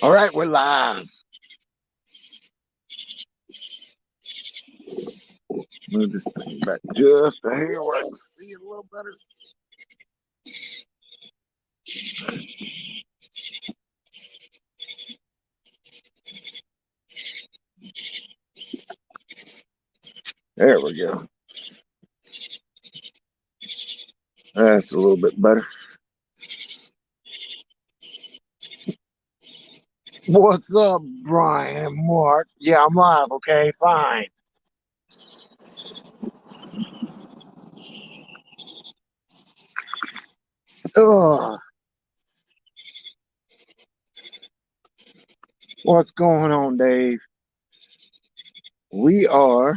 All right, we're live. Move this thing back just a hair where I can see it a little better. There we go. That's a little bit better. What's up, Brian and Mark? Yeah, I'm live. Okay, fine. Ugh. What's going on, Dave? We are,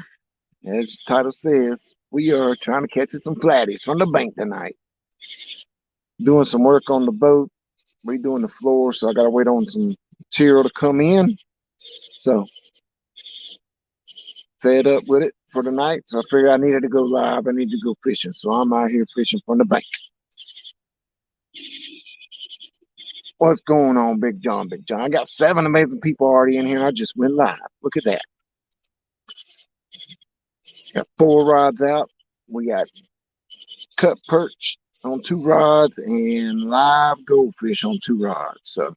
as the title says, we are trying to catch some flatties from the bank tonight. Doing some work on the boat, redoing the floor, so I gotta wait on some material to come in. So fed up with it for the night, so I figured I needed to go live. I need to go fishing, so I'm out here fishing from the bank. What's going on, Big John? Big John, I got 7 amazing people already in here. I just went live. Look at that. Got 4 rods out. We got cut perch on 2 rods and live goldfish on 2 rods. So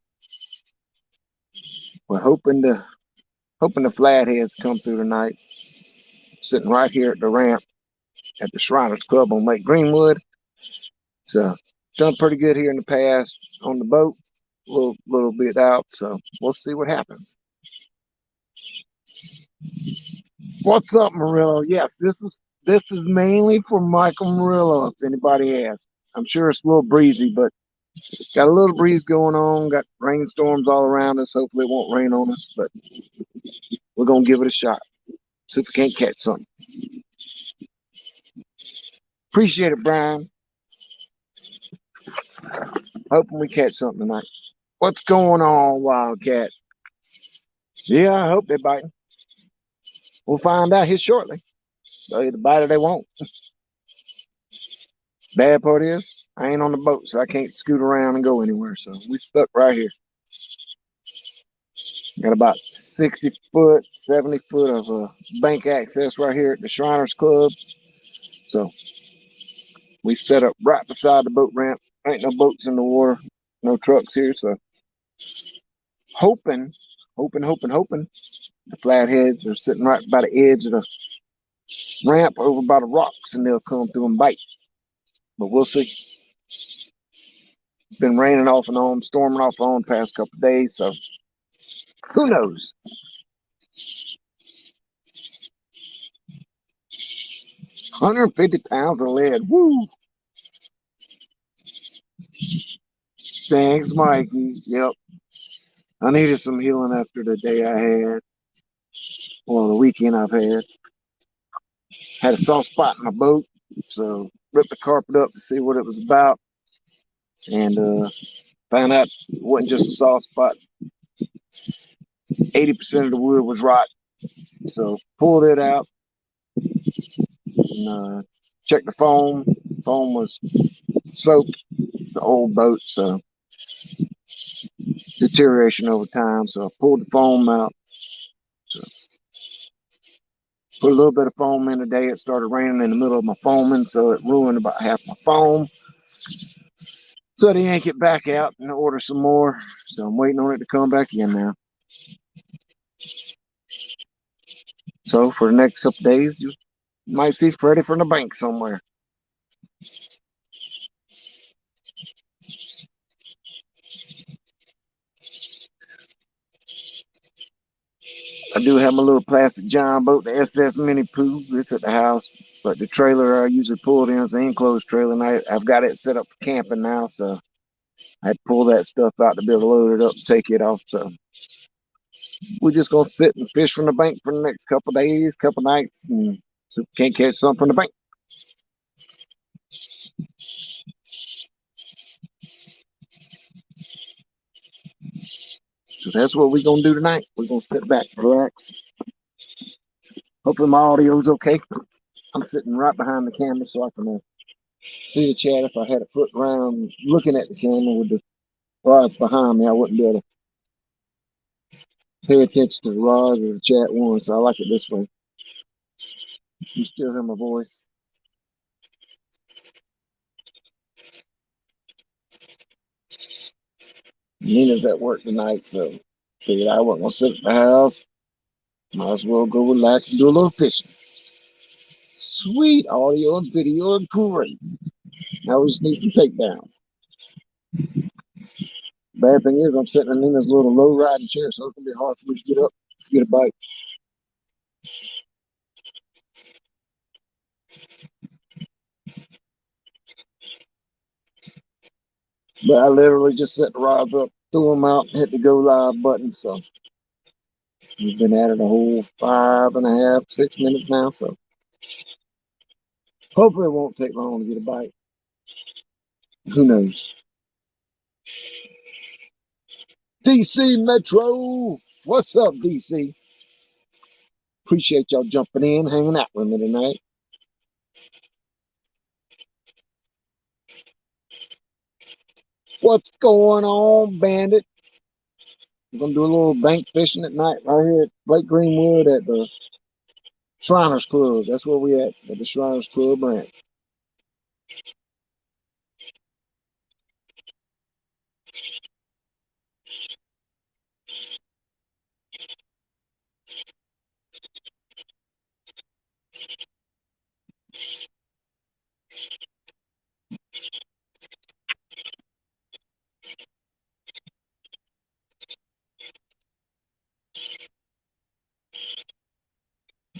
we're hoping the flatheads come through tonight. Sitting right here at the ramp at the Shriners Club on Lake Greenwood. So done pretty good here in the past on the boat. Little bit out, so we'll see what happens. What's up, Murillo? Yes, this is mainly for Michael Murillo, if anybody asks. I'm sure it's a little breezy, but got a little breeze going on. Got rainstorms all around us. Hopefully it won't rain on us, but we're gonna give it a shot. See if we can't catch something. Appreciate it, Brian. Hoping we catch something tonight. What's going on, Wildcat? Yeah, I hope they're biting. We'll find out here shortly. They'll either bite or they won't. Bad part is, I ain't on the boat, so I can't scoot around and go anywhere. So we stuck right here. Got about 60 foot, 70 foot of bank access right here at the Shriners Club. So we set up right beside the boat ramp. Ain't no boats in the water, no trucks here. So hoping the flatheads are sitting right by the edge of the ramp over by the rocks and they'll come through and bite. But we'll see. It's been raining off and on, storming off and on the past couple of days, so who knows? £150 of lead. Woo! Thanks, Mikey. Yep. I needed some healing after the day I had. Well, the weekend I've had. Had a soft spot in my boat, so ripped the carpet up to see what it was about. And found out it wasn't just a soft spot. 80% of the wood was rotten. So pulled it out and checked the foam. Foam was soaked. It's an old boat, so deterioration over time. So I pulled the foam out. So put a little bit of foam in today. It started raining in the middle of my foaming, so it ruined about half my foam. So I yank it back out and order some more. So I'm waiting on it to come back in now. So for the next couple of days, you might see Freddie from the bank somewhere. I do have my little plastic John boat, the SS Mini Poo. It's at the house, but the trailer I usually pull in is an enclosed trailer, and I've got it set up for camping now. So I had to pull that stuff out to be able to load it up and take it off. So we're just gonna sit and fish from the bank for the next couple of days, couple of nights, and so we can't catch something from the bank. So that's what we're gonna do tonight. We're gonna sit back, relax. Hopefully my audio's okay. I'm sitting right behind the camera so I can see the chat. If I had a foot around looking at the camera with the rods behind me, I wouldn't be able to pay attention to the rods or the chat one. So I like it this way. You still hear my voice. Nina's at work tonight, so figured I wasn't gonna sit at the house. Might as well go relax and do a little fishing. Sweet audio and video and great. Now we just need some takedowns. Bad thing is I'm sitting in Nina's little low riding chair, so it's gonna be hard for me to get up, get a bite. But I literally just set the rods up, threw them out, hit the go live button. So we've been at it a whole 5.5, 6 minutes now. So hopefully it won't take long to get a bite. Who knows? DC Metro, what's up, DC? Appreciate y'all jumping in, hanging out with me tonight. What's going on, Bandit? We're gonna do a little bank fishing at night right here at Lake Greenwood at the Shriners Club. That's where we at the Shriners Club branch.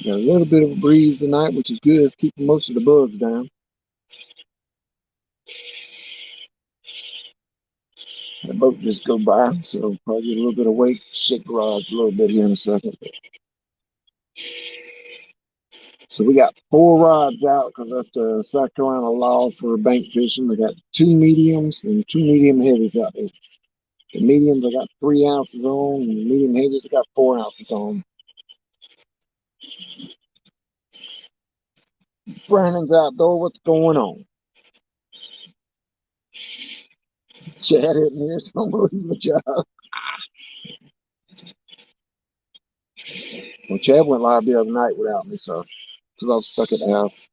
Got a little bit of a breeze tonight, which is good. It's keeping most of the bugs down. The boat just go by, so probably get a little bit of weight, shake the rods a little bit here in a second. So we got 4 rods out because that's the South Carolina law for bank fishing. We got 2 mediums and 2 medium heavies out there. The mediums I got 3 ounces on, and the medium heavies I got 4 ounces on. Brandon's outdoor. What's going on? Chad hitting here, so I'm losing my job. Well, Chad went live the other night without me, so because I was stuck at the house.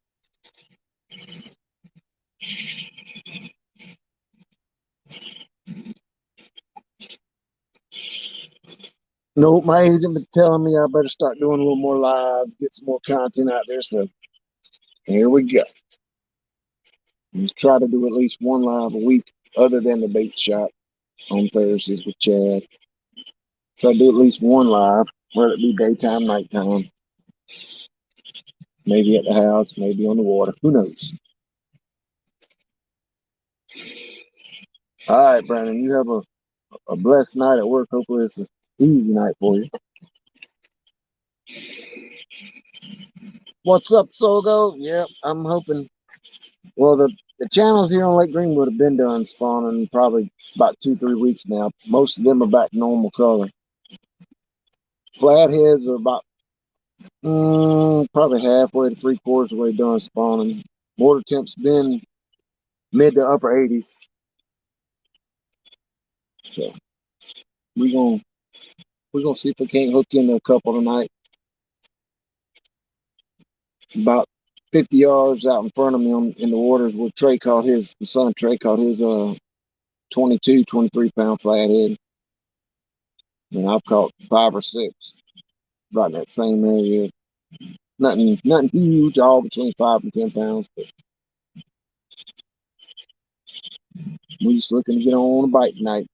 Nope, my agent been telling me I better start doing a little more lives, get some more content out there. So here we go. Let's try to do at least 1 live a week, other than the bait shop on Thursdays with Chad. Try to do at least 1 live, whether it be daytime, nighttime, maybe at the house, maybe on the water. Who knows? All right, Brandon, you have a blessed night at work. Hopefully it's an easy night for you. What's up, Sogo? Yep, I'm hoping. Well, the channels here on Lake Greenwood have been done spawning probably about 2-3 weeks now. Most of them are back to normal color. Flatheads are about probably halfway to 3/4 of the way done spawning. Water temps been mid to upper 80s. So we're gonna see if we can't hook into a couple tonight. About 50 yards out in front of me in the waters where Trey caught his, my son Trey caught his 22, 23 pound flathead. And I've caught 5 or 6 right in that same area. Nothing huge, all between 5 and 10 pounds, but we're just looking to get on a bite tonight.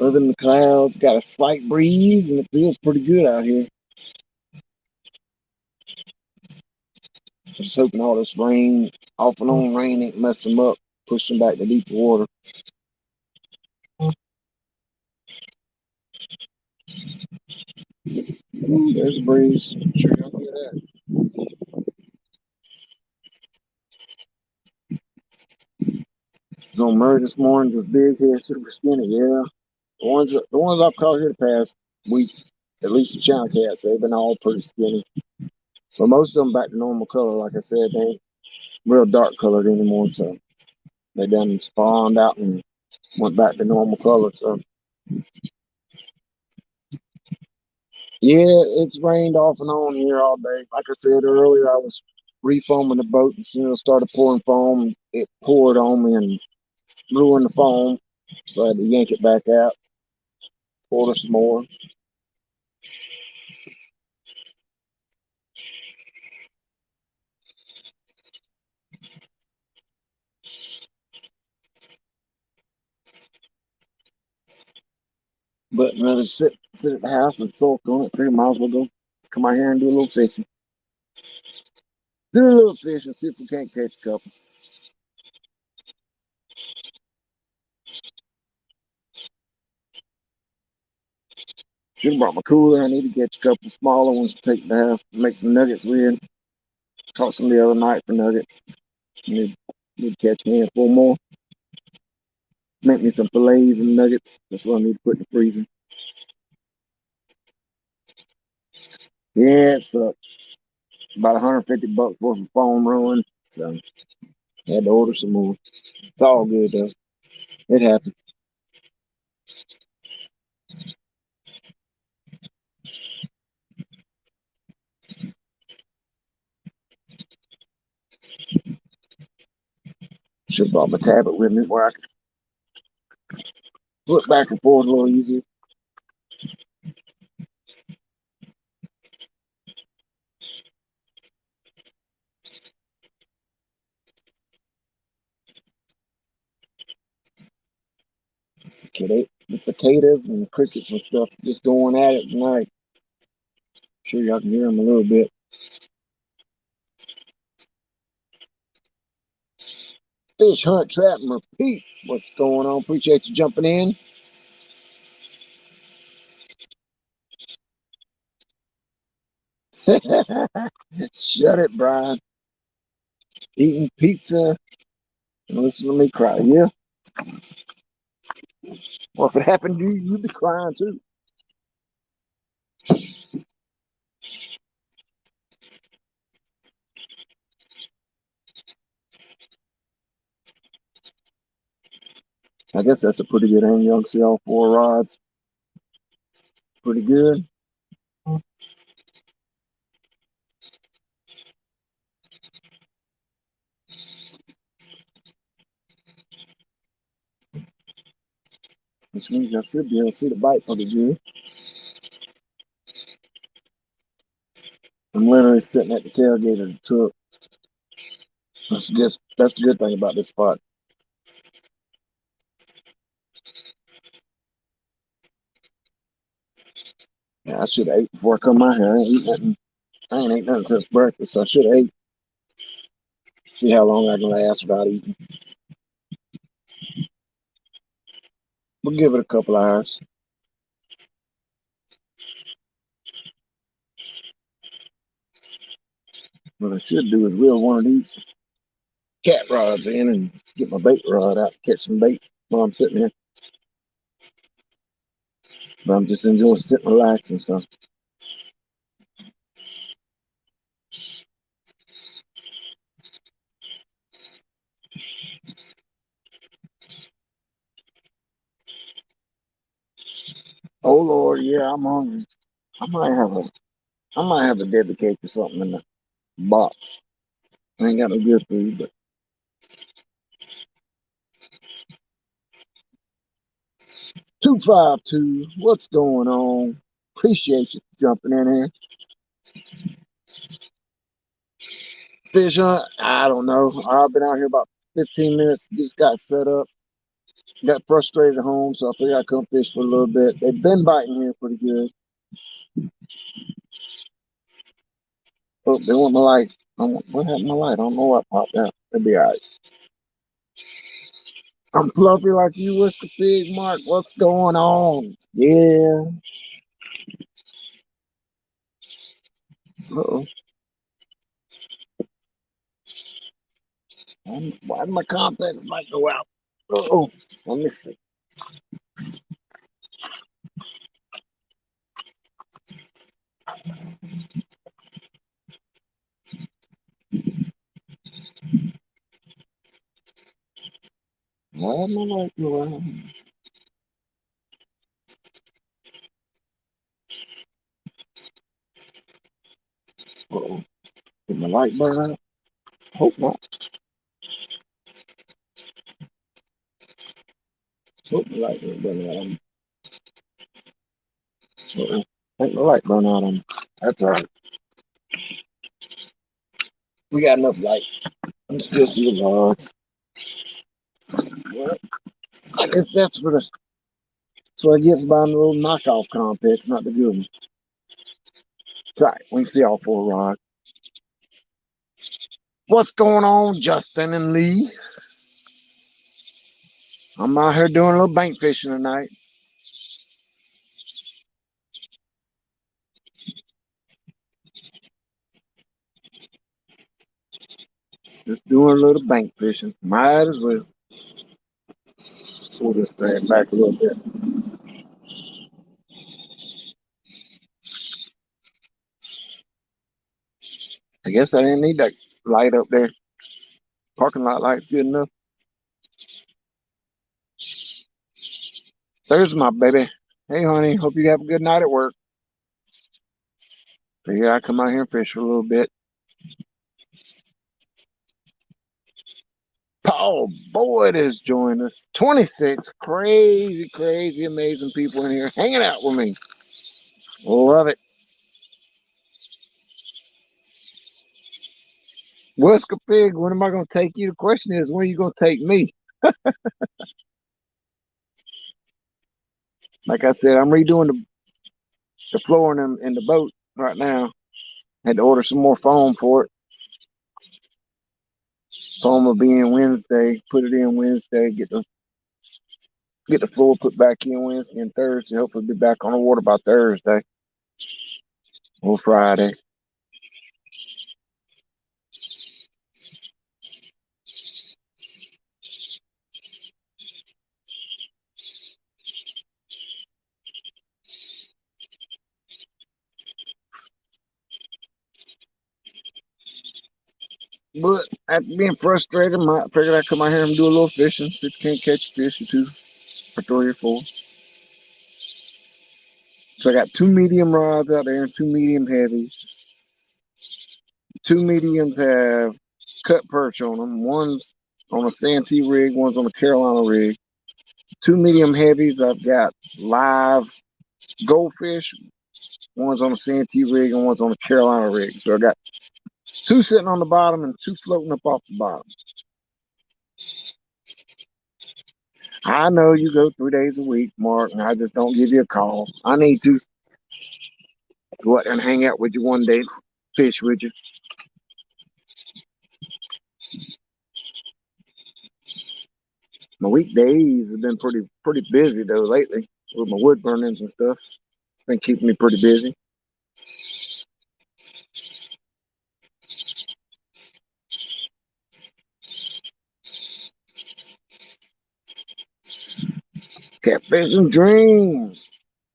Other than the clouds, got a slight breeze and it feels pretty good out here. Just hoping all this rain, off and on rain, ain't messed them up, pushed them back to deeper water. Ooh, there's a breeze. Sure y'all hear that. On Murray this morning, just big head, super skinny. Yeah, the ones I've caught here the past week, at least the channel cats, they've been all pretty skinny. So most of them back to normal color. Like I said, they ain't real dark colored anymore. So they done spawned out and went back to normal color. So yeah, it's rained off and on here all day. Like I said earlier, I was refoaming the boat, and as soon as it started pouring foam, it poured on me and ruined the foam. So I had to yank it back out, order some more. But rather sit at the house and sulk on it. Figure might as well go come out here and do a little fishing. Do a little fishing, see if we can't catch a couple. Should have brought my cooler. I need to catch a couple smaller ones to take to the house, make some nuggets with. Caught some the other night for nuggets. Need to catch me a four more. Make me some fillets and nuggets. That's what I need to put in the freezer. Yeah, it's about 150 bucks worth of foam ruined. So I had to order some more. It's all good though. It happened. Should have brought my tablet with me where I could flip back and forth a little easier. The cicadas and the crickets and stuff just going at it tonight. Sure y'all can hear them a little bit. Fish hunt, trap, and repeat. What's going on? Appreciate you jumping in. Shut it, Brian. Eating pizza and listen to me cry. Yeah. Well, if it happened to you, you'd be crying too. I guess that's a pretty good hang. Young see all four rods. Pretty good. Which means I should be able to see the bite pretty good. I'm literally sitting at the tailgate of the truck. That's the good thing about this spot. Yeah, I should have ate before I come out here. I ain't eat nothing. I ain't ate nothing since breakfast, so I should have ate. See how long I can last without eating. We'll give it a couple hours. What I should do is reel one of these cat rods in and get my bait rod out to catch some bait while I'm sitting here. But I'm just enjoying sitting relaxing. So, oh Lord, yeah, I'm hungry. I might have a, I might have a Debbie cake or something in the box. I ain't got no good food, but 252, what's going on? Appreciate you jumping in here. Fish hunt? I don't know. I've been out here about 15 minutes. Just got set up. Got frustrated at home, so I figured I'd come fish for a little bit. They've been biting here pretty good. Oh, they want my light. What happened to my light? I don't know what popped out. It'll be all right. I'm fluffy like you wish the pig, Mark. What's going on? Yeah. Uh-oh. Why did my contacts light go out? Oh, let me see. Why am I like around? Uh-oh. Did my light burn out? Hope not. Hope the light didn't burn out on me. Uh-oh. Think the light burn out on me. That's all right. We got enough light. Let's still see the rods. Well, I guess that's what I get for buying the little knockoff complex, not the good one. It's all right. We can see all four rods. What's going on, Justin and Lee? I'm out here doing a little bank fishing tonight. Just doing a little bank fishing. Might as well pull this thing back a little bit. I guess I didn't need that light up there. Parking lot light's good enough. There's my baby. Hey, honey. Hope you have a good night at work. Figure I come out here and fish for a little bit. Paul Boyd has joined us. 26 crazy, crazy, amazing people in here hanging out with me. Love it. Whisker Pig, when am I going to take you? The question is, when are you going to take me? Like I said, I'm redoing the floor in the boat right now. Had to order some more foam for it. Foam will be in Wednesday. Put it in Wednesday. Get the floor put back in Wednesday and Thursday. Hopefully be back on the water by Thursday or Friday. But after being frustrated, I figured I'd come out here and do a little fishing. See if you can't catch a fish or two or three or four. So I got two medium rods out there and two medium heavies. Two mediums have cut perch on them. One's on a Santee rig, one's on a Carolina rig. Two medium heavies, I've got live goldfish. One's on a Santee rig and one's on a Carolina rig. So I got two sitting on the bottom and two floating up off the bottom. I know you go 3 days a week, Mark, and I just don't give you a call. I need to go out and hang out with you one day, fish with you. My weekdays have been pretty busy though lately with my wood burnings and stuff. It's been keeping me pretty busy. Catfish and dreams.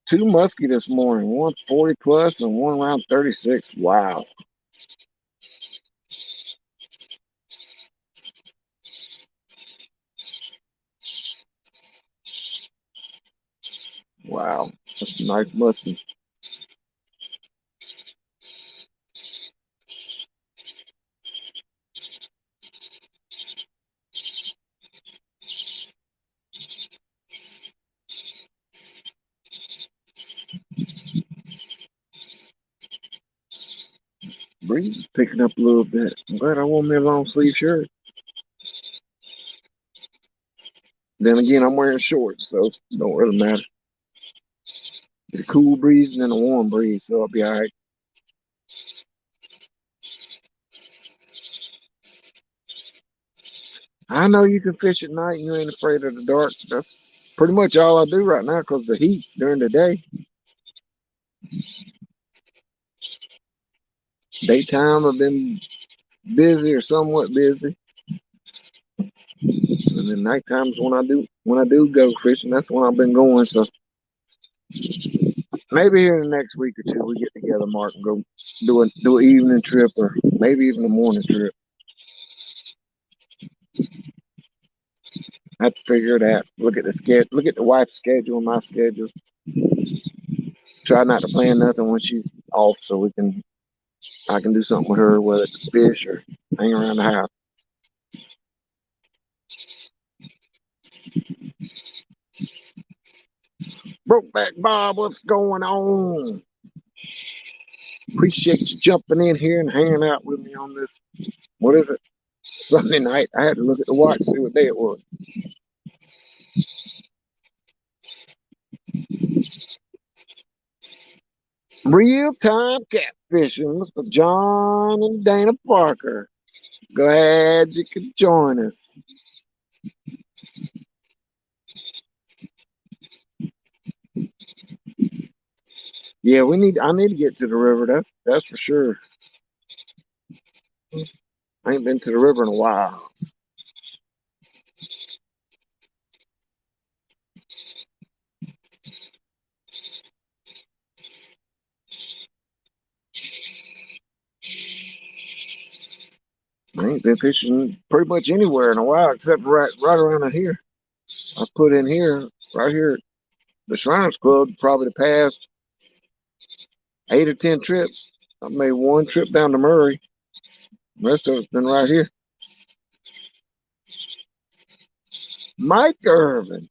Two muskie this morning, one 40 plus and one around 36. Wow. Wow. That's a nice muskie. Breeze is picking up a little bit. I'm glad I wore me a long sleeve shirt. Then again, I'm wearing shorts, so it don't really matter. Get a cool breeze and then a warm breeze, so I'll be all right. I know you can fish at night and you ain't afraid of the dark. That's pretty much all I do right now because of the heat during the day. Daytime, I've been busy or somewhat busy. And then night times when I do go fishing, that's when I've been going. So maybe here in the next week or two we get together, Mark, and go do an evening trip or maybe even a morning trip. I have to figure it out. Look at the schedule. Look at the wife's schedule and my schedule. Try not to plan nothing when she's off, so I can do something with her, whether it's fish or hang around the house. Brokeback Bob, what's going on? Appreciate you jumping in here and hanging out with me on this. What is it? Sunday night. I had to look at the watch, see what day it was. Real time catfishing, Mr. John and Dana Parker. Glad you could join us. Yeah, I need to get to the river. That's for sure. I ain't been to the river in a while. I ain't been fishing pretty much anywhere in a while except right around here. I put in here, right here, the Shriners Club, probably the past 8 or 10 trips. I made one trip down to Murray. The rest of it's been right here. Mike Irvin.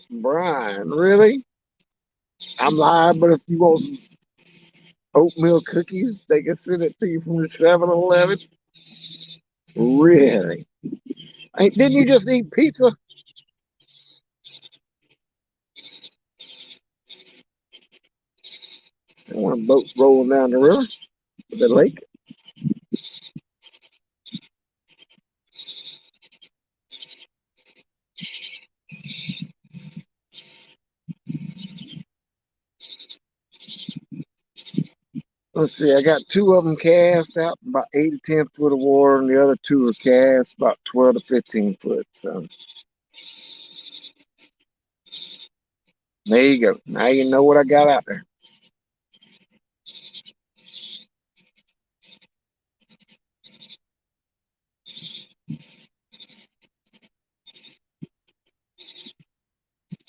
Brian, really? I'm lying, but if you want some oatmeal cookies, they can send it to you from the 7-Eleven. Really? Hey, didn't you just eat pizza? I want a boat rolling down the river, the lake. Let's see, I got two of them cast out about 8 to 10 foot of water, and the other two are cast about 12 to 15 foot. So there you go. Now you know what I got out there.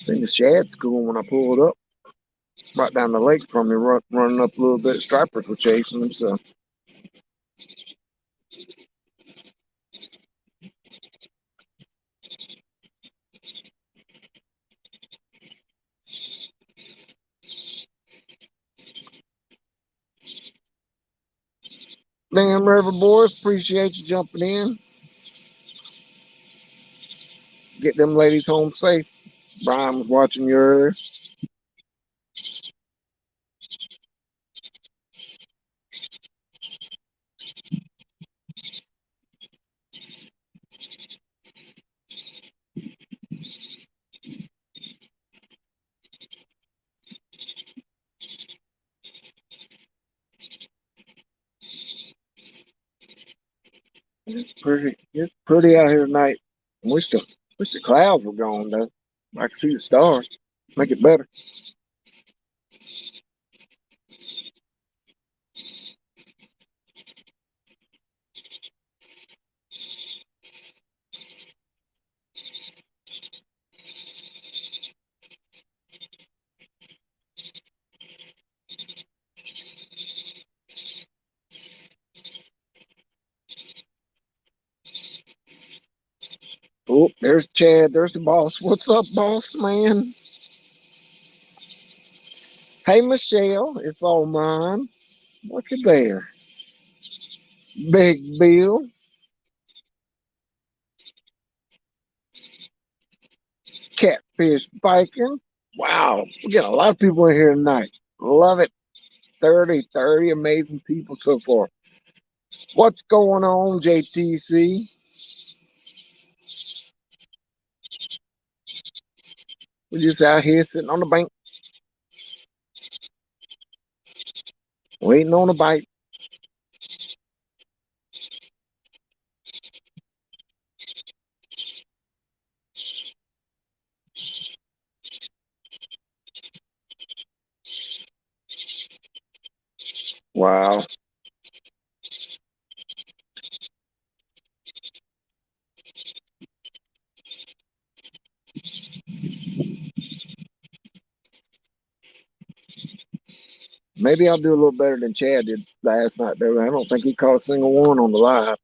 Seen the shad school when I pulled up right down the lake from me, running up a little bit. Stripers were chasing them, so damn river boys, appreciate you jumping in. Get them ladies home safe. Brian was watching you earlier. It's pretty out here tonight. Wish the clouds were gone though. I can see the stars. Make it better. Oh, there's Chad. There's the boss. What's up, boss man? Hey, Michelle. It's all mine. Look at there. Big Bill. Catfish biking. Wow. We got a lot of people in here tonight. Love it. 30 amazing people so far. What's going on, JTC? We're just out here sitting on the bank, waiting on a bite. Wow. Maybe I'll do a little better than Chad did last night, though. I don't think he caught a single one on the live,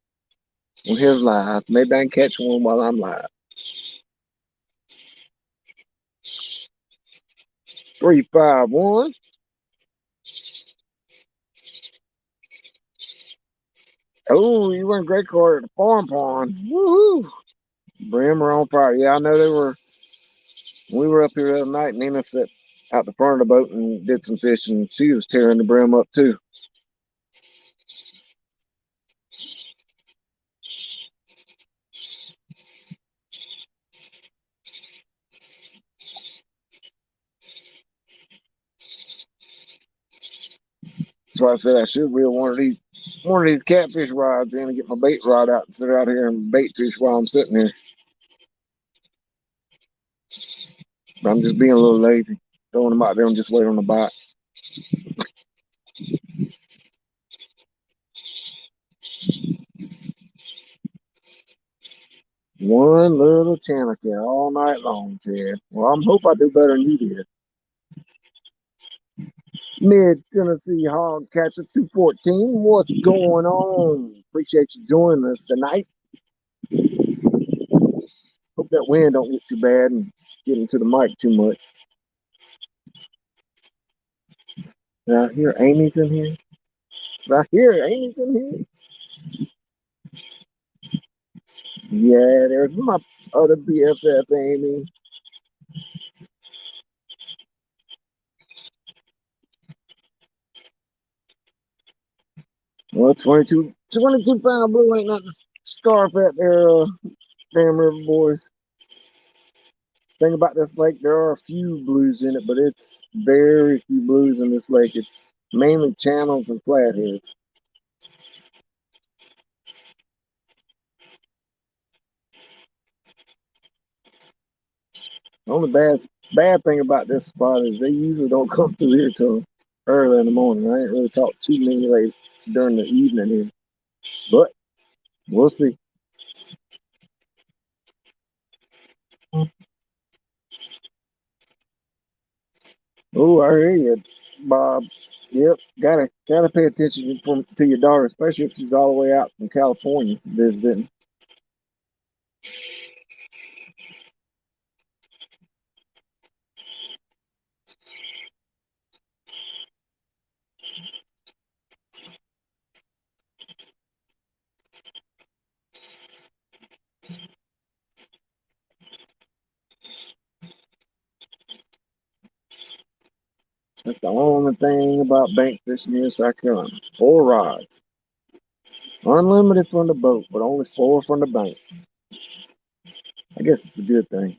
on his live. Maybe I can catch one while I'm live. 351. Oh, you went great card at the farm pond. Woohoo! Brim are on fire. Yeah, I know they were. We were up here the other night. Nina sat out the front of the boat and did some fishing. She was tearing the brim up too. So I said I should reel one of these catfish rods in and get my bait rod out and sit out here and bait fish while I'm sitting here. But I'm just being a little lazy. Throwing them out there and just wait on the bite. One little channel cat all night long, Ted. Well, I'm hope I do better than you did. Mid Tennessee Hog Catcher 214. What's going on? Appreciate you joining us tonight. Hope that wind don't get too bad and get into the mic too much. Did I hear Amy's in here? Did I hear Amy's in here? Yeah, there's my other BFF, Amy. Well, 22 pound blue ain't nothing to scarf at there, damn river boys. Thing about this lake, there are a few blues in it, but it's very few blues in this lake. It's mainly channels and flatheads. The only bad thing about this spot is they usually don't come through here till early in the morning. I ain't really caught too many late during the evening here, but we'll see. Oh, I hear you, Bob. Yep, gotta pay attention to your daughter, especially if she's all the way out from California visiting. That's the only thing about bank fishing in South Carolina. 4 rods, unlimited from the boat, but only 4 from the bank. I guess it's a good thing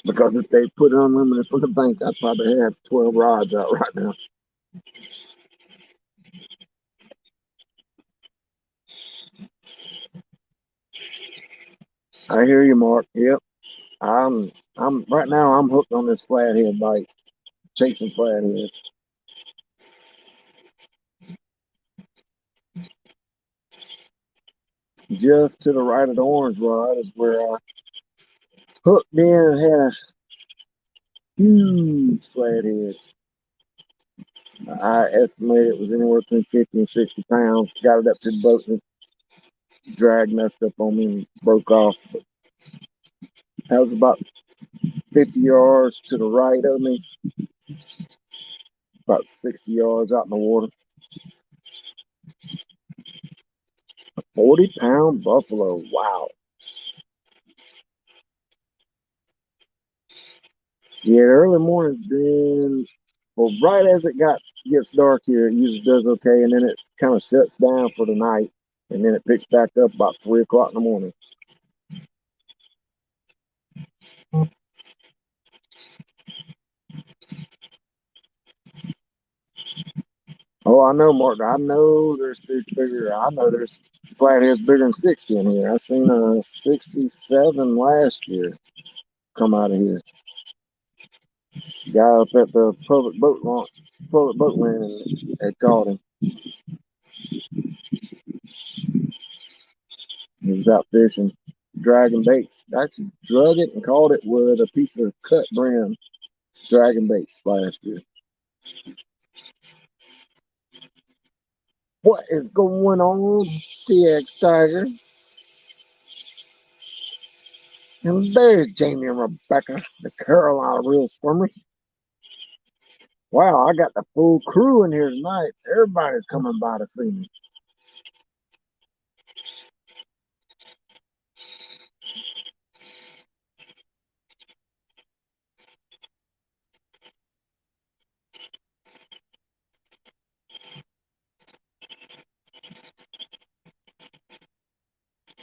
because if they put unlimited from the bank, I'd probably have 12 rods out right now. I hear you, Mark. Yep. I'm right now. I'm hooked on this flathead bite, chasing flatheads. Just to the right of the orange rod is where I hooked in and had a huge flathead. I estimated it was anywhere between 50 and 60 pounds. Got it up to the boat and drag messed up on me and broke off. But that was about 50 yards to the right of me, about 60 yards out in the water. 40-pound buffalo. Wow. Yeah, the early morning's been, well, right as it got gets dark here, it usually does okay, and then it kind of shuts down for the night, and then it picks back up about 3 o'clock in the morning. Oh, I know, Mark. I know there's fish bigger. I know there's flatheads bigger than 60 in here. I seen a 67 last year come out of here. Guy up at the public boat landing, had caught him. He was out fishing, dragging baits. Actually, drug it and caught it with a piece of cut brim dragging baits last year. What is going on, TX Tiger? And there's Jamie and Rebecca, the Carolina Real Swimmers. Wow, I got the full crew in here tonight. Everybody's coming by to see me.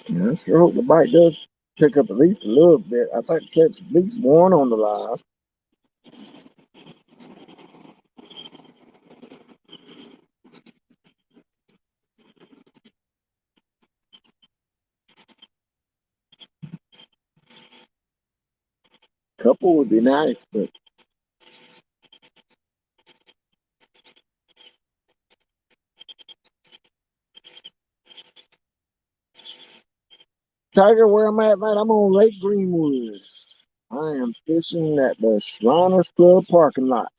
Yeah, I sure hope the bite does pick up at least a little bit. I think catch at least one on the live. Couple would be nice, but Tiger, where I'm at, man, I'm on Lake Greenwood. I am fishing at the Shriners Club parking lot.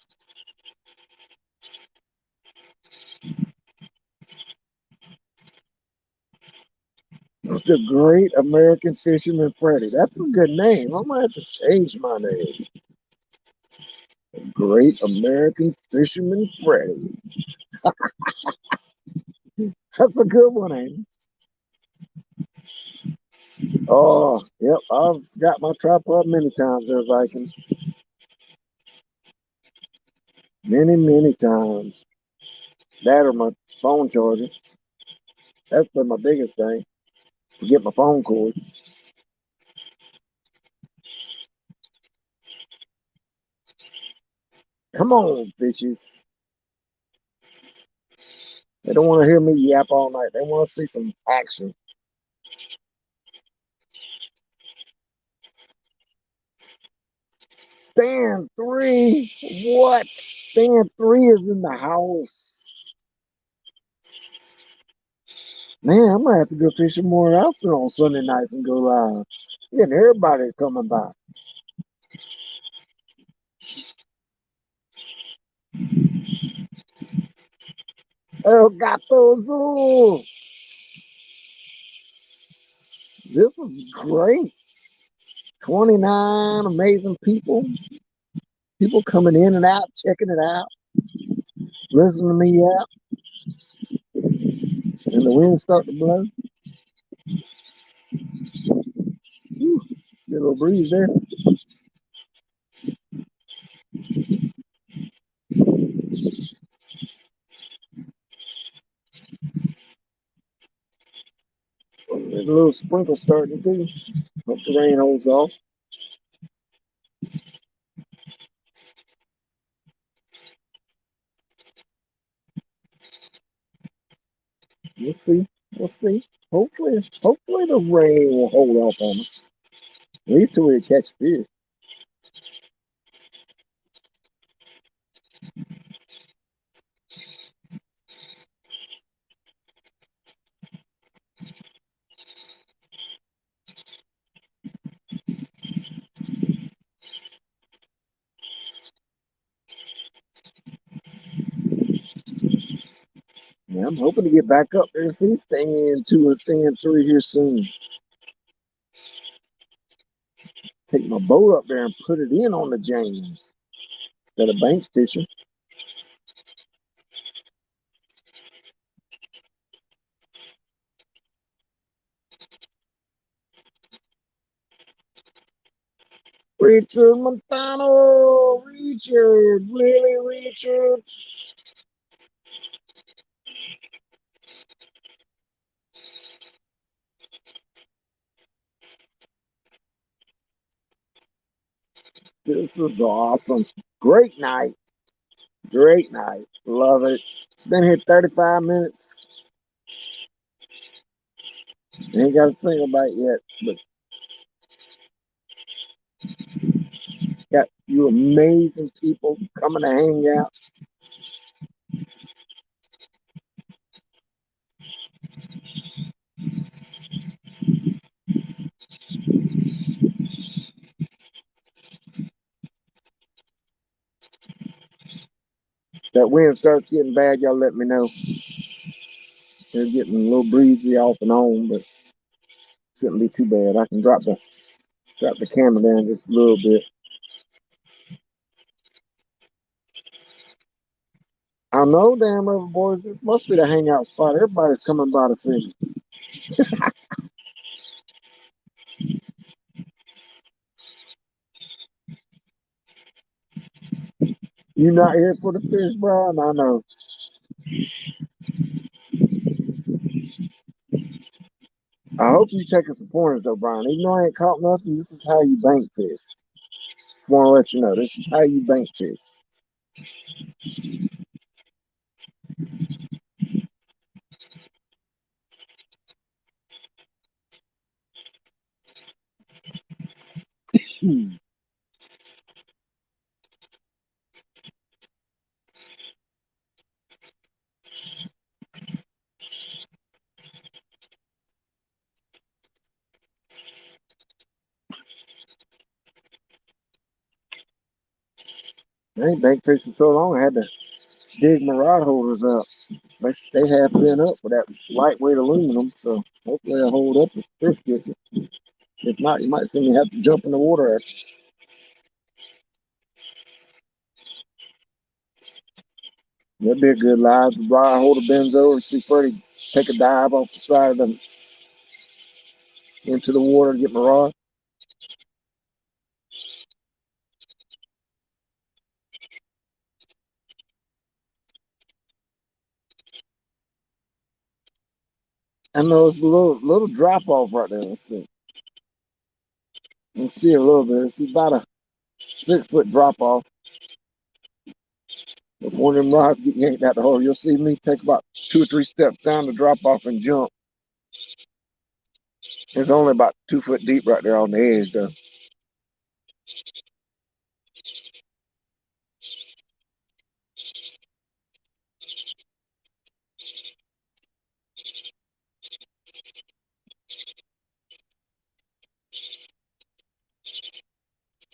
The Great American Fisherman Freddy. That's a good name. I might have to change my name. Great American Fisherman Freddy. That's a good one, ain't it? Oh, yep. I've got my tripod many times there, Viking. Many, many times. That or my phone charger. That's been my biggest thing. Forget my phone cord. Come on, fishes. They don't want to hear me yap all night. They want to see some action. Stand three. What? Stand three is in the house. Man, I might have to go fishing more often on Sunday nights and go live. Getting everybody coming by. El Gato Zoo. This is great. 29 amazing people. People coming in and out, checking it out, listening to me out. And the wind start to blow. Whew, get a little breeze there. There's a little sprinkle starting too. Hope the rain holds off. We'll see. We'll see. Hopefully the rain will hold off on us. At least till we catch fish. Yeah, I'm hoping to get back up there and see stand two and stand three here soon. Take my boat up there and put it in on the James instead of bank fishing. Richard Montano, Richard, really, Richard. This is awesome. Great night. Great night. Love it. Been here 35 minutes. Ain't got a single bite yet, but got you amazing people coming to hang out. That wind starts getting bad, y'all let me know. It's getting a little breezy off and on, but shouldn't be too bad. I can drop the camera down just a little bit. I know, damn river boys, this must be the hangout spot. Everybody's coming by to see me. You not here for the fish, Brian? I know. I hope you taking some pointers though, Brian. Even though I ain't caught nothing, this is how you bank fish. Just want to let you know, this is how you bank fish. Hmm. I ain't bank fishing so long, I had to dig my rod holders up. They have been up with that lightweight aluminum, so hopefully they'll hold up if fish gets it. If not, you might see me have to jump in the water. That'd be a good live. The rod holder bends over and see Freddie take a dive off the side of them into the water to get my rod. And there's a little drop off right there. Let's see. You can see a little bit. It's about a 6 foot drop off. If one of them rods get yanked out the hole, you'll see me take about 2 or 3 steps down the drop off and jump. It's only about 2 foot deep right there on the edge, though.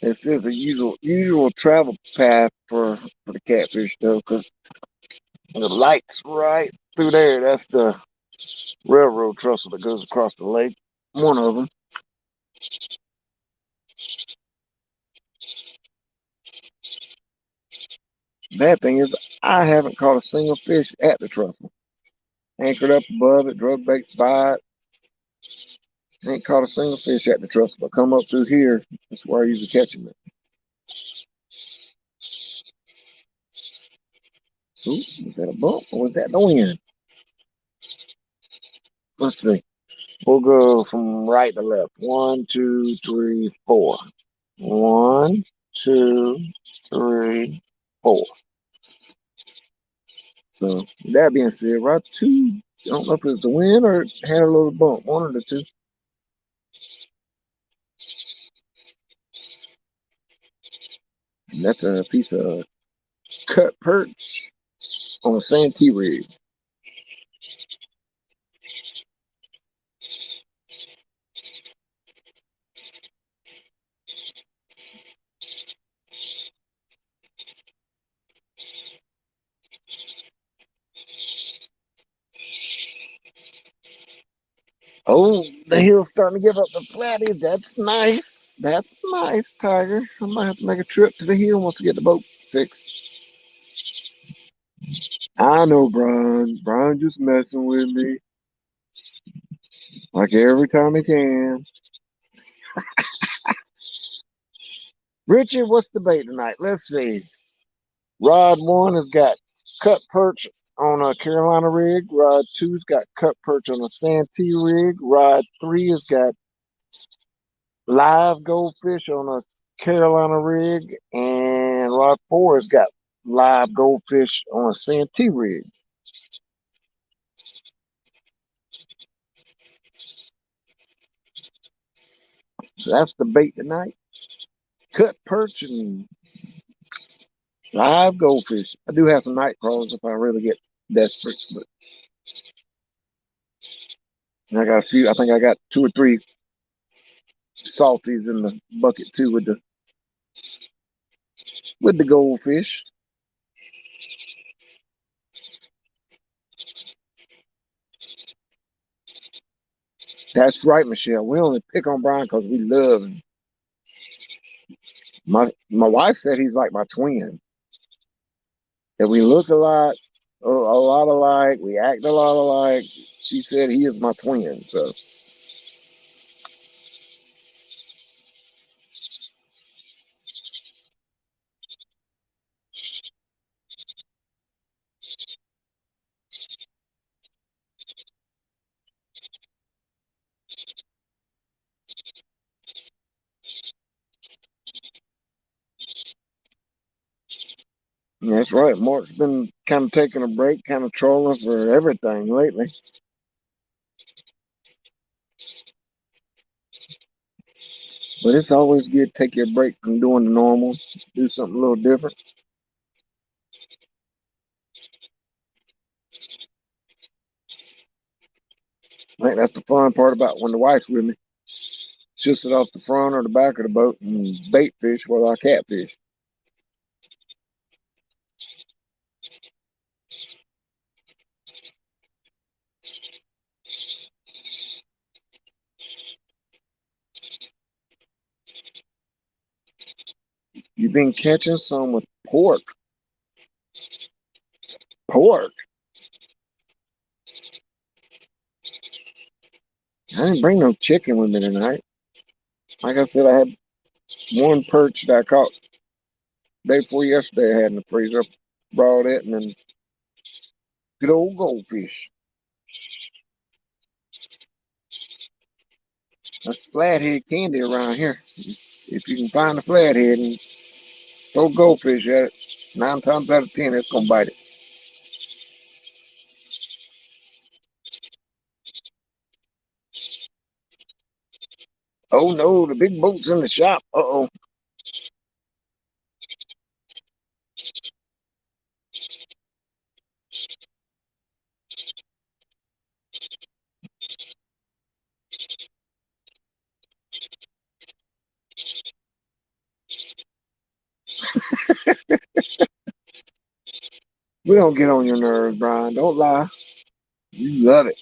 This is a usual travel path for the catfish, though, because the light's right through there. That's the railroad trestle that goes across the lake. One of them. Bad thing is, I haven't caught a single fish at the trestle. Anchored up above it, drug baits by it. Ain't caught a single fish at the trestle. But come up through here, that's where I usually catch them. Ooh, was that a bump or was that the wind? Let's see. We'll go from right to left. 1, 2, 3, 4. 1, 2, 3, 4. So that being said, right two. I don't know if it's the wind or it had a little bump. One of the two. And that's a piece of cut perch on a Santee rig. Oh, the hill's starting to give up the flatties. That's nice. That's nice, Tiger. I might have to make a trip to the hill once I get the boat fixed. I know, Brian. Brian just messing with me. Like every time he can. Richard, what's the bait tonight? Let's see. Rod one has got cut perch on a Carolina rig. Rod two's got cut perch on a Santee rig. Rod three has got live goldfish on a Carolina rig, and Rod Forrest got live goldfish on a Santee rig. So that's the bait tonight. Cut perch and live goldfish. I do have some night crawlers if I really get desperate, but I got a few. I think I got two or three salties in the bucket too with the goldfish. That's right, Michelle. We only pick on Brian because we love him. My wife said he's like my twin. That we look a lot alike. We act a lot alike. She said he is my twin. So yeah, that's right. Mark's been kind of taking a break, kind of trolling for everything lately. But it's always good to take your break from doing the normal, do something a little different. I think that's the fun part about when the wife's with me. She'll sit off the front or the back of the boat and bait fish while I catfish. You've been catching some with pork. Pork. I didn't bring no chicken with me tonight. Like I said, I had one perch that I caught day before yesterday. I had in the freezer. Brought it and then good old goldfish. That's flathead candy around here. If you can find a flathead and throw goldfish at it, 9 times out of 10, it's gonna bite it. Oh no, the big boat's in the shop. Uh-oh. We don't get on your nerves, Brian. Don't lie. You love it.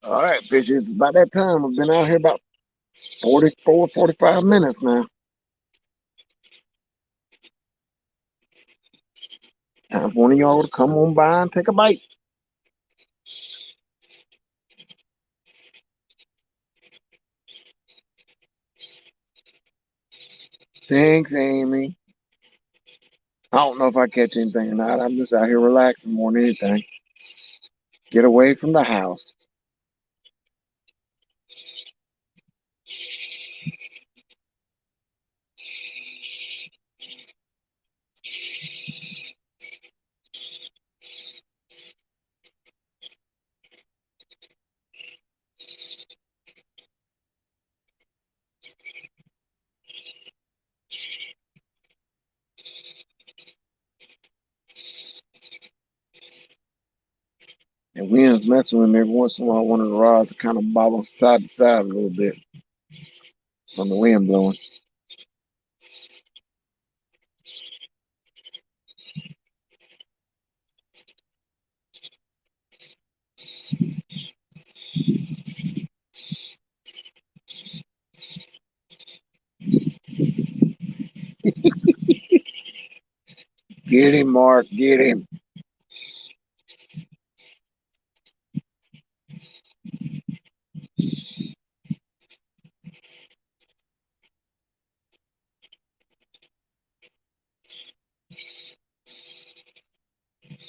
All right, fishes. It's about that time. I've been out here about 44, 45 minutes now. Time for one of y'all to come on by and take a bite. Thanks, Amy. I don't know if I catch anything or not. I'm just out here relaxing more than anything. Get away from the house. And wind's messing with me every once in a while. One of the rods kind of bobbles side to side a little bit from the wind blowing. Get him, Mark. Get him.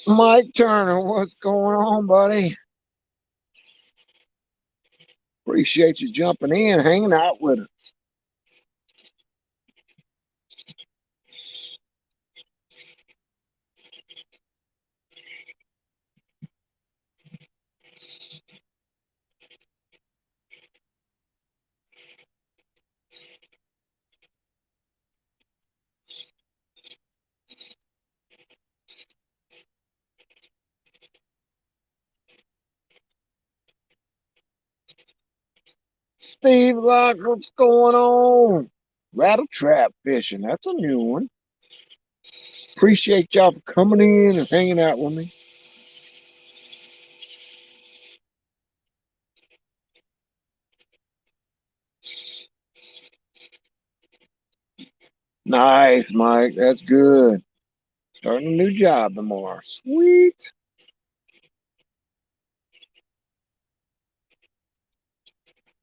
Mike Turner, what's going on, buddy? Appreciate you jumping in, hanging out with us. Steve Lock, what's going on? Rattle trap fishing, that's a new one. Appreciate y'all for coming in and hanging out with me. Nice, Mike. That's good. Starting a new job tomorrow. Sweet.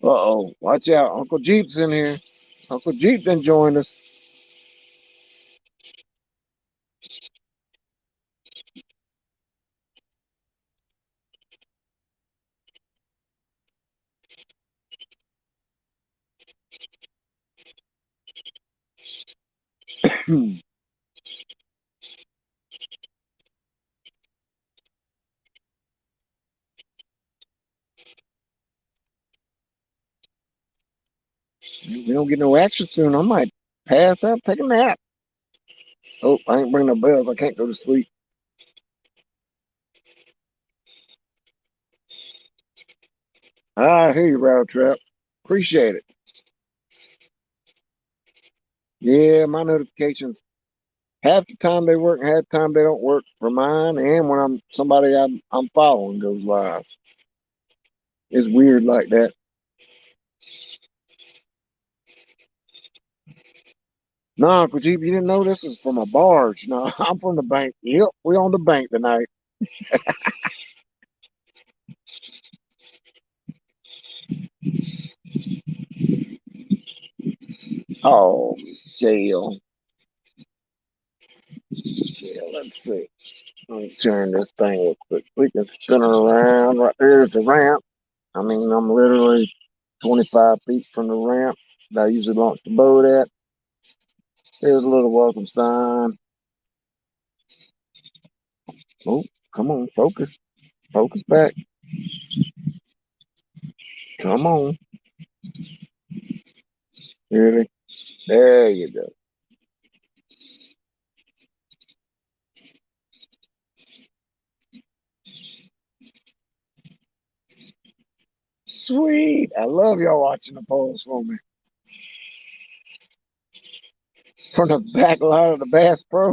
Uh-oh. Watch out. Uncle Jeep's in here. Uncle Jeep done joined us. We don't get no action soon. I might pass out, take a nap. Oh, I ain't bringing no bells. I can't go to sleep. I hear you, Rattle Trap. Appreciate it. Yeah, my notifications, half the time they work, half the time they don't work for mine, and when I'm following goes live. It's weird like that. No, Uncle Jeep, you didn't know this is from a barge. No, I'm from the bank. Yep, we on the bank tonight. Oh, Michelle. Yeah, let's see. Let me turn this thing real quick. We can spin it around. Right there's the ramp. I mean, I'm literally 25 feet from the ramp that I usually launch the boat at. There's a little welcome sign. Oh, come on, focus. Focus back. Come on. Really? There you go. Sweet. I love y'all watching the polls for me. From the back lot of the Bass Pro.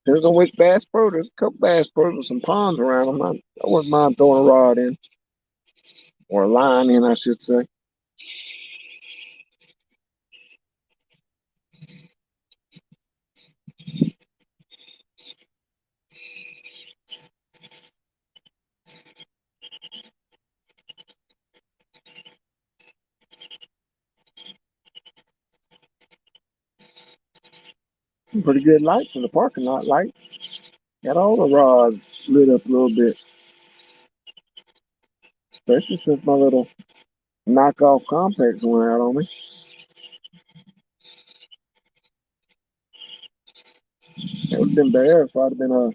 There's a Wick Bass Pro. There's a couple Bass Pros with some ponds around them. I wouldn't mind throwing a rod in, or a line in, I should say. Some pretty good lights in the parking lot lights. Got all the rods lit up a little bit, especially since my little knockoff complex went out on me. It would have been better if I'd have been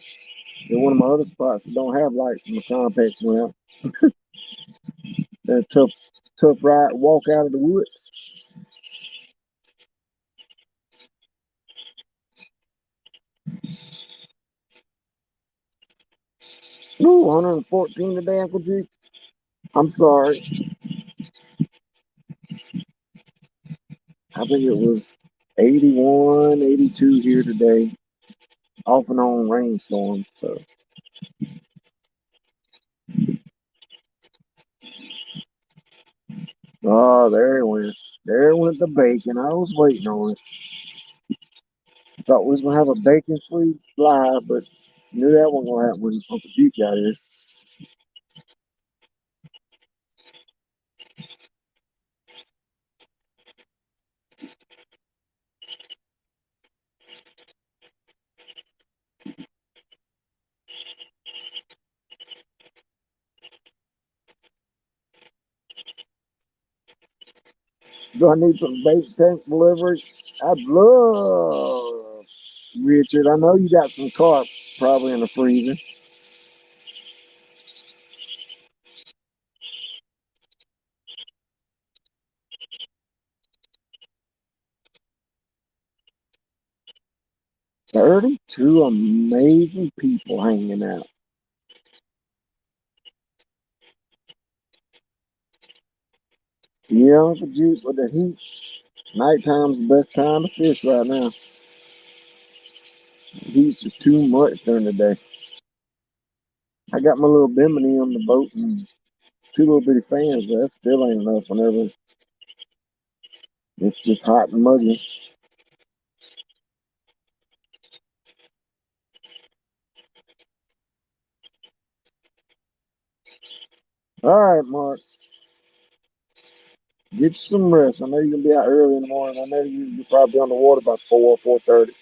in one of my other spots that don't have lights in the complex went out. That tough ride walk out of the woods. Ooh, 114 today, Uncle G. I'm sorry. I think it was 81, 82 here today, off and on rainstorms. So, oh, there it went. There went the bacon. I was waiting on it. Thought we was gonna have a bacon free live, but knew that wasn't gonna happen when Uncle Jeep got here. Do I need some bait tank delivery? I'd love, Richard. I know you got some carp probably in the freezer. Two amazing people hanging out. Yeah, Uncle Juice, with the heat, nighttime's the best time to fish right now. The heat's just too much during the day. I got my little bimini on the boat and two little bitty fans, but that still ain't enough whenever it's just hot and muggy. All right, Mark, get you some rest. I know you're gonna be out early in the morning. I know you'll probably be on the water by 4:30.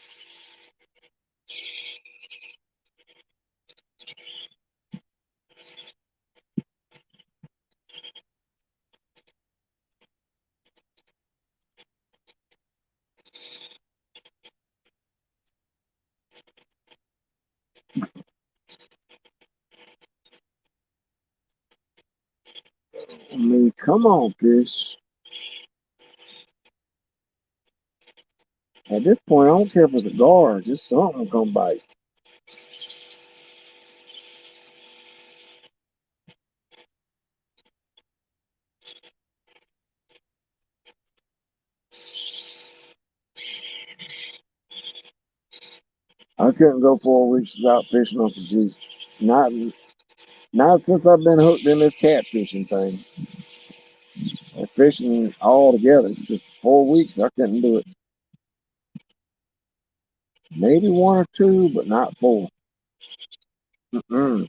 I mean, come on, fish. At this point, I don't care if it's a guard, just something come bite. I couldn't go 4 weeks without fishing off the Jeep. Not since I've been hooked in this catfishing thing. Fishing all together, just 4 weeks, I couldn't do it. Maybe one or two, but not four. Mm-mm.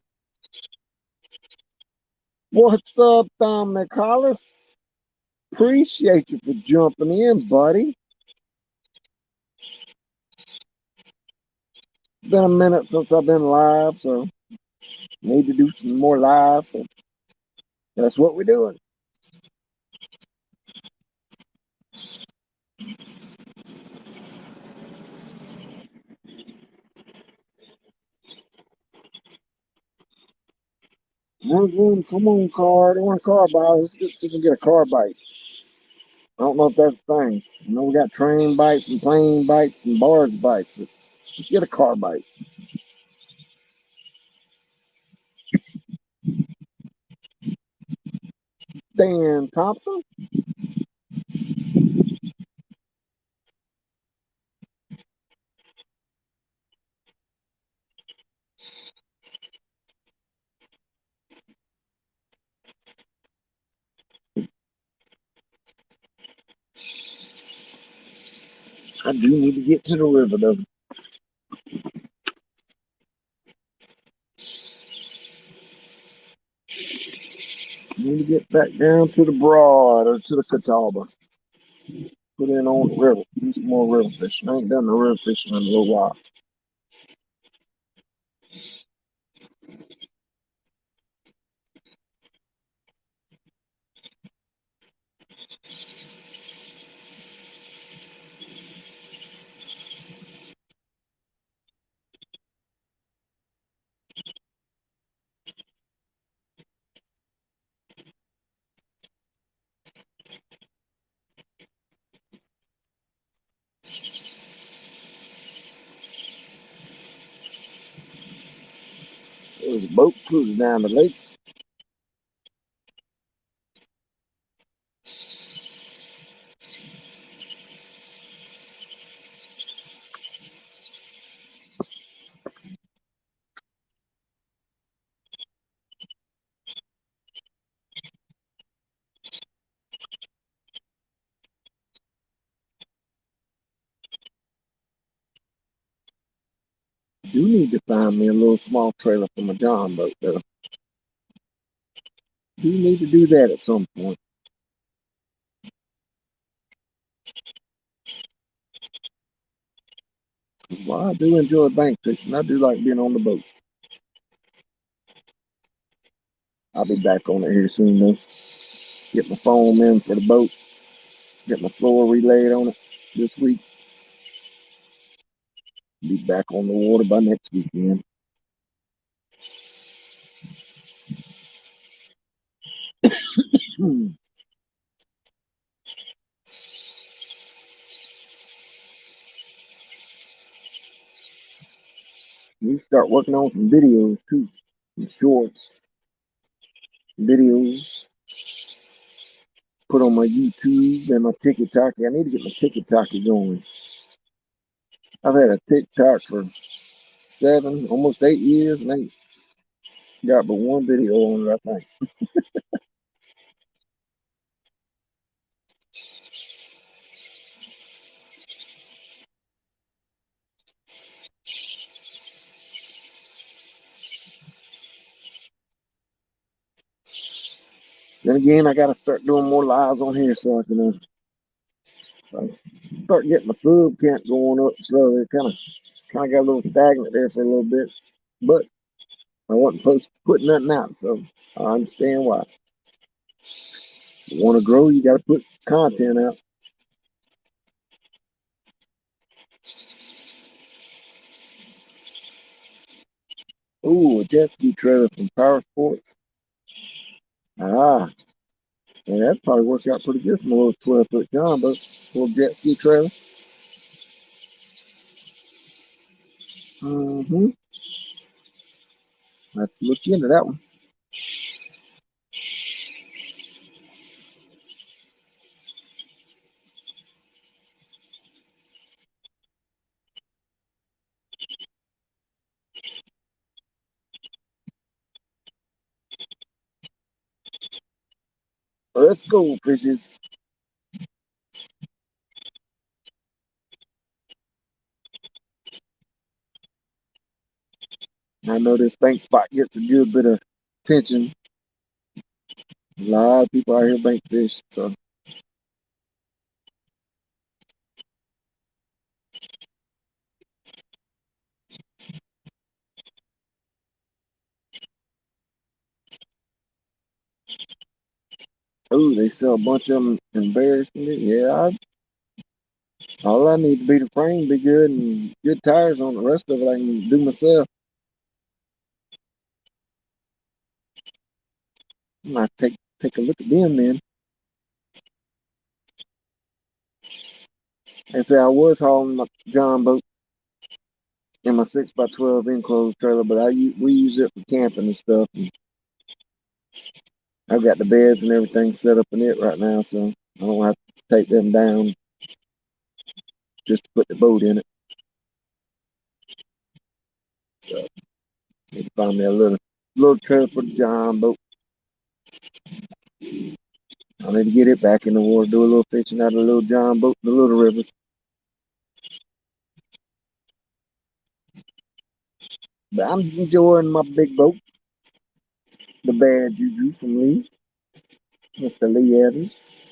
What's up, Dominic Hollis? Appreciate you for jumping in, buddy. Been a minute since I've been live, so need to do some more live. So that's what we're doing. Come on, card. I want a car bite. See if we can get a car bite. I don't know if that's the thing. I know we got train bites and plane bites and barge bites, but let's get a car bite. Dan Thompson? I do need to get to the river, though. I need to get back down to the Broad or to the Catawba. Put in on the river. Do some more river fishing. I ain't done the river fishing in a little while. There's a boat cruising down the lake. Do need to find me a little small trailer for my John boat, though. Do need to do that at some point. Well, I do enjoy bank fishing. I do like being on the boat. I'll be back on it here soon, though. Get my foam in for the boat. Get my floor relayed on it this week. Be back on the water by next weekend. You start working on some videos too, some shorts, videos. Put on my YouTube and my TikTok. I need to get my TikTok going. I've had a TikTok for 7, almost 8 years, and I ain't got but one video on it, I think. Then again, I got to start doing more lives on here so I can start getting my sub count going up slowly. Kind of got a little stagnant there for a little bit, but I wasn't putting nothing out, so I understand why. You want to grow, you got to put content out. Ooh, a jet ski trailer from Power Sports. Ah, and that probably worked out pretty good from a little 12-foot John, but little jet ski trailer. Mm-hmm. I have to look into that one. Let's go, fishes. I know this bank spot gets a good bit of attention. A lot of people out here bank fish, so oh, they sell a bunch of them embarrassingly. Yeah, all I need to be the frame, be good, and good tires on the rest of it. I can do myself. I might take a look at them then. And say I was hauling my John boat in my 6x12 enclosed trailer, but we use it for camping and stuff. And I've got the beds and everything set up in it right now, so I don't have to take them down just to put the boat in it. So need to find me a little trailer for the John boat. I need to get it back in the water, do a little fishing out of the little John boat, the little river. But I'm enjoying my big boat, the bad juju from Lee, Mr. Lee Evans.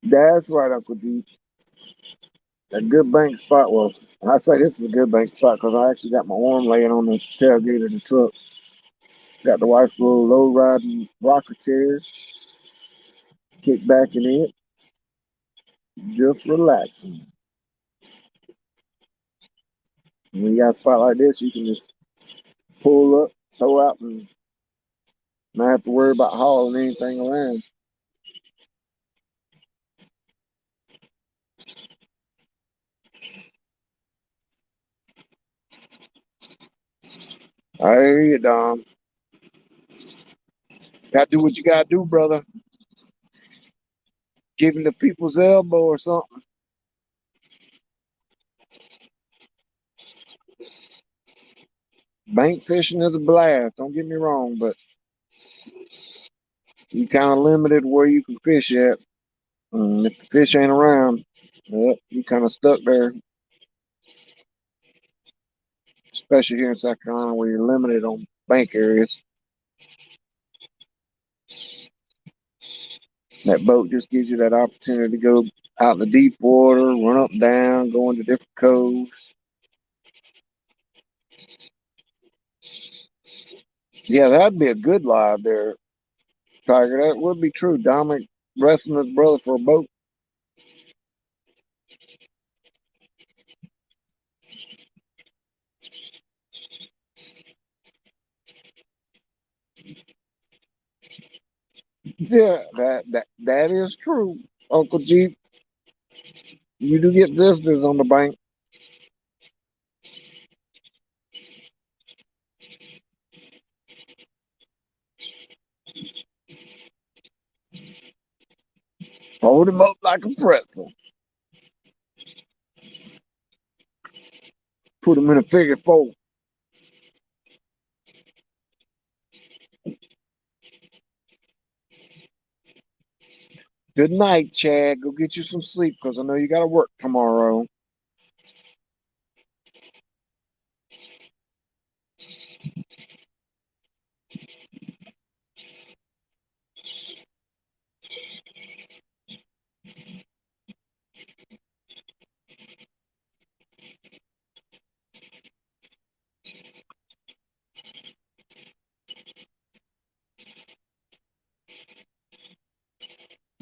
That's right, Uncle G. A good bank spot. Well, I say this is a good bank spot because I actually got my arm laying on the tailgate of the truck. Got the wife's little low riding rocker chairs, kick back in it, just relaxing. And when you got a spot like this, you can just pull up, throw out, and not have to worry about hauling anything around. I hear you, Dom. Gotta do what you gotta do, brother. Give him the people's elbow or something. Bank fishing is a blast. Don't get me wrong, but you kind of limited where you can fish at. If the fish ain't around, yep, you kind of stuck there. Especially here in South Carolina, where you're limited on bank areas. That boat just gives you that opportunity to go out in the deep water, run up and down, go into different coves. Yeah, that'd be a good live there, Tiger. That would be true. Dominic wrestling his brother for a boat. Yeah, that is true, Uncle G. You do get visitors on the bank. Hold him up like a pretzel. Put him in a figure four. Good night, Chad. Go get you some sleep because I know you got to work tomorrow.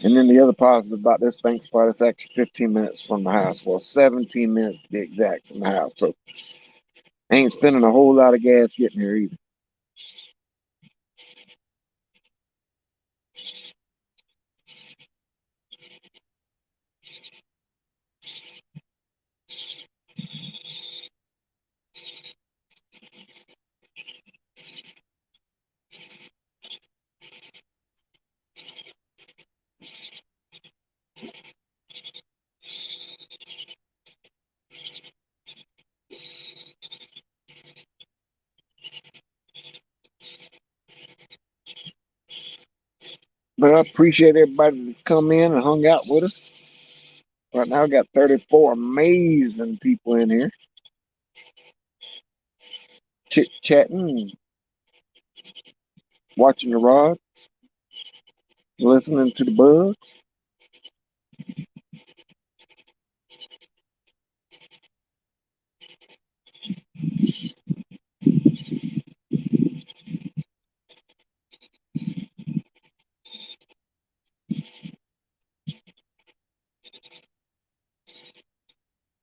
And then the other positive about this bank spot is actually 15 minutes from the house. Well, 17 minutes to be exact from the house. So I ain't spending a whole lot of gas getting here either. But I appreciate everybody that's come in and hung out with us. Right now, I got 34 amazing people in here chit chatting, watching the rod, listening to the bugs.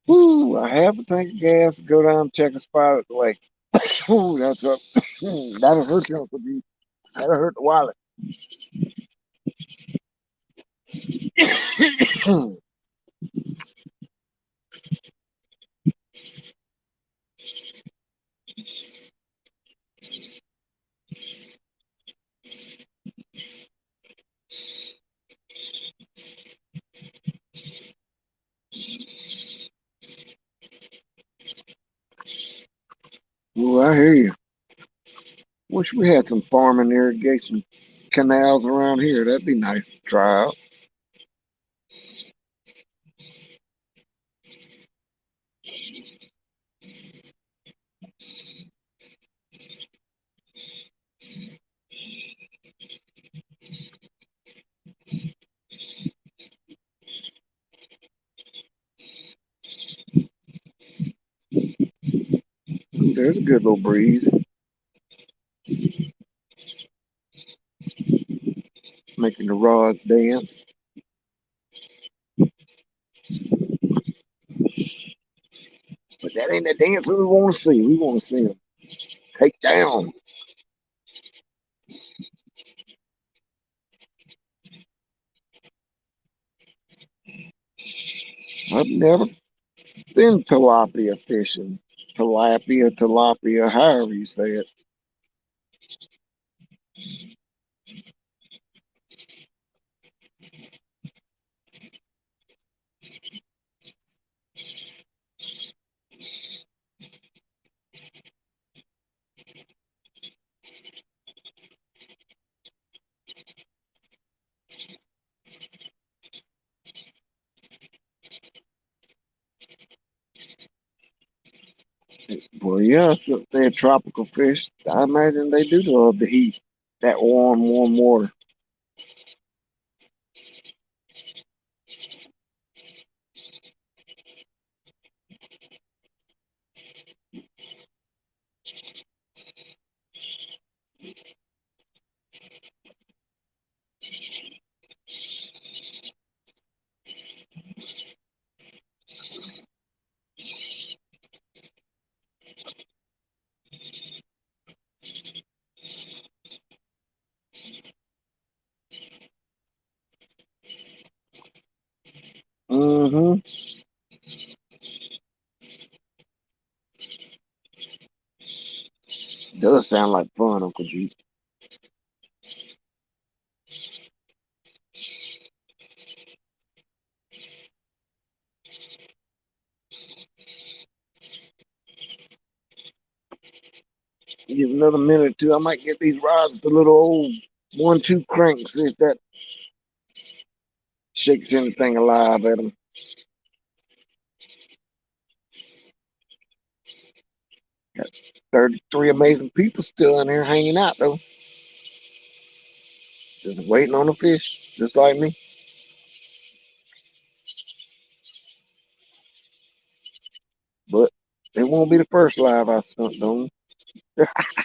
Woo, I have a tank of gas to go down and check a spot at the lake. Ooh, that's up. That'll hurt you, Uncle G. That'll hurt the wallet. Ooh, I hear you. Wish we had some farming irrigation canals around here. That'd be nice to try out. Ooh, there's a good little breeze making the rods dance. But that ain't the dance we want to see. We want to see them take down. I've never been tilapia fishing. Tilapia, however you say it. Well, yeah, so they're tropical fish. I imagine they do love to eat that warm water. Mm-hmm. Does sound like fun, Uncle G. Give another minute or two. I might get these rods, the little old 1-2 cranks, see if that shakes anything alive at them. 33 amazing people still in here hanging out, though. Just waiting on the fish, just like me. But it won't be the first live I stumped on.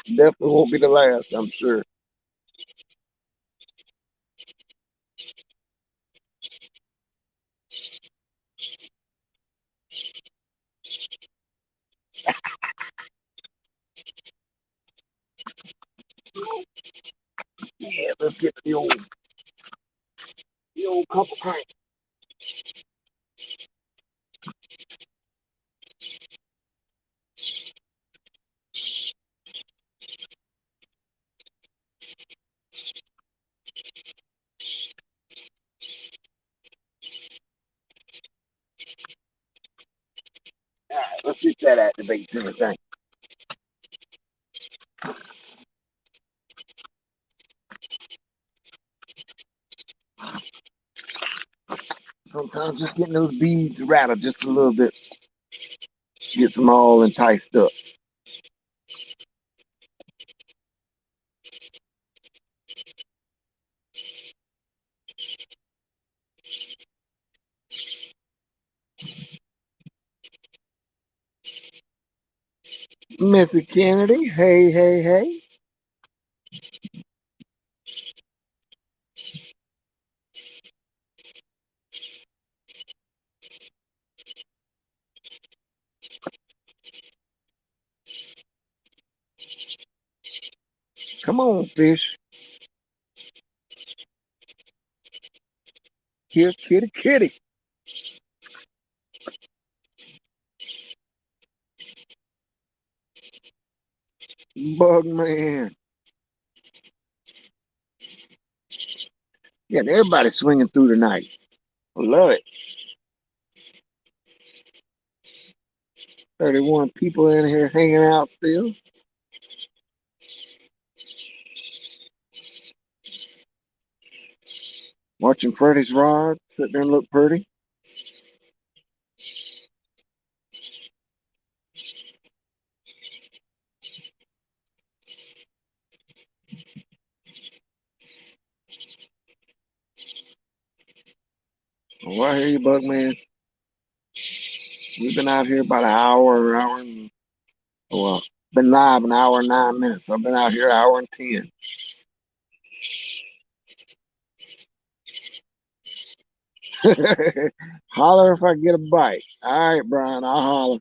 Definitely won't be the last, I'm sure. Yeah, let's get the old couple crank. All right, let's see if that activates anything. Sometimes just getting those beads rattle just a little bit gets them all enticed up. Missy Kennedy, hey, hey, hey. Come on, fish. Here, kitty, kitty. Bug man. Yeah, everybody's swinging through tonight. I love it. 31 people in here hanging out still. Watching Freddie's rod sit there and look pretty. Oh, I hear you, Bug man. We've been out here about an hour and well, been live an hour and 9 minutes. So I've been out here an hour and 10. Holler if I get a bite. All right, Brian, I'll holler.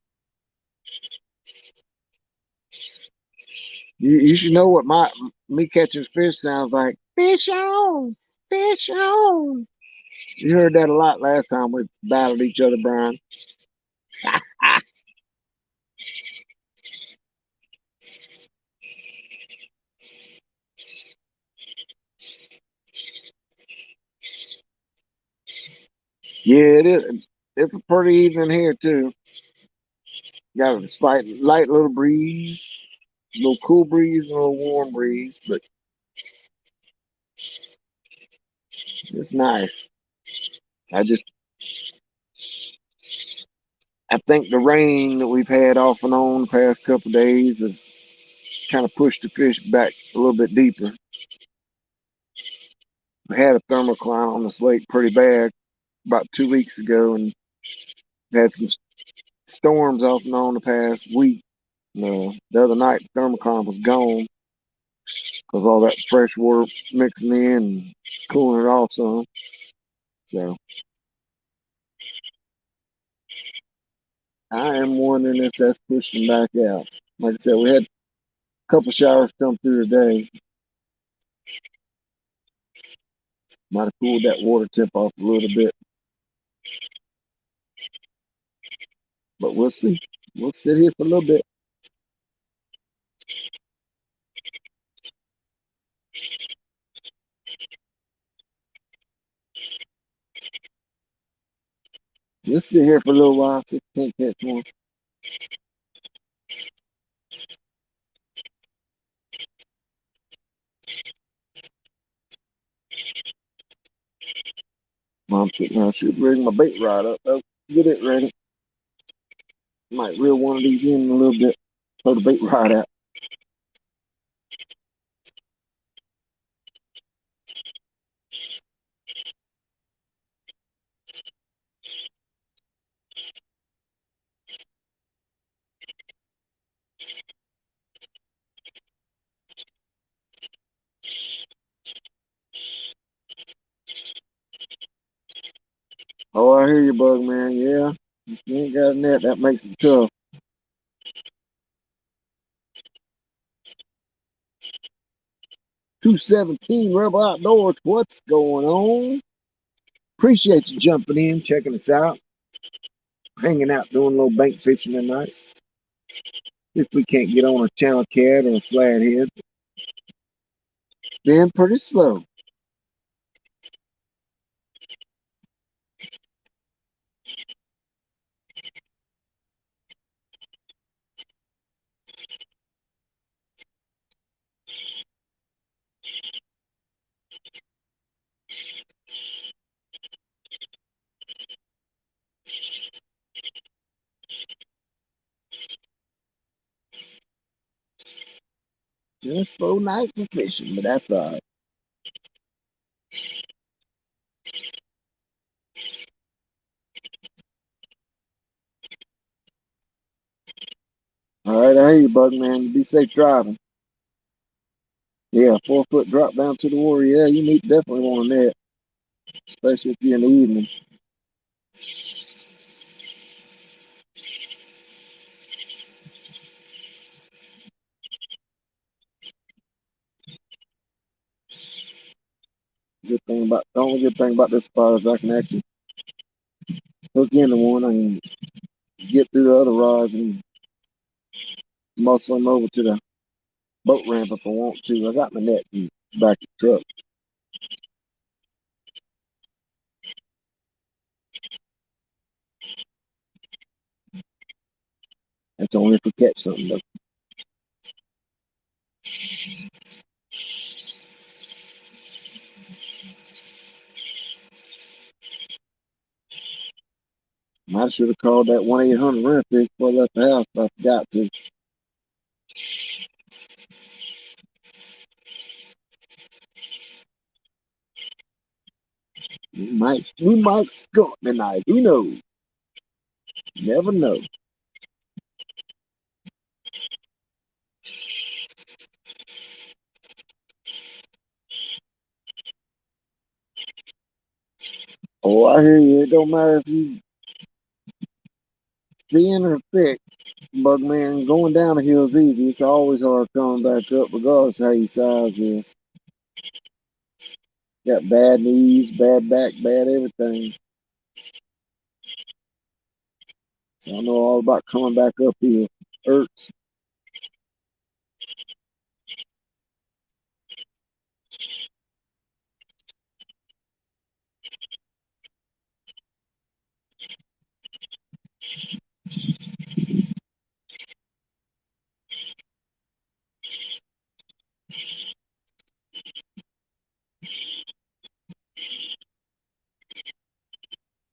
You should know what me catching fish sounds like. Fish on, fish on. You heard that a lot last time we battled each other, Brian. Yeah, it is. It's a pretty even here too. Got a slight, light little breeze, a little cool breeze, and a little warm breeze, but it's nice. I just, I think the rain that we've had off and on the past couple of days have kind of pushed the fish back a little bit deeper. We had a thermocline on this lake pretty bad about 2 weeks ago, and had some storms off and on the past week. The other night, the thermocline was gone because all that fresh water mixing in and cooling it off some. So I am wondering if that's pushing back out. Like I said, we had a couple showers come through today. Might have cooled that water temp off a little bit. But we'll see. We'll sit here for a little bit. We'll sit here for a little while. Just can't catch one. Mom sitting there. I should bring my bait rod up though. Get it ready. Might reel one of these in a little bit. Throw the bait rod out. Oh, I hear you, bug man. Yeah. If you ain't got a net, that makes it tough. 217 Rebel Outdoors. What's going on? Appreciate you jumping in, checking us out, hanging out, doing a little bank fishing tonight. If we can't get on a channel cat or a flathead, then pretty slow. Just slow night for fishing, but that's all right. All right, I hear you, bug man. Be safe driving. Yeah, 4 foot drop down to the water. Yeah, you need definitely want a net, especially if you're in the evening. The only good thing about this spot is I can actually hook into one and get through the other rods and muscle them over to the boat ramp if I want to. I got my net in the back of the truck. That's only if we catch something though. I should have called that 1-800 rental before I left the house, but I forgot to. We might skunk tonight. Who knows? Never know. Oh, I hear you. It don't matter if you thin or thick, bug man. Going down the hill's easy. It's always hard coming back up, regardless of how your size is. Got bad knees, bad back, bad everything. So I know all about coming back up here. Hurts.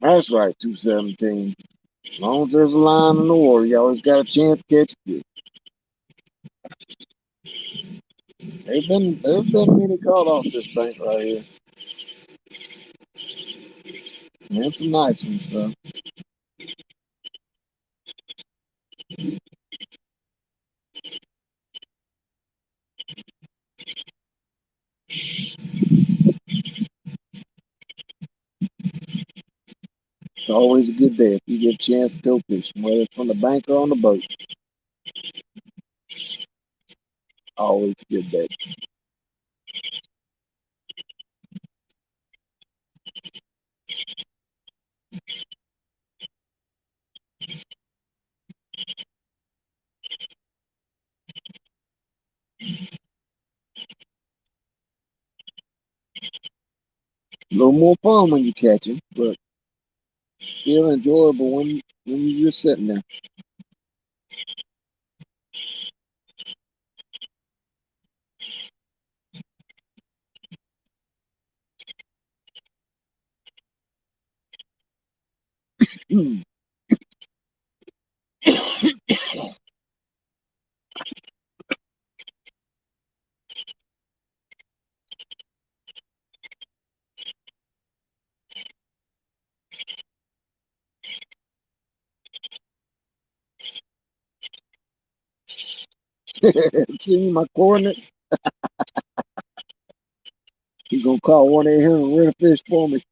That's right, 217. As long as there's a line in the water, you always got a chance to catch a fish. There's been many caught off this bank right here. And some nice ones though. It's always a good day if you get a chance to go fishing, whether it's on the bank or on the boat. Always a good day. little more fun when you catch them, but still enjoyable when you're just sitting there. See my coordinates? You gonna call 1-800 rent a fish for me?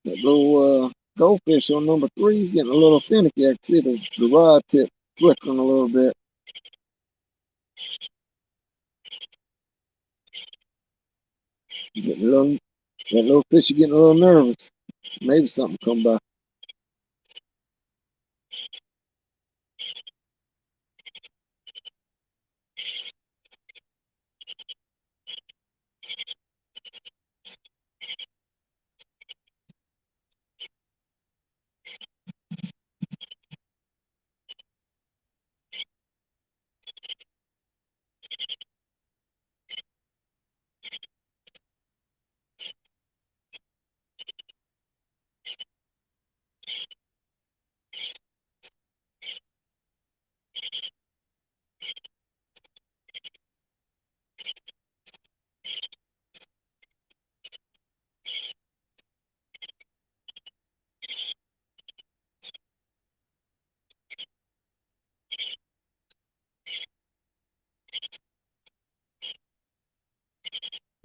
That little goldfish on number 3 is getting a little finicky. I can see the rod tip flickering a little bit. Getting a little, that little fish is getting a little nervous. Maybe something come by.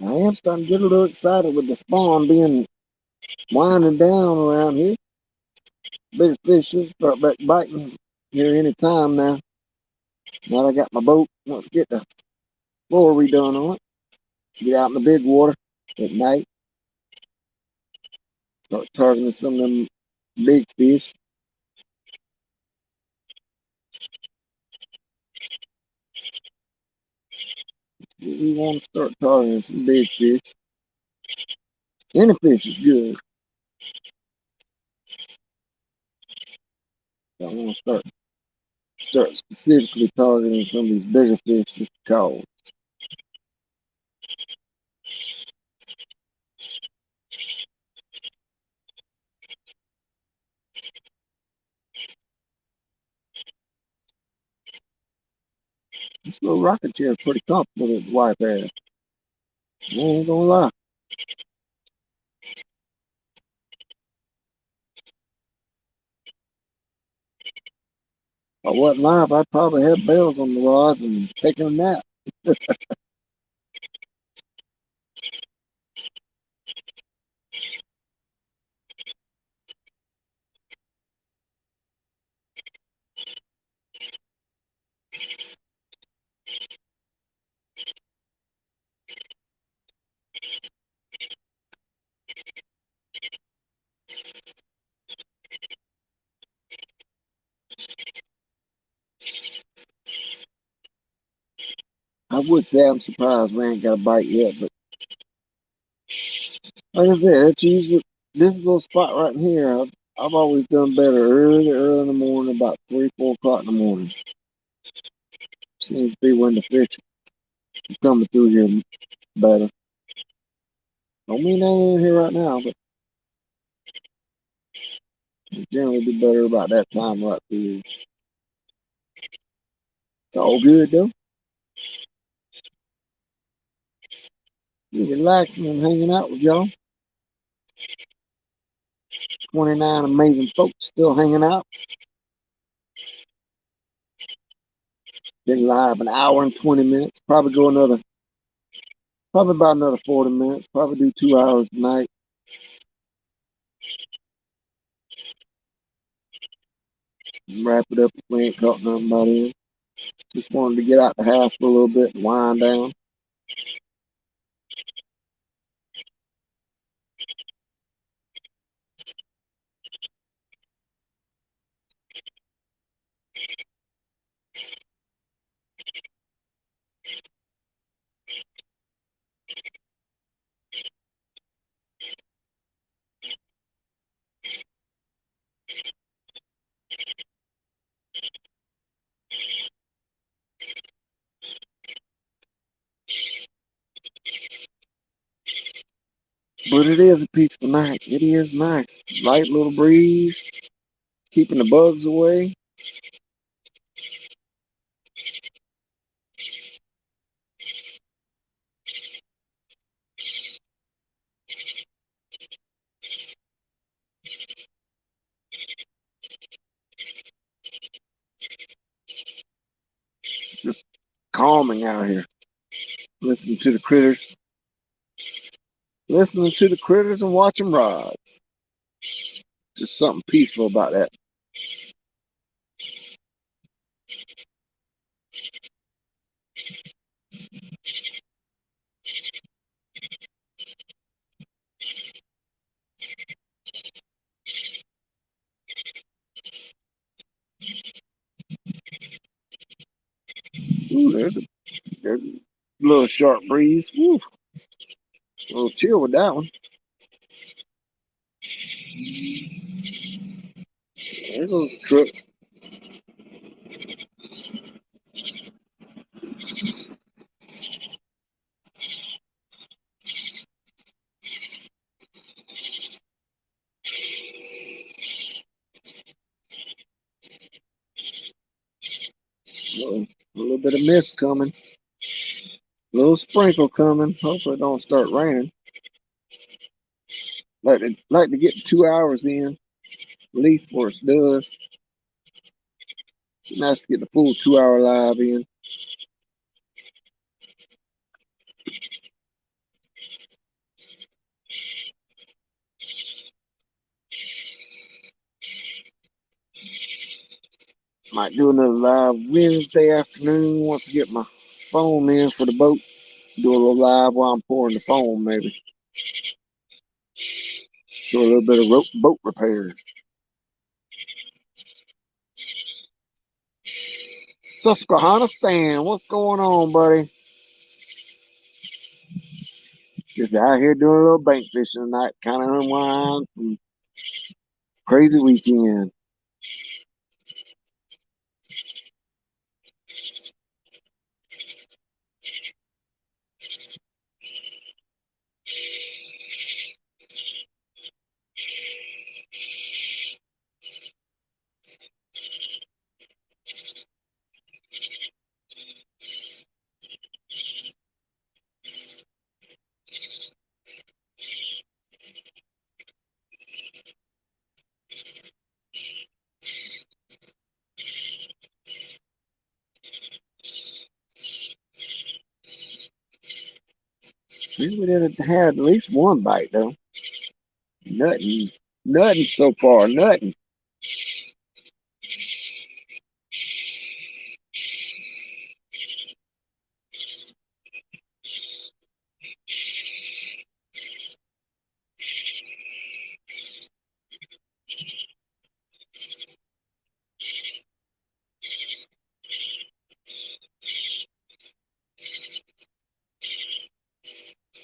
I am starting to get a little excited with the spawn being winding down around here. Bigger fish should start back biting here any time now. Now I got my boat. Let's get the floor redone on it. Get out in the big water at night. Start targeting some of them big fish. We want to start targeting some big fish. Any fish is good. I want to start specifically targeting some of these bigger fish just because. This little rocket chair is pretty comfortable with the wife ass. I ain't gonna lie. If I wasn't live, I'd probably have bells on the rods and taking a nap. I would say I'm surprised we ain't got a bite yet, but like I said, it's usually this little spot right here. I've always done better early in the morning, about 3, 4 o'clock in the morning. Seems to be when the fish are coming through here better. Don't mean they ain't in here right now, but it generally be better about that time right through here. It's all good though. You're relaxing and hanging out with y'all. 29 amazing folks still hanging out. Been live an hour and 20 minutes. Probably about another 40 minutes. Probably do 2 hours tonight. Wrap it up if we ain't caught nothing by then. Just wanted to get out the house for a little bit and wind down. But it is a peaceful night. It is nice. Light little breeze, keeping the bugs away. Just calming out here. Listening to the critters. Listening to the critters and watching rods. Just something peaceful about that. Ooh, there's a little sharp breeze. Woo, a little chill with that one. There goes the truck. A little bit of mist coming. A little sprinkle coming. Hopefully it don't start raining. Like to get 2 hours in, at least before it does. It's nice to get the full 2 hour live in. Might do another live Wednesday afternoon once I get my foam in for the boat. Do a little live while I'm pouring the foam, maybe. Show a little bit of boat repair. Susquehanna Stan, what's going on, buddy? Just out here doing a little bank fishing tonight, kind of unwind from crazy weekend. We did have at least one bite though. Nothing, nothing so far. Nothing.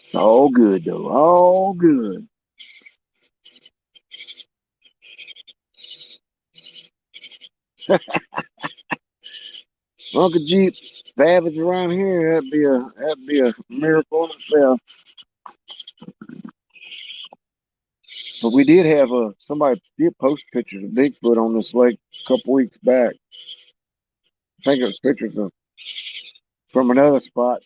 It's all good though. All good. Uncle Jeep savage around here. That'd be a miracle in itself. But we did have somebody did post pictures of Bigfoot on this lake a couple weeks back. I think it was pictures of from another spot.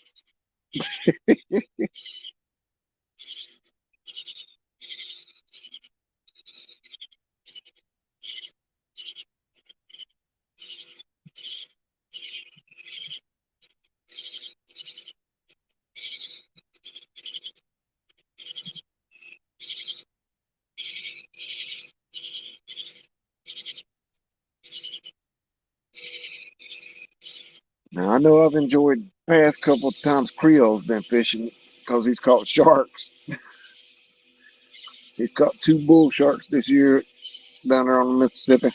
Now I know I've enjoyed the past couple of times Creole's been fishing because he's caught sharks. He's caught 2 bull sharks this year down there on the Mississippi.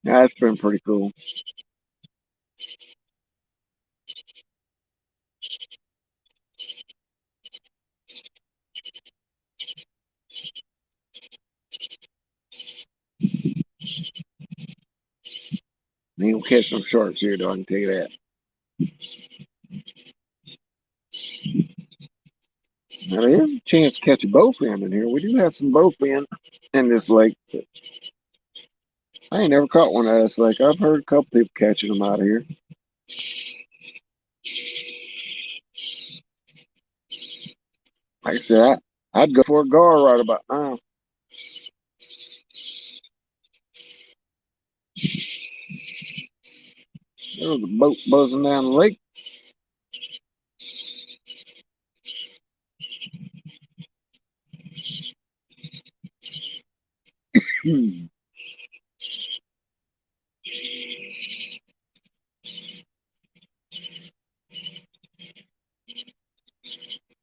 Yeah, that's been pretty cool. He ain't gonna catch some sharks here, though. I can tell you that. Now, there is a chance to catch a bowfin in here. We do have some bowfin in this lake. I ain't never caught one out of this lake. I've heard a couple people catching them out of here. Like I said, I'd go for a gar right about now. There was a boat buzzing down the lake.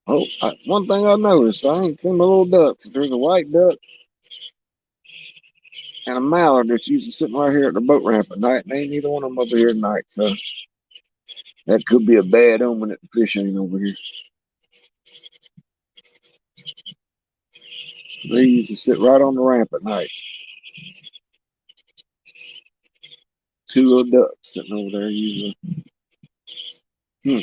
Oh, one thing I noticed, I ain't seen my little ducks. There's a white duck and a mallard that's usually sitting right here at the boat ramp at night, and ain't neither one of them over here at night. So that could be a bad omen that the fish ain't over here. They usually sit right on the ramp at night. Two little ducks sitting over there usually. Hmm.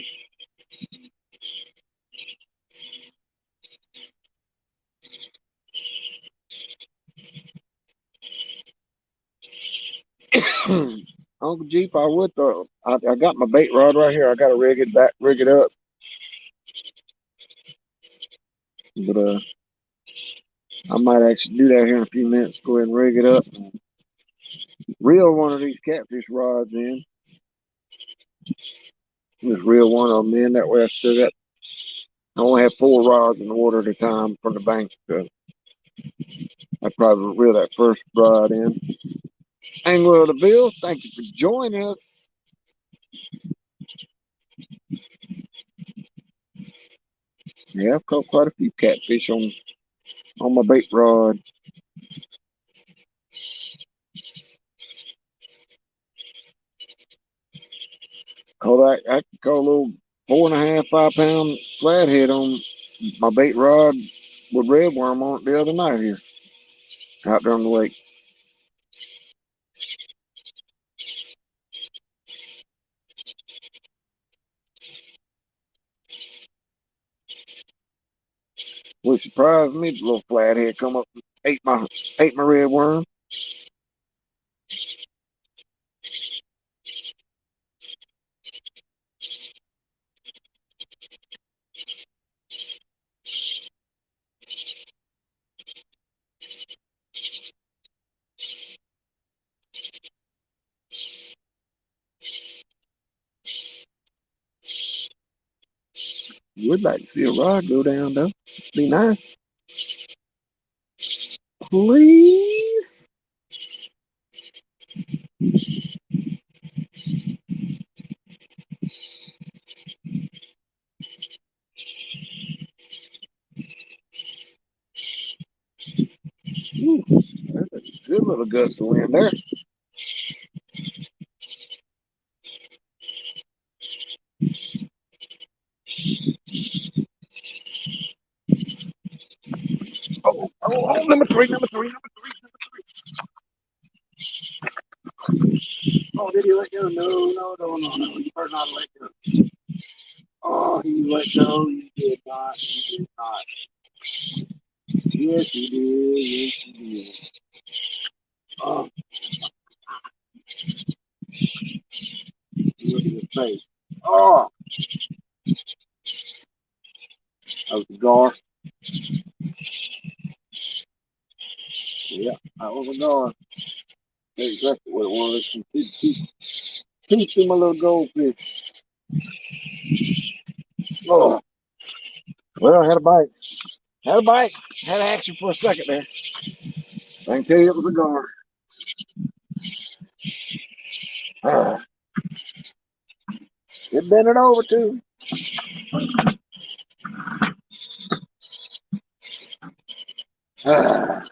Uncle Jeep, I would throw. I got my bait rod right here. I got to rig it up. But I might actually do that here in a few minutes. Go ahead and rig it up. Reel one of these catfish rods in. Just reel one of them in. That way I still got. I only have 4 rods in the water at a time from the bank. So I probably reel that first rod in. Angler of the Bill, thank you for joining us. Yeah, I've caught quite a few catfish on my bait rod. I caught a little 4.5, 5 pound flathead on my bait rod with red worm on it the other night here, out there on the lake. Which surprised me, the little flathead come up and ate my red worm. Would like to see a rod go down though. Be nice. Please. Ooh, that's a good little gust of wind there. Oh, number three. Oh, did he let go? No. You better not let go. Oh, he let go. You did not. You did not. Yes, you did. Yes, you did. Oh, look at his face. Oh, that was a gar. Yeah, that was a gar. That's exactly what it was. Teach him a little goldfish. Oh, well, I had a bite. Had a bite. Had action for a second there. I can tell you it was a gar. Ah, it bent it over too. Ah,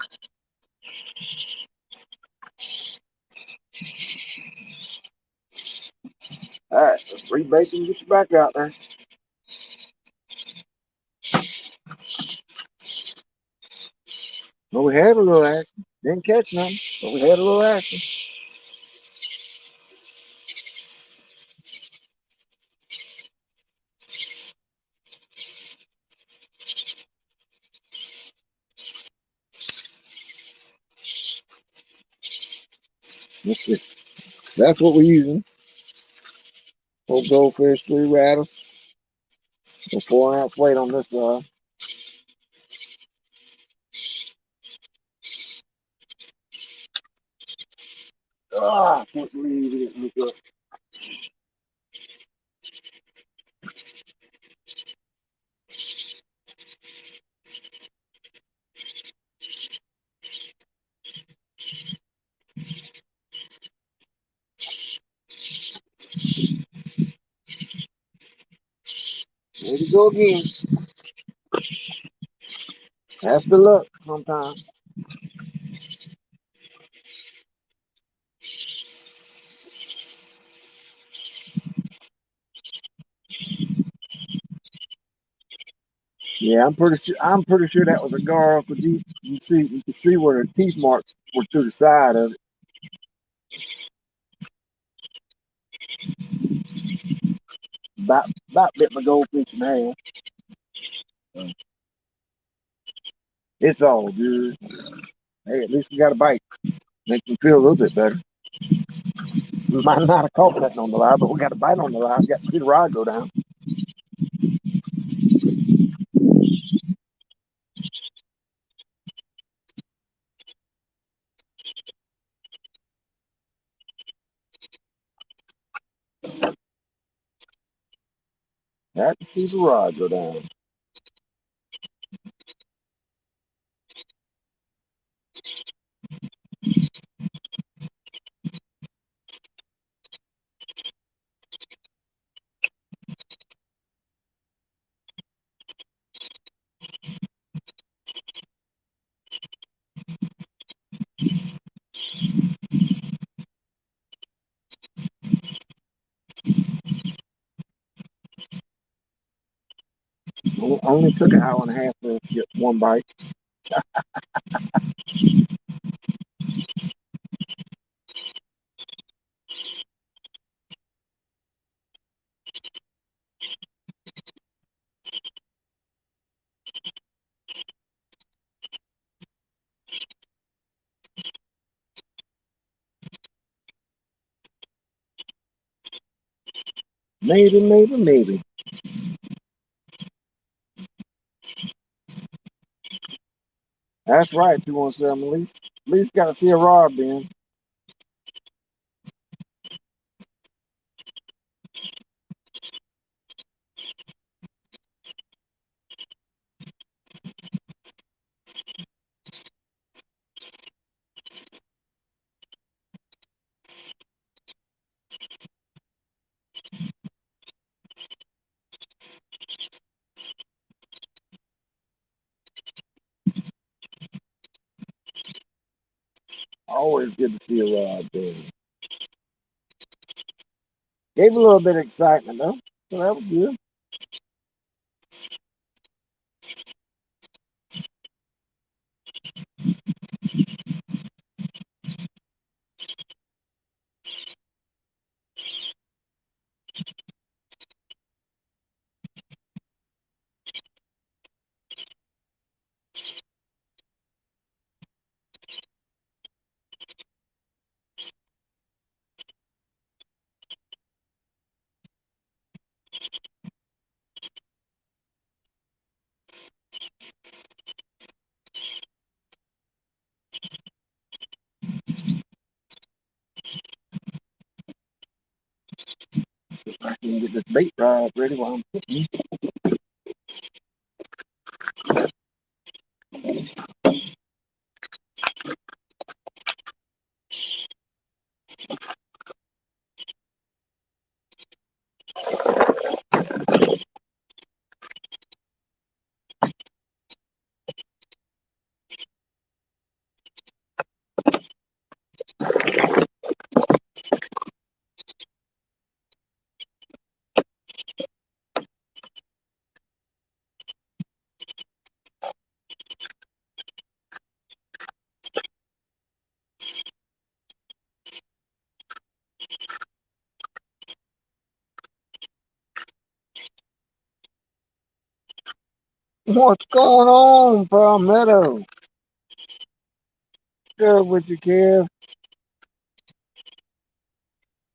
all right, let's rebait and get you back out there. Well, we had a little action. Didn't catch nothing, but we had a little action. That's what we're using. 4 goldfish, 3 rattles, a 4 ounce weight on this rod. Ah, I can't believe it didn't hook up. There you go again. That's the luck sometimes. Yeah, I'm pretty sure that was a gar, because you can see where the teeth marks were to the side of it. About bit my goldfish in half. It's all good. Hey, at least we got a bite. Makes me feel a little bit better. We might not have caught nothing on the line, but we got a bite on the line. Got to see the rod go down. Got to see the rod go down. Only took an hour and a half to get one bite. Maybe, maybe, maybe. That's right. You want to sell them at least got to see a rod then. Always good to see a rod then. Gave a little bit of excitement though, so that was good. I can get this bait rod ready while I'm cooking. What's going on, Palmetto? Good with you, Kev.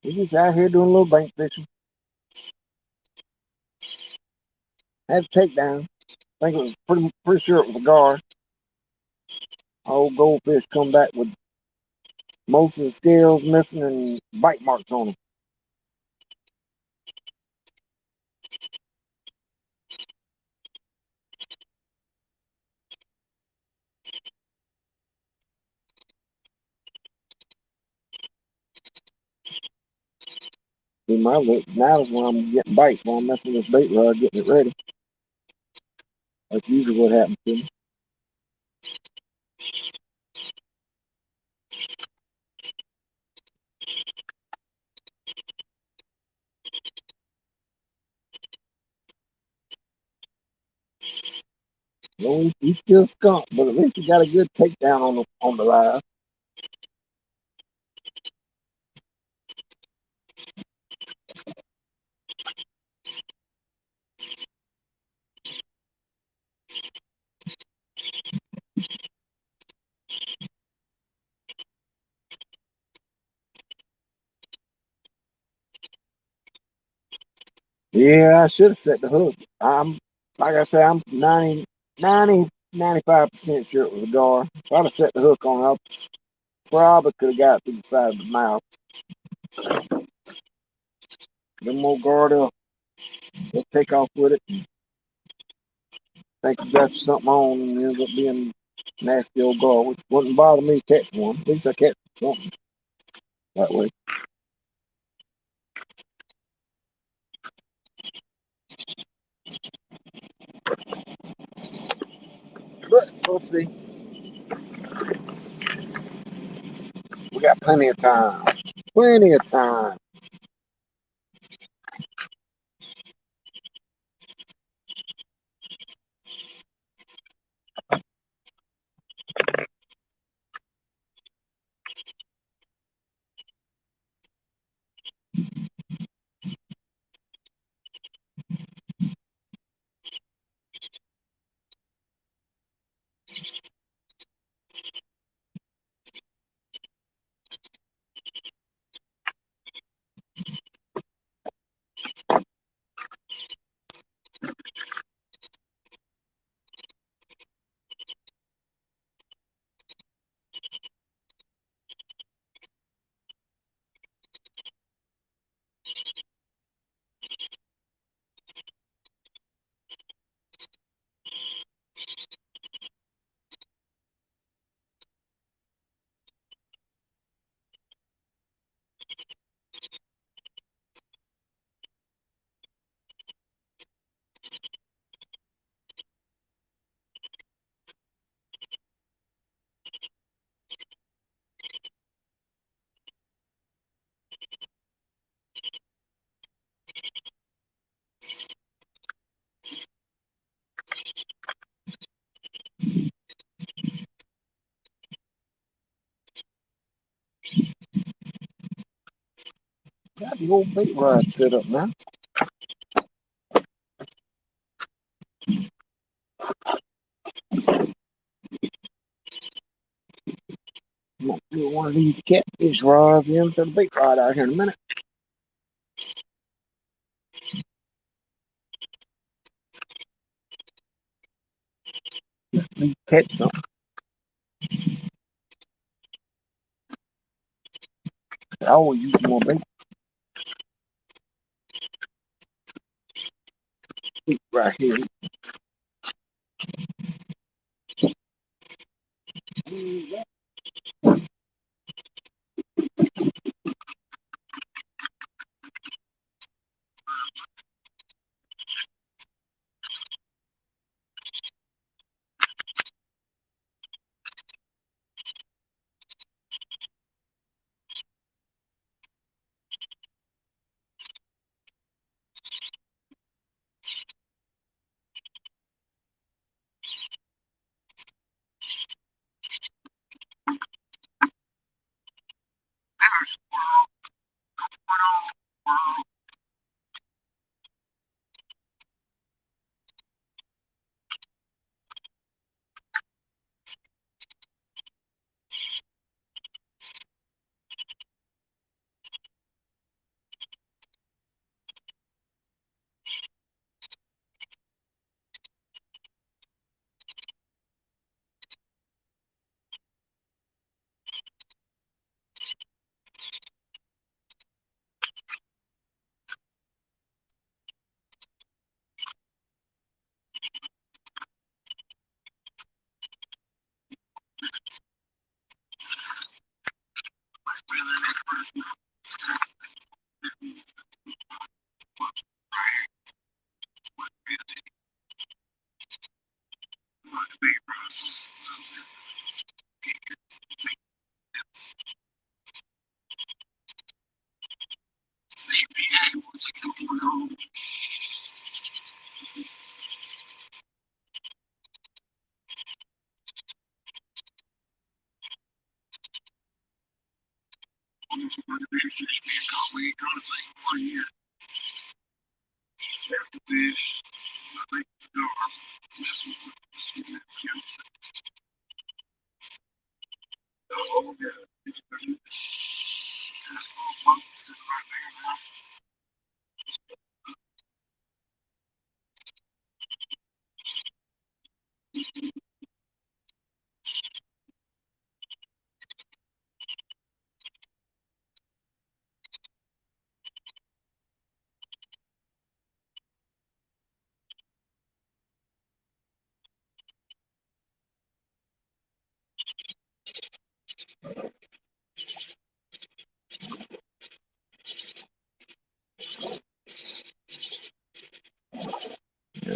We just out here doing a little bank fishing. Had a takedown. I think it was pretty sure it was a gar. Old goldfish come back with most of the scales missing and bite marks on them. See, my look now is when I'm getting bites, while I'm messing with this bait rod, getting it ready. That's usually what happens to me. Well, he's still skunk, but at least he got a good takedown on the live. Yeah, I should have set the hook. I'm like I said, I'm 95% sure it was a gar. If I'd have set the hook on, I probably could have got it through the side of the mouth. Them more guard up, they'll take off with it. Think you got something on and it ends up being nasty old gar, which wouldn't bother me to catch one. At least I catch something that way. But we'll see. We got plenty of time. Plenty of time. Got the old bait rod set up now. I'm gonna put one of these catfish rods into the bait rod out here in a minute. Catch something. I always use more bait right here.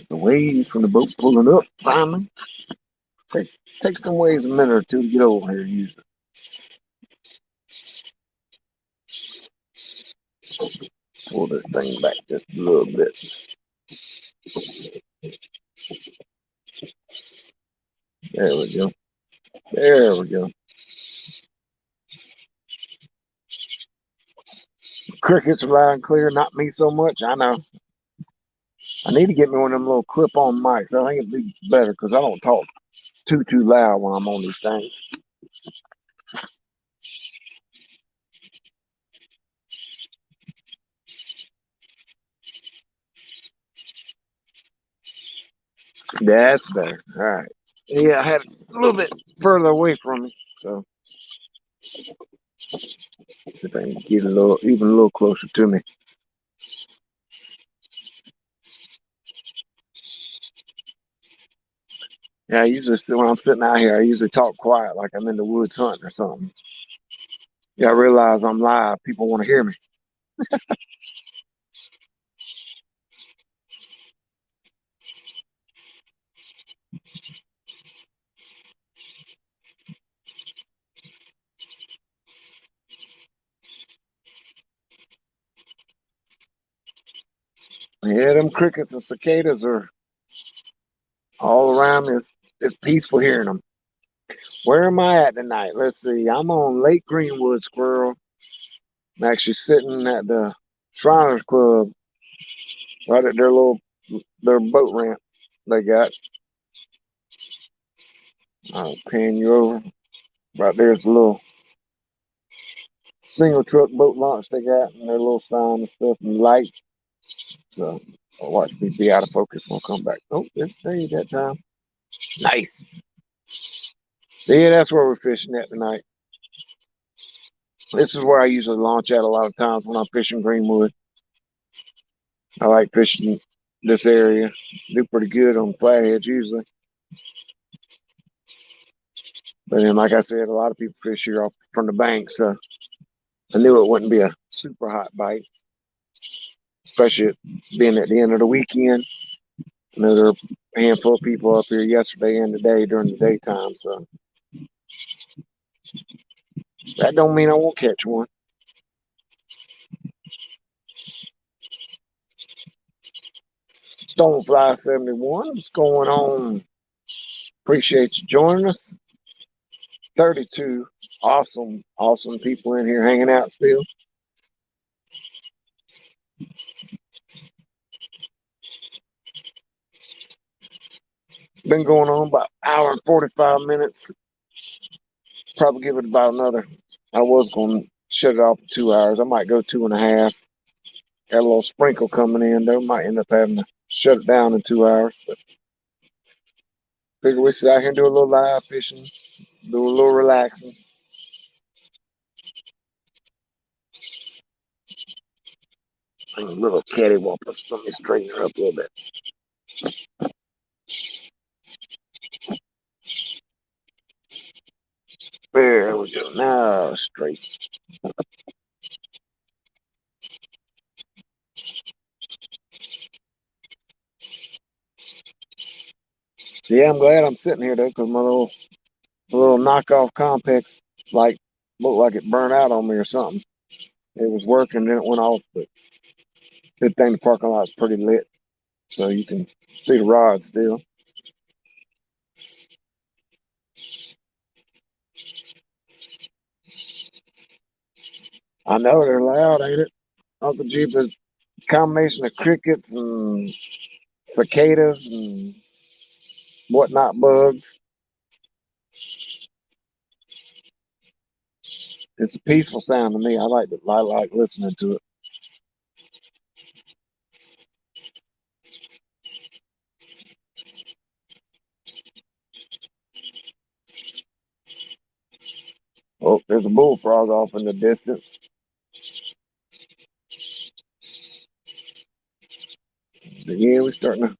The waves from the boat pulling up finally. Takes some waves a minute or two to get over here usually. Pull this thing back just a little bit. There we go. There we go. Crickets are loud and clear, not me so much. I know. I need to get me one of them little clip-on mics. I think it'd be better because I don't talk too loud when I'm on these things. That's better. All right. Yeah, I had it a little bit further away from me, so see if I can get even a little closer to me. Yeah, I usually when I'm sitting out here, I usually talk quiet, like I'm in the woods hunting or something. Yeah, I realize I'm live. People want to hear me. Yeah, them crickets and cicadas are all around me. It's peaceful hearing them. Where am I at tonight? Let's see. I'm on Lake Greenwood, Squirrel. I'm actually sitting at the Shriners Club, right at their boat ramp they got. I'll pan you over. Right there's a little single truck boat launch they got, and their little sign and stuff and light. So I'll watch me be out of focus. We'll come back. Oh, it stayed that time. Nice. Yeah, that's where we're fishing at tonight. This is where I usually launch at a lot of times when I'm fishing Greenwood. I like fishing this area. Do pretty good on flatheads usually. But then, like I said, a lot of people fish here off from the bank, so I knew it wouldn't be a super hot bite, especially being at the end of the weekend. I know there were a handful of people up here yesterday and today during the daytime, so that don't mean I won't catch one. Stonefly 71, what's going on? Appreciate you joining us. 32 awesome people in here hanging out still. Been going on about an hour and 45 minutes. Probably give it about another. I was going to shut it off for 2 hours. I might go 2.5. Got a little sprinkle coming in, though. Might end up having to shut it down in 2 hours. But figure we sit out here and do a little live fishing, do a little relaxing. A little cattywampus. Let me straighten her up a little bit. There we go. Now straight. Yeah, I'm glad I'm sitting here though, because my little knockoff Compex like looked like it burned out on me or something. It was working, then it went off, but good thing the parking lot's pretty lit, so you can see the rod still. I know they're loud, ain't it? Uncle Jeep is a combination of crickets and cicadas and whatnot bugs. It's a peaceful sound to me. I like listening to it. Oh, there's a bullfrog off in the distance. But yeah, we're starting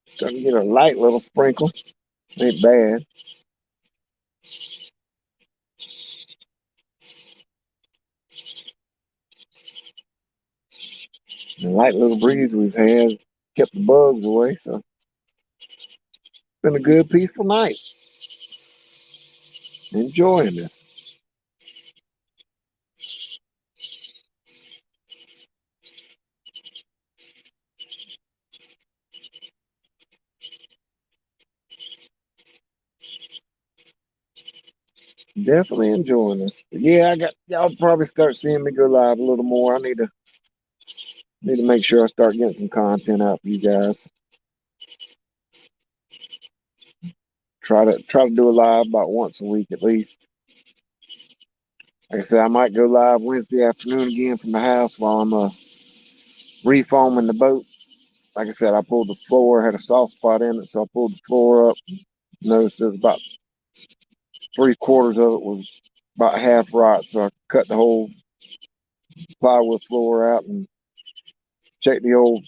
to get a light little sprinkle. Ain't bad. The light little breeze we've had kept the bugs away, so it's been a good, peaceful night. Enjoying this. Definitely enjoying this. But yeah, I got y'all probably start seeing me go live a little more. I need to make sure I start getting some content out for you guys. Try to do a live about once a week at least. Like I said, I might go live Wednesday afternoon again from the house while I'm refoaming the boat. Like I said, I pulled the floor, had a soft spot in it, so I pulled the floor up. Noticed there was about 3/4 of it was about half rot, so I cut the whole plywood floor out and checked the old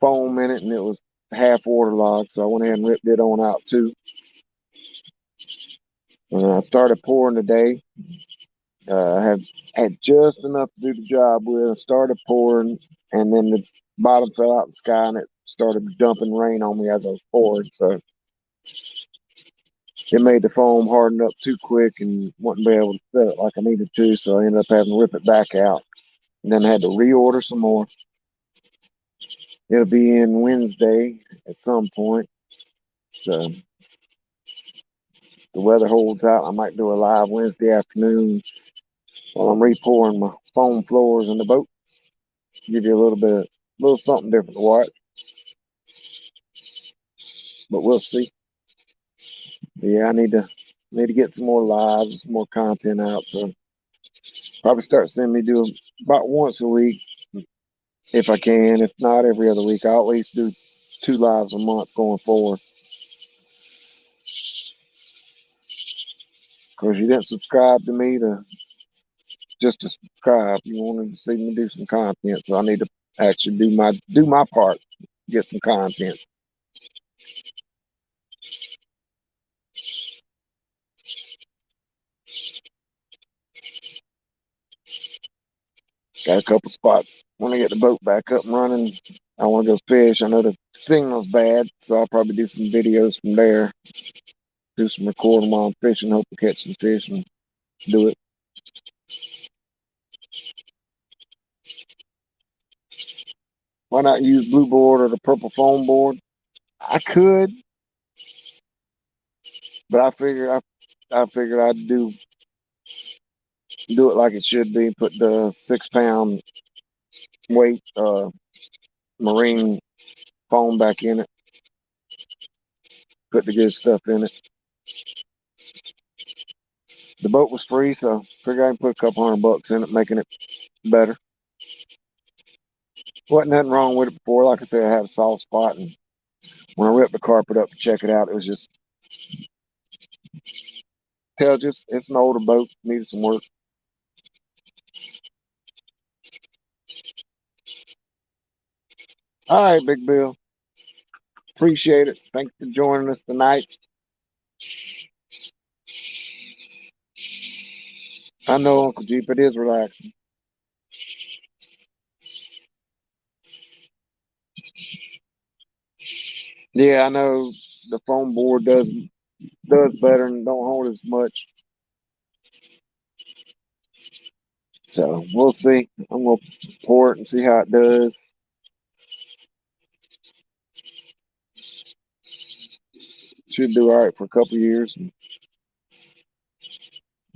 foam in it, and it was half waterlogged. So I went ahead and ripped it on out too. And I started pouring today. I had just enough to do the job with. I started pouring, and then the bottom fell out of the sky, and it started dumping rain on me as I was pouring. So it made the foam harden up too quick and wouldn't be able to set it like I needed to. So I ended up having to rip it back out, and then I had to reorder some more. It'll be in Wednesday at some point. So the weather holds out. I might do a live Wednesday afternoon while I'm repouring my foam floors in the boat. Give you a little something different to watch. But we'll see. Yeah, I need to get some more lives, some more content out. So probably start seeing me do about once a week if I can. If not, every other week. I'll at least do 2 lives a month going forward. Because you didn't subscribe to me to just to subscribe. You wanted to see me do some content, so I need to actually do my part, get some content. Got a couple spots. When I get the boat back up and running, I want to go fish. I know the signal's bad, so I'll probably do some videos from there. Do some recording while I'm fishing. Hope to catch some fish and do it. Why not use blue board or the purple foam board? I could, but I figured I'd do it like it should be. Put the 6 pound weight marine foam back in it. Put the good stuff in it. The boat was free, so figure I can put a couple $100 in it, making it better. Wasn't nothing wrong with it before. Like I said, I had a soft spot, and when I ripped the carpet up to check it out, it was just it's an older boat, needed some work. All right, Big Bill. Appreciate it. Thanks for joining us tonight. I know, Uncle Jeep, it is relaxing. Yeah, I know the foam board does better and don't hold as much. So we'll see. I'm gonna pour it and see how it does. Should do all right for a couple years.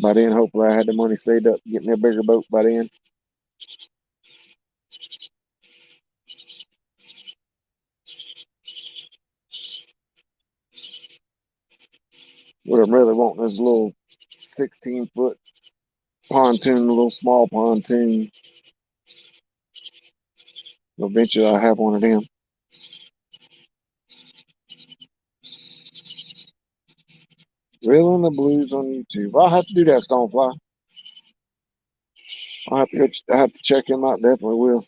By then, hopefully, I had the money saved up to get me a bigger boat by then. What I'm really wanting is a little 16-foot pontoon, a little small pontoon. Eventually, I'll have one of them. Reeling the Blues on YouTube. I'll have to do that, Stonefly. I have to check him out. Definitely will.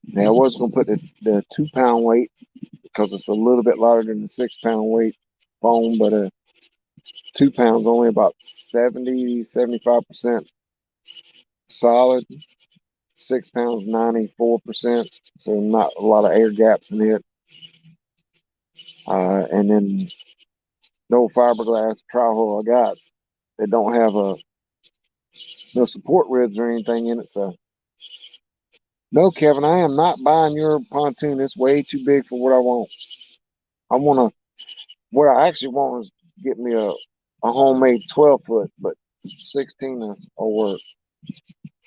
Now, I was gonna put the 2 pound weight because it's a little bit lighter than the 6 pound weight foam, but 2 pounds only about 75% solid. 6 pounds 94%. So not a lot of air gaps in it. And then no fiberglass trowel hull I got. They don't have no support ribs or anything in it. So no, Kevin, I am not buying your pontoon. It's way too big for what I want. I want to. What I actually want is get me a homemade 12-foot, but 16 will work.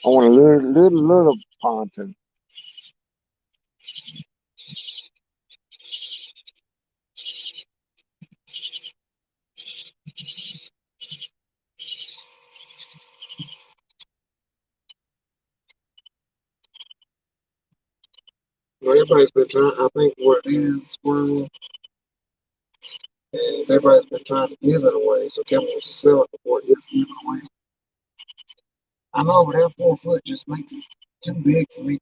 I want a little pontoon. Well, everybody's been trying. I think what it is, Squirrel, is everybody's been trying to give it away. So Kevin wants to sell it before it gets given away. I know, but that 4 foot just makes it too big for me.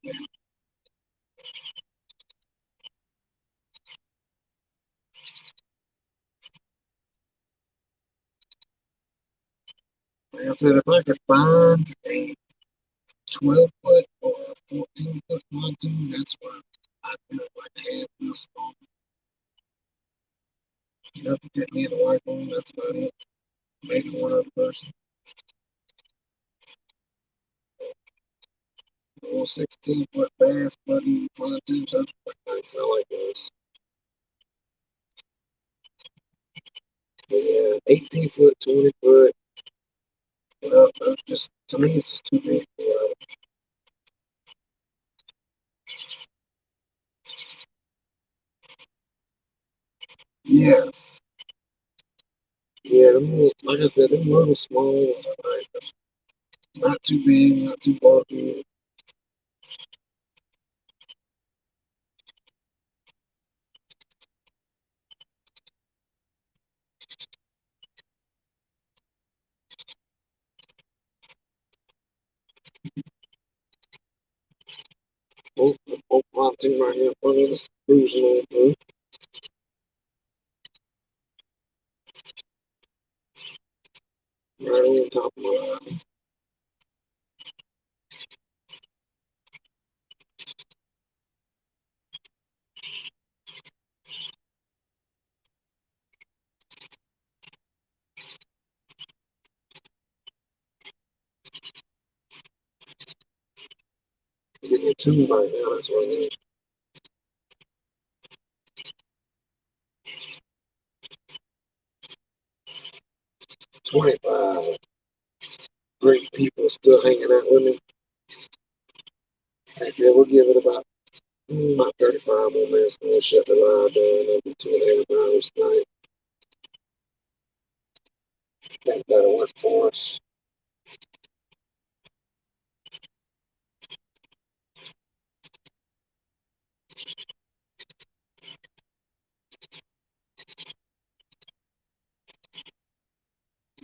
Like I said, if I could find a 12-foot or a 14-foot pontoon, that's what I'd do it like half this long. Enough to get me and the wife on, that's about it. Maybe one other person. The little 16-foot bass buddy pontoons, that's what nice. I like those. But yeah, 18-foot, 20-foot, that's just, to me, it's just too big for Yes. Yeah, like I said, them little small ones are nice. Not too big, not too bulky. Both pontoon right here in front of us, cruising on through. Right on top of my eye. Getting a two right now, that's what I need. 25 great people still hanging out with me. I said we'll give it about 35 more minutes and we'll shut the line down. That'll be 2.5 hours tonight. That better work for us.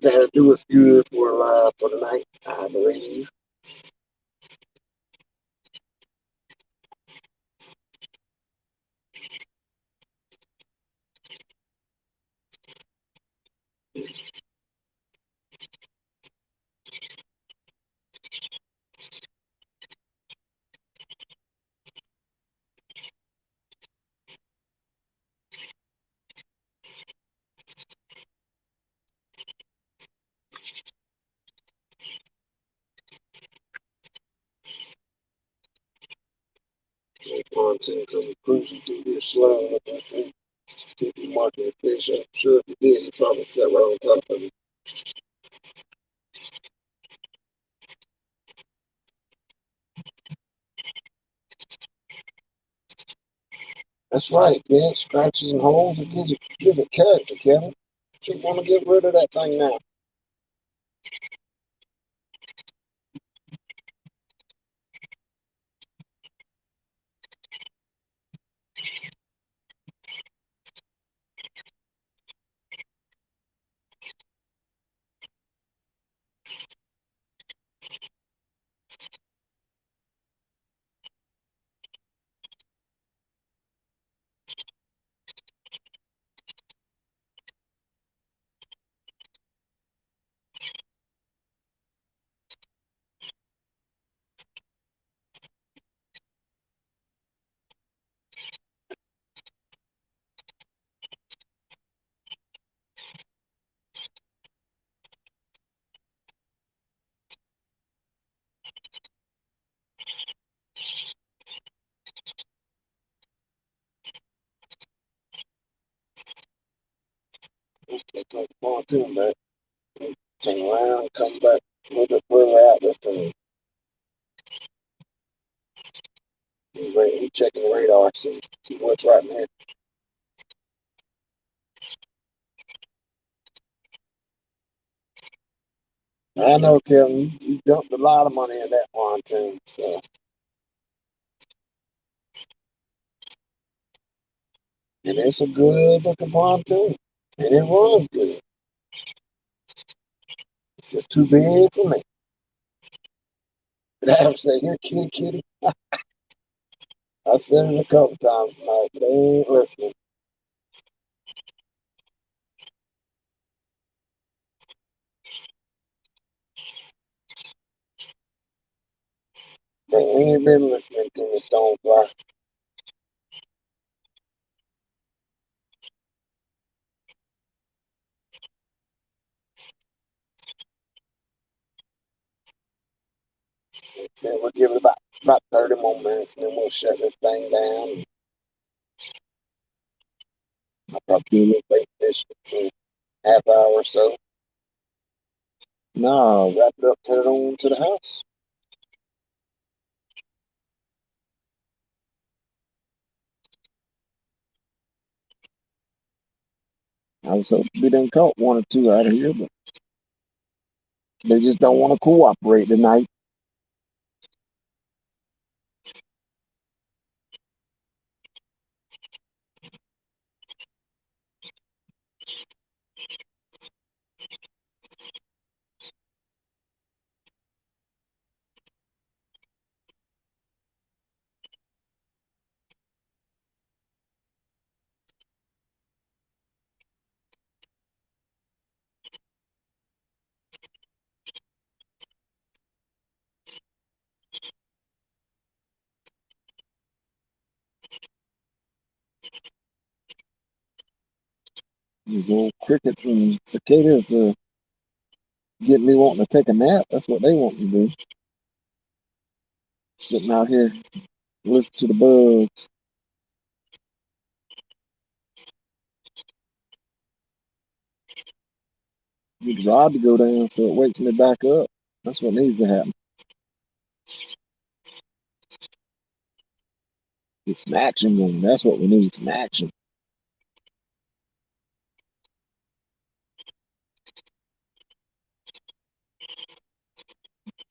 That'll do us good for the night, I believe. pontoon come cruising through here slow. Look, I see TP marking the fish. I'm sure if he did, he probably sat right on top of it. That's right, yeah. Scratches and holes. It gives it character, Kevin. You want to get rid of that thing now. They go pontoon back. Turn around, come back a little bit further out this time. He's checking the radar, see what's right there. I know, Kevin, you dumped a lot of money in that pontoon, so and it's a good looking pontoon, and it runs good. It's just too big for me. But I have say, here, kitty, kitty. I said it a couple times tonight, but they ain't listening. They ain't been listening to me, Stonefly. They said we'll give it about 30 more minutes, and then we'll shut this thing down. I'll probably do a little bait fish for a half hour or so. No, wrap it up, put it on to the house. I was hoping we done caught one or two out of here, but they just don't want to cooperate tonight. These old crickets and cicadas get me wanting to take a nap. That's what they want me to do. Sitting out here, listen to the bugs. Need the rod to go down so it wakes me back up. That's what needs to happen. Get some action going. That's what we need, some action.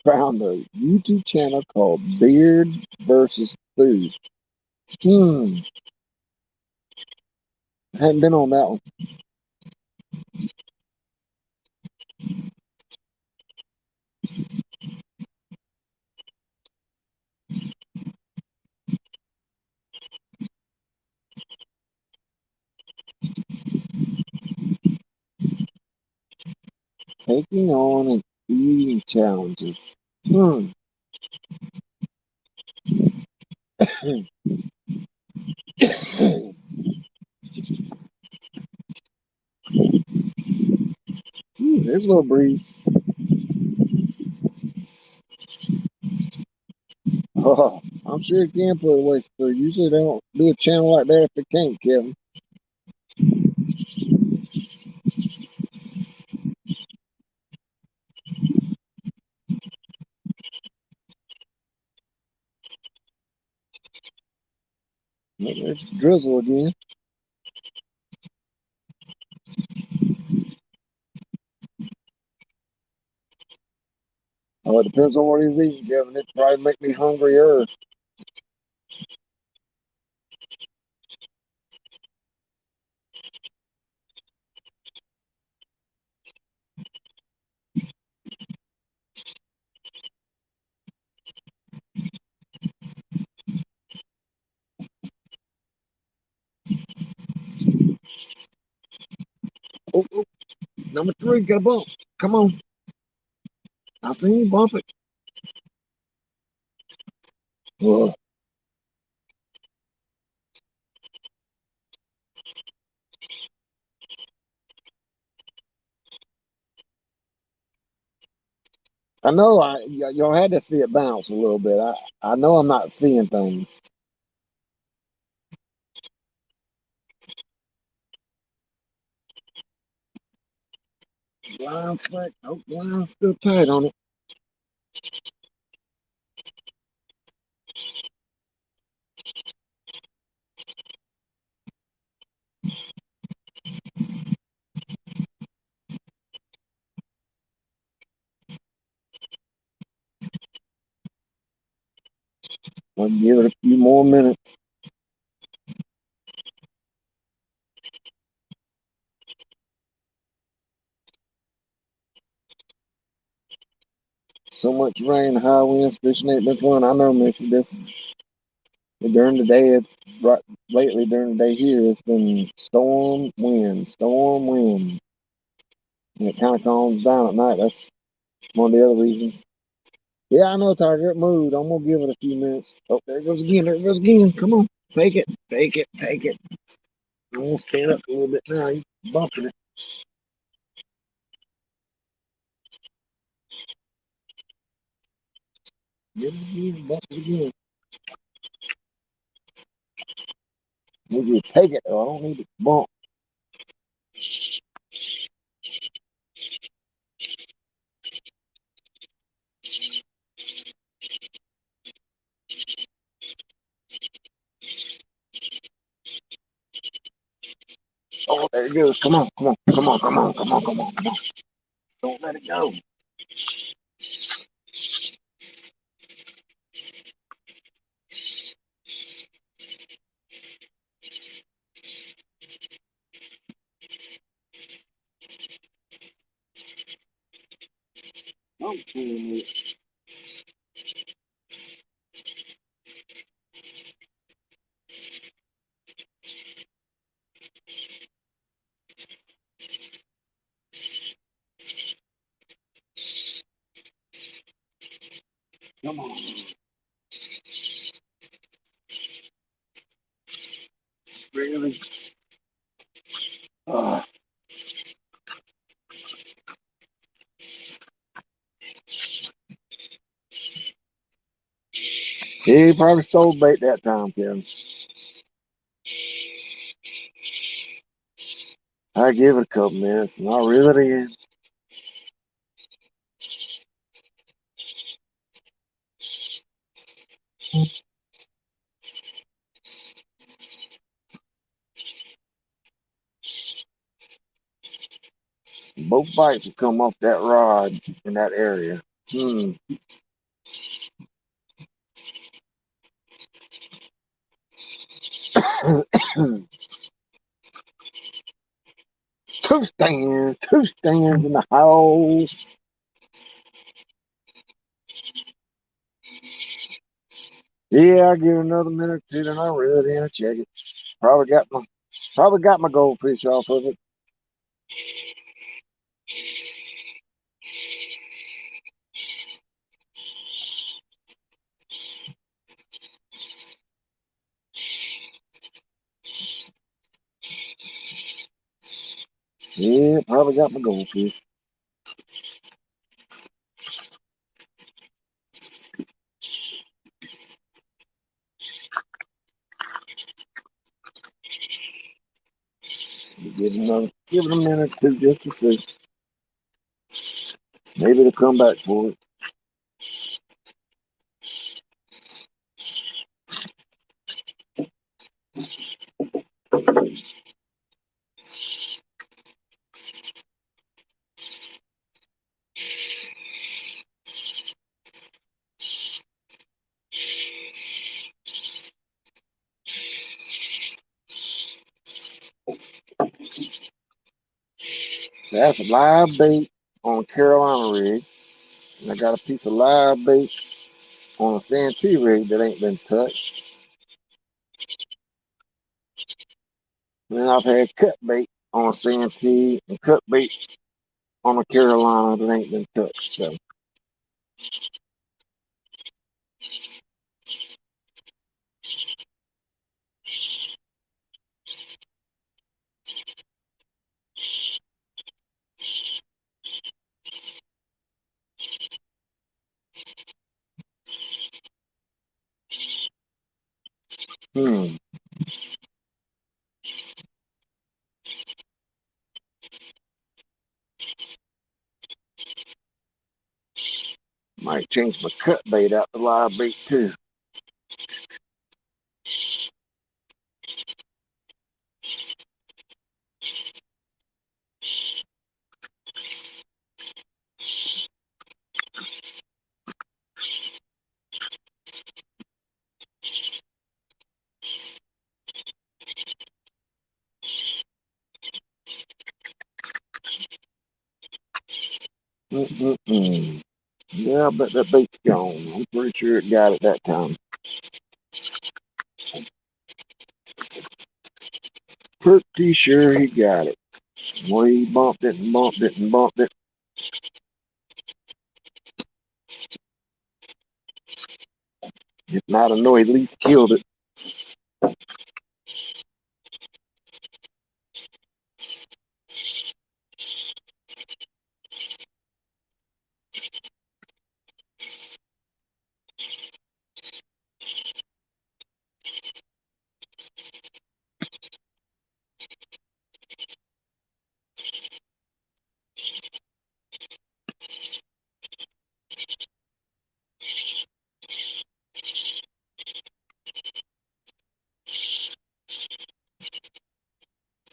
Found a YouTube channel called Beard versus Food. Hmm, I hadn't been on that one. Taking on and eating challenges. Hmm. There's a little breeze. Oh, I'm I'm sure you can put away some food. Usually they don't do a channel like that if they can't, Kevin. It's drizzle again. Oh, it depends on what he's eating, Kevin. It probably make me hungrier. Oh, oh, number three, get a bump. Come on. I seen you bump it. Well, I know y'all had to see it bounce a little bit. I know I'm not seeing things. Blind slack. Oh, blind still tight on it. I'll give it a few more minutes. So much rain, high winds, fishing ain't been fun. I know, Missy. This during the day, it's right lately during the day here. It's been storm wind, and it kind of calms down at night. That's one of the other reasons. Yeah, I know, Tiger. It moved. I'm gonna give it a few minutes. Oh, there it goes again. There it goes again. Come on, take it, take it, take it. I'm gonna stand up a little bit now. He's bumping it. Get it again, bump it again. Need you to take it though. I don't need to bump. Oh, there it goes. Come on, come on, come on, come on, come on, come on, come on. Don't let it go. I'm feeling it. Come on. Really? Uh, he probably stole bait that time, Kevin. I give it a couple minutes and I'll reel it in. Both bites have come off that rod in that area. Hmm. Two stands in the house. Yeah, I'll give it another minute or two, then I'll reel it in and check it. Probably got my goldfish off of it. Yeah, probably got my goldfish. Give it a minute to just to see. Maybe they'll come back for it. That's live bait on a Carolina rig. And I got a piece of live bait on a Santee rig that ain't been touched. And then I've had cut bait on a Santee and cut bait on a Carolina that ain't been touched. So hmm. Might change my cut bait out the live bait too. Mm-mm-mm. Yeah, but that bait's gone. I'm pretty sure it got it that time. Pretty sure he got it. Well, he bumped it and bumped it and bumped it. If not, I know he at least killed it.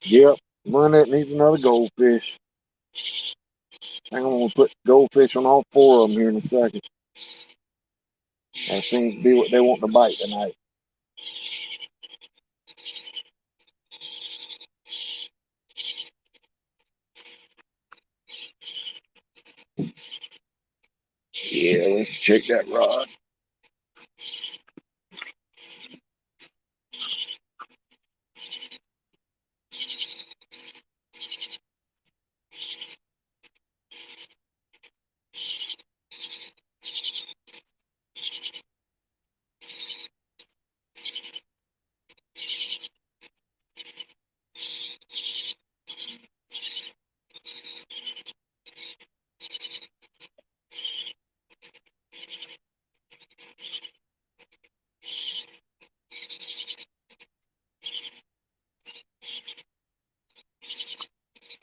Yep, one that needs another goldfish. I think I'm gonna put goldfish on all four of them here in a second. That seems to be what they want to bite tonight. Yeah, let's check that rod.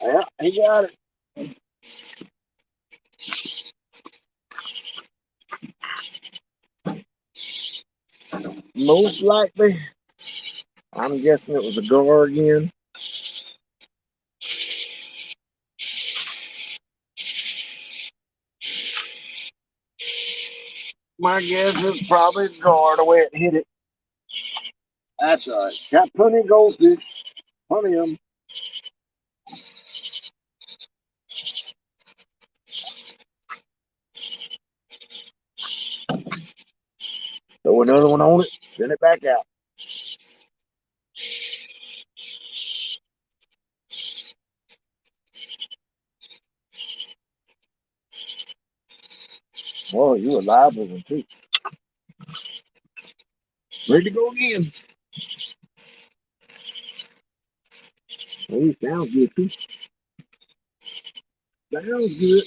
Yeah, he got it. Most likely, I'm guessing it was a gar again. My guess is probably a gar the way it hit it. That's all right. Got plenty of goldfish. Plenty of them. Throw another one on it. Send it back out. Oh, you a lively one too. Ready to go again. Oh, sounds good too. Sounds good.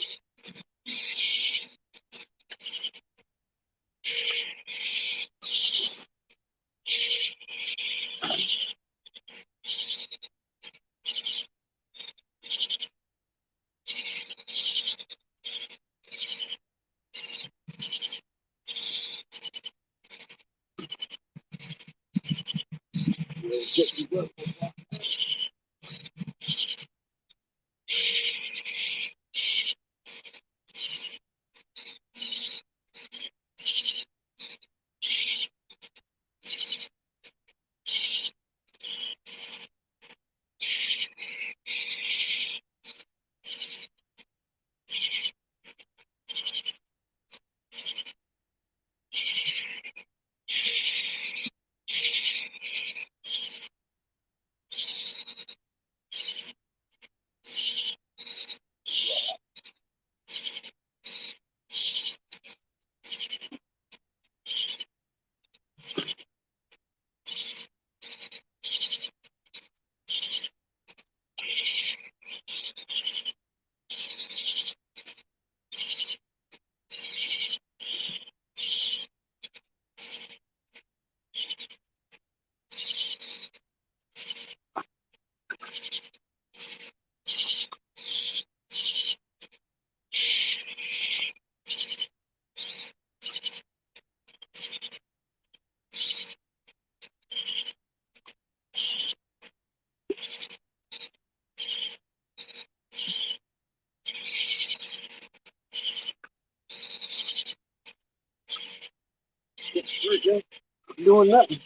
Doing nothing.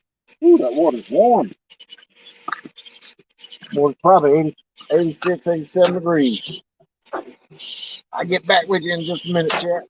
Ooh, that water's warm. Water's probably 80, 86, 87 degrees. I'll get back with you in just a minute, chat.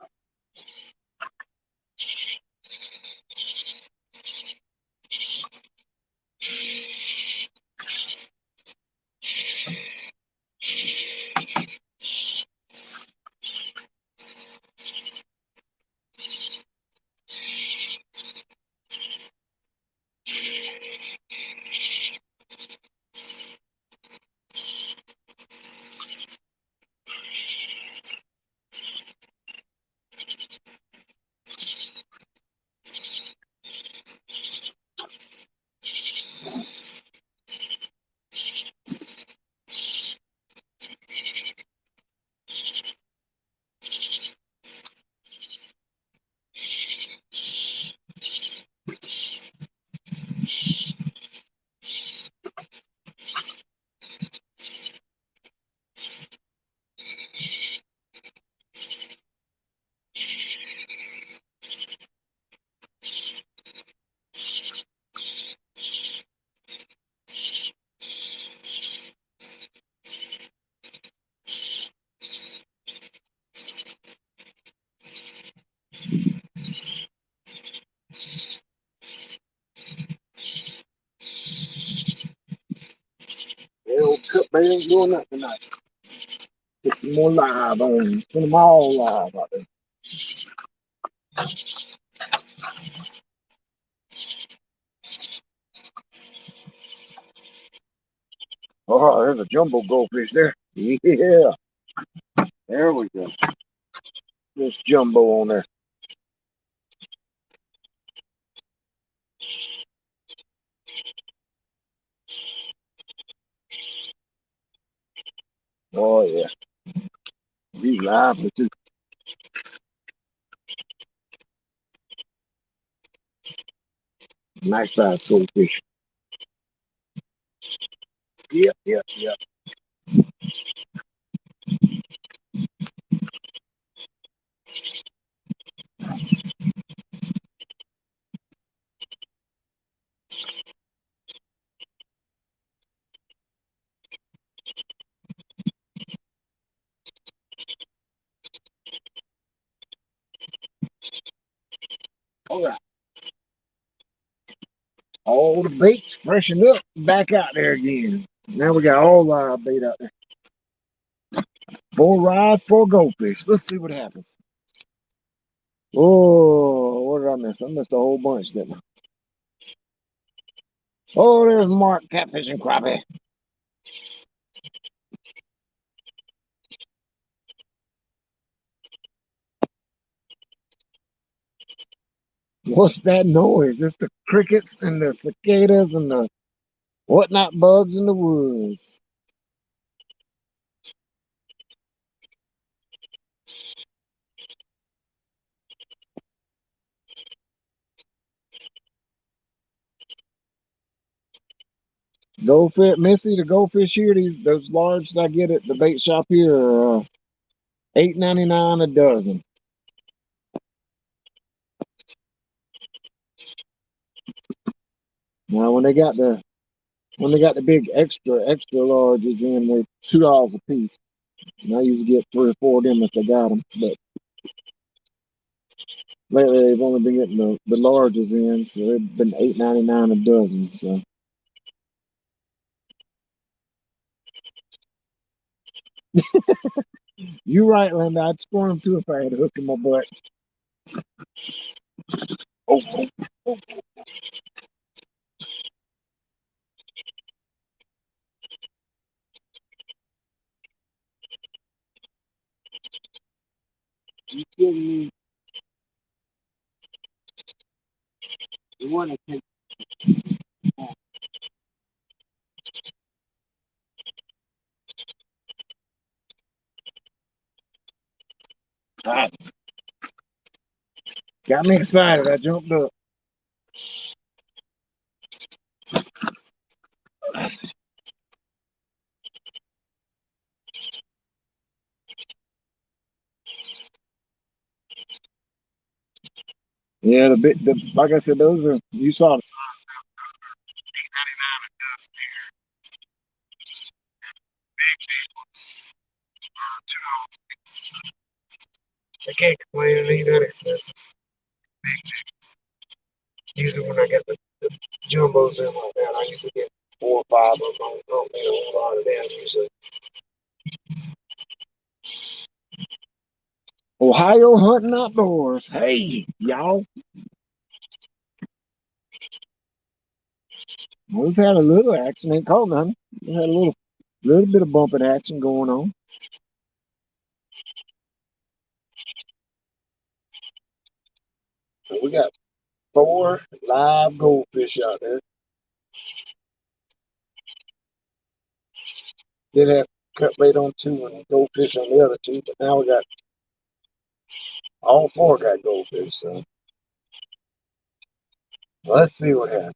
The old cup they ain't doing nothing tonight. Get some more live on. Put them all live out there. Oh, there's a jumbo goldfish there. Yeah, there we go. This jumbo on there. Oh yeah, he's lively too. Nice size goldfish. Yep, yep, yep. All right. All the baits freshened up, back out there again. Now we got all live bait out there. 4 rods, 4 goldfish. Let's see what happens. Oh, what did I miss? I missed a whole bunch, didn't I? Oh, there's Mark catfish and crappie. What's that noise? It's the crickets and the cicadas and the whatnot bugs in the woods. Goldfish, Missy, the goldfish here, those large that I get at the bait shop here are $8.99 a dozen. Now when they got the big extra larges in, they're $2 a piece. And I usually get 3 or 4 of them if they got them. But lately they've only been getting the larges in, so they've been $8.99 a dozen. So you're right, Linda. I'd squirm too if I had a hook in my butt. Oh, you kidding me? The one that takes ah, got me excited. I jumped up. Yeah, like I said, those are you saw the size $2. I can't complain. It ain't that expensive. Usually when I get the jumbos in like that, I usually get 4 or 5 of them. I don't need a whole lot of them usually. Ohio hunting outdoors. Hey, y'all. We've had a little action. Ain't called nothing. We had a little bit of bumping action going on. So we got 4 live goldfish out there. Did have cut bait on 2 and goldfish on the other 2, but now we got all 4 got goldfish. So let's see what happens.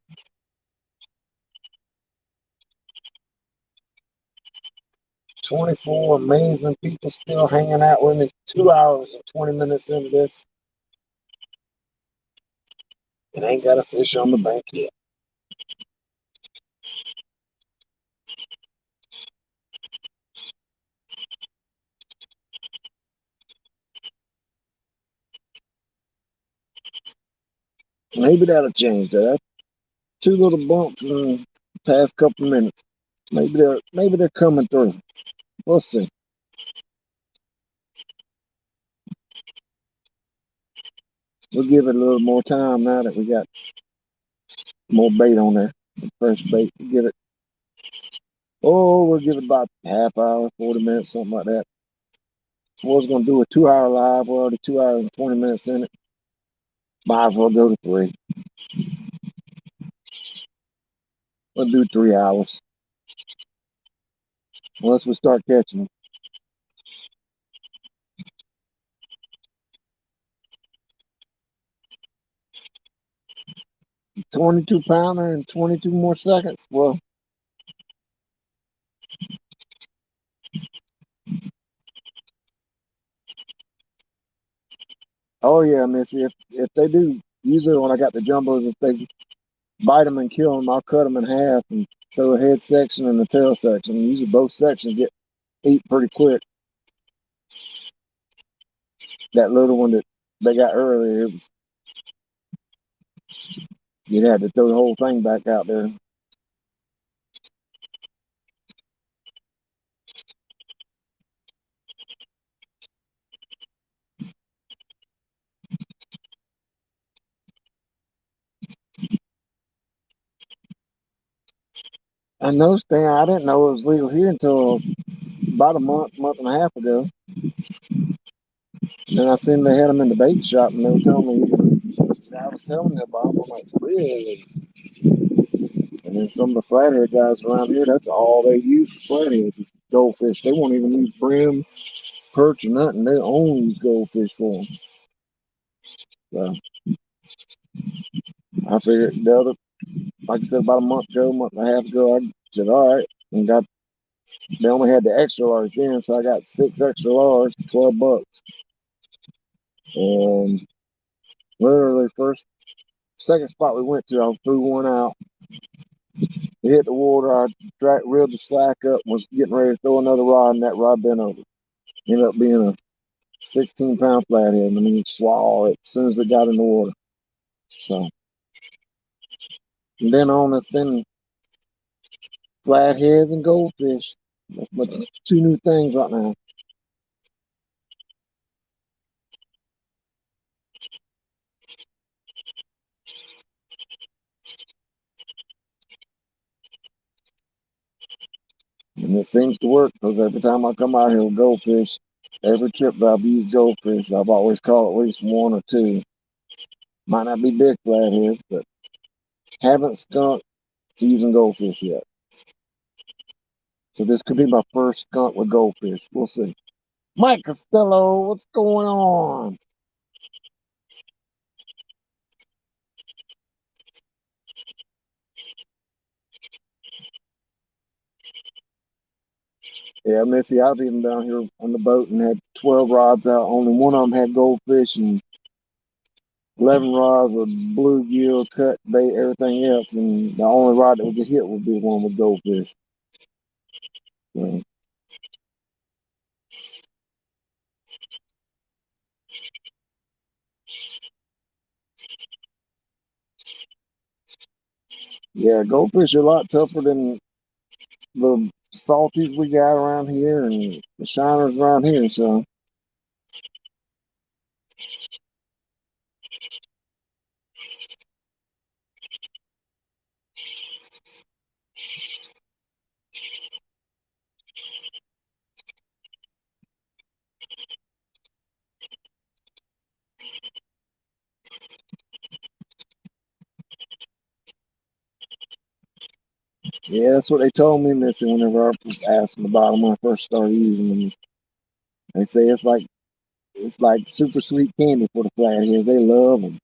24 amazing people still hanging out with me. 2 hours and 20 minutes into this, and ain't got a fish on the bank yet. Maybe that'll change that. 2 little bumps in the past couple minutes. Maybe they're coming through. We'll see. We'll give it a little more time now that we got more bait on there. Some fresh bait. We'll give it about half hour, 40 minutes, something like that. I was gonna do a 2 hour live. We're already 2 hours and 20 minutes in it. Might as well go to 3. We'll do 3 hours. Once we start catching them. 22-pounder in 22 more seconds. Well, oh yeah, Missy. If they do, usually when I got the jumbos, if they bite them and kill them, I'll cut them in half and throw a head section and a tail section. Usually both sections get eat pretty quick. That little one that they got earlier, you'd have to throw the whole thing back out there. And those things, I didn't know it was legal here until about a month and a half ago. And I seen they had them in the bait shop, and they were telling me, I was telling them about them. I'm like, really? And then some of the flathead guys around here, that's all they use for flatheads is goldfish. They won't even use brim, perch, or nothing. They only use goldfish for them. So I figured like I said, about a month and a half ago, I said, all right, and got they only had the extra large then, so I got 6 extra large, $12. And literally second spot we went to, I threw one out. It hit the water. I reeled the slack up, was getting ready to throw another rod, and that rod bent over. Ended up being a 16-pound flathead. I mean, it swallowed it as soon as it got in the water. So, and then on, it's been flatheads and goldfish. That's my 2 new things right now. And it seems to work because every time I come out here with goldfish, every trip that I've used goldfish, I've always caught at least 1 or 2. Might not be big flatheads, but haven't skunked using goldfish yet. So this could be my first skunk with goldfish. We'll see. Mike Costello, what's going on? Yeah, Missy, I've even down here on the boat and had 12 rods out. Only one of them had goldfish and 11 rods with bluegill, cut bait, everything else. And the only rod that would get hit would be the one with goldfish. So, yeah, goldfish are a lot tougher than the salties we got around here and the shiners around here. So, yeah, that's what they told me, Missy, whenever I was asking about them when I first started using them. They say it's like super sweet candy for the flatheads. They love them.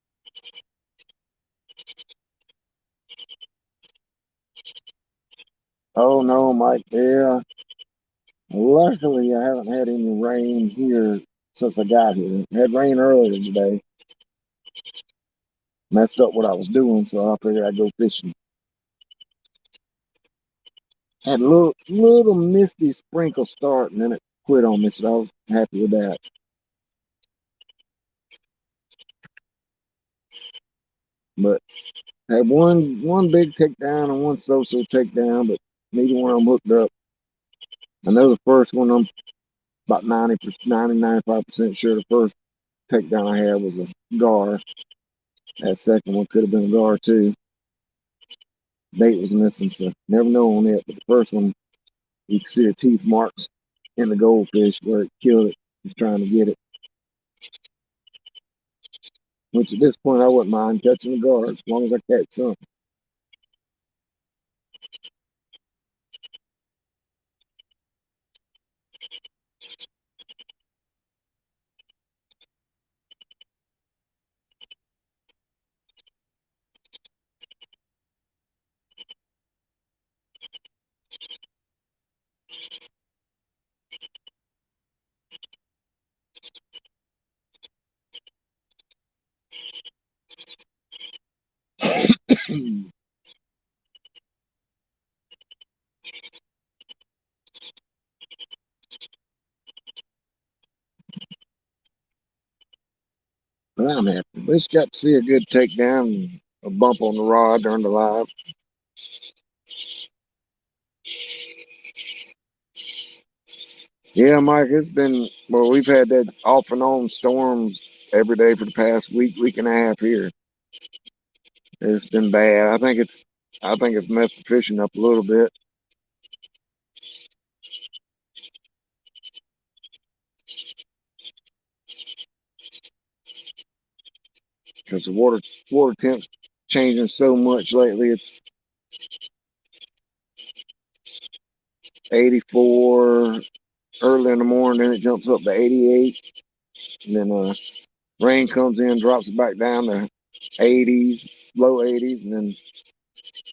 Oh no, Mike. Yeah. Luckily, I haven't had any rain here since I got here. It had rain earlier today. Messed up what I was doing, so I figured I'd go fishing. Had a little misty sprinkle start, and then it quit on me, so I was happy with that. But had one big takedown and one so-so takedown, but neither one of them hooked up. I know the first one, I'm about 95% sure the first takedown I had was a gar. That second one could have been a gar too. Bait was missing, so never know on it. But the first one, you can see the teeth marks in the goldfish where it killed it. He's trying to get it. Which at this point I wouldn't mind catching a gar as long as I catch something. But I'm happy. At least got to see a good takedown and a bump on the rod during the live. Yeah, Mike, it's been well, we've had that off and on storms every day for the past week and a half here. It's been bad. I think it's messed the fishing up a little bit because the water temps changing so much lately. It's 84 early in the morning, then it jumps up to 88, and then rain comes in, drops it back down to 80s, low 80s, and then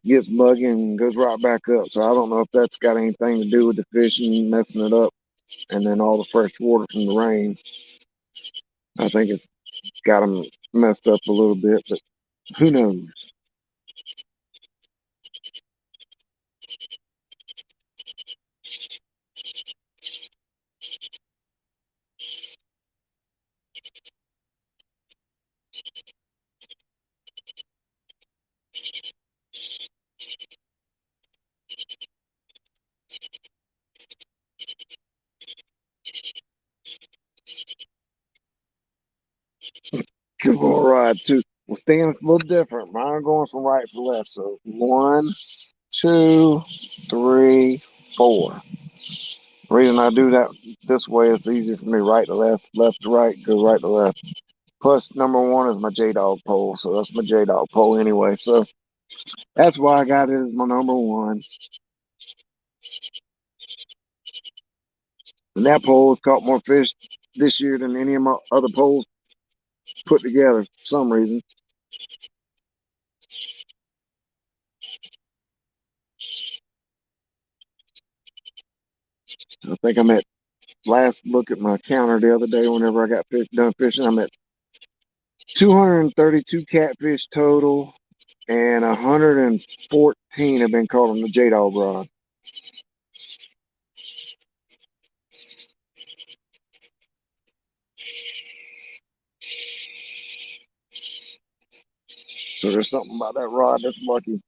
gets buggy and goes right back up. So I don't know if that's got anything to do with the fishing messing it up, and then all the fresh water from the rain. I think it's got them messed up a little bit, but who knows? Good little ride too. Well, Stan's a little different. Mine going from right to left. So 1, 2, 3, 4. The reason I do that this way is easy for me. Right to left, left to right, go right to left. Plus, number 1 is my J Dog pole, so that's my J Dog pole anyway. So that's why I got it as my number 1. And that pole has caught more fish this year than any of my other poles put together for some reason. I think I'm at last look at my counter the other day whenever I got done fishing. I'm at 232 catfish total, and 114 have been caught on the J Dog rod. So there's something about that rod that's lucky.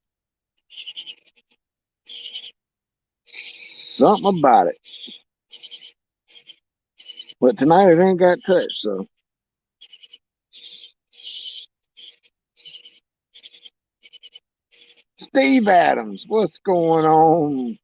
Something about it. But tonight it ain't got touched, so. Steve Adams, what's going on?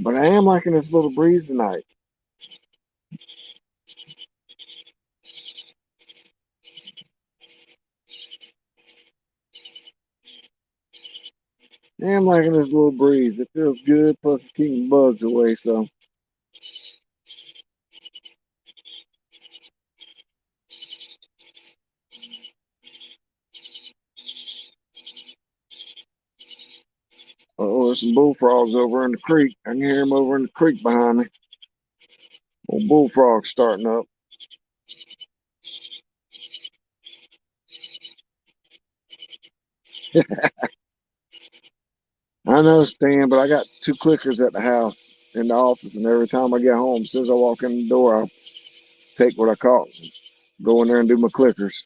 But I am liking this little breeze tonight. I am liking this little breeze. It feels good, plus it's keeping bugs away, so. Oh, there's some bullfrogs over in the creek. I can hear them over in the creek behind me. Old bullfrog starting up. I know, Stan, but I got 2 clickers at the house in the office, and every time I get home, as soon as I walk in the door, I'll take what I caught, go in there and do my clickers.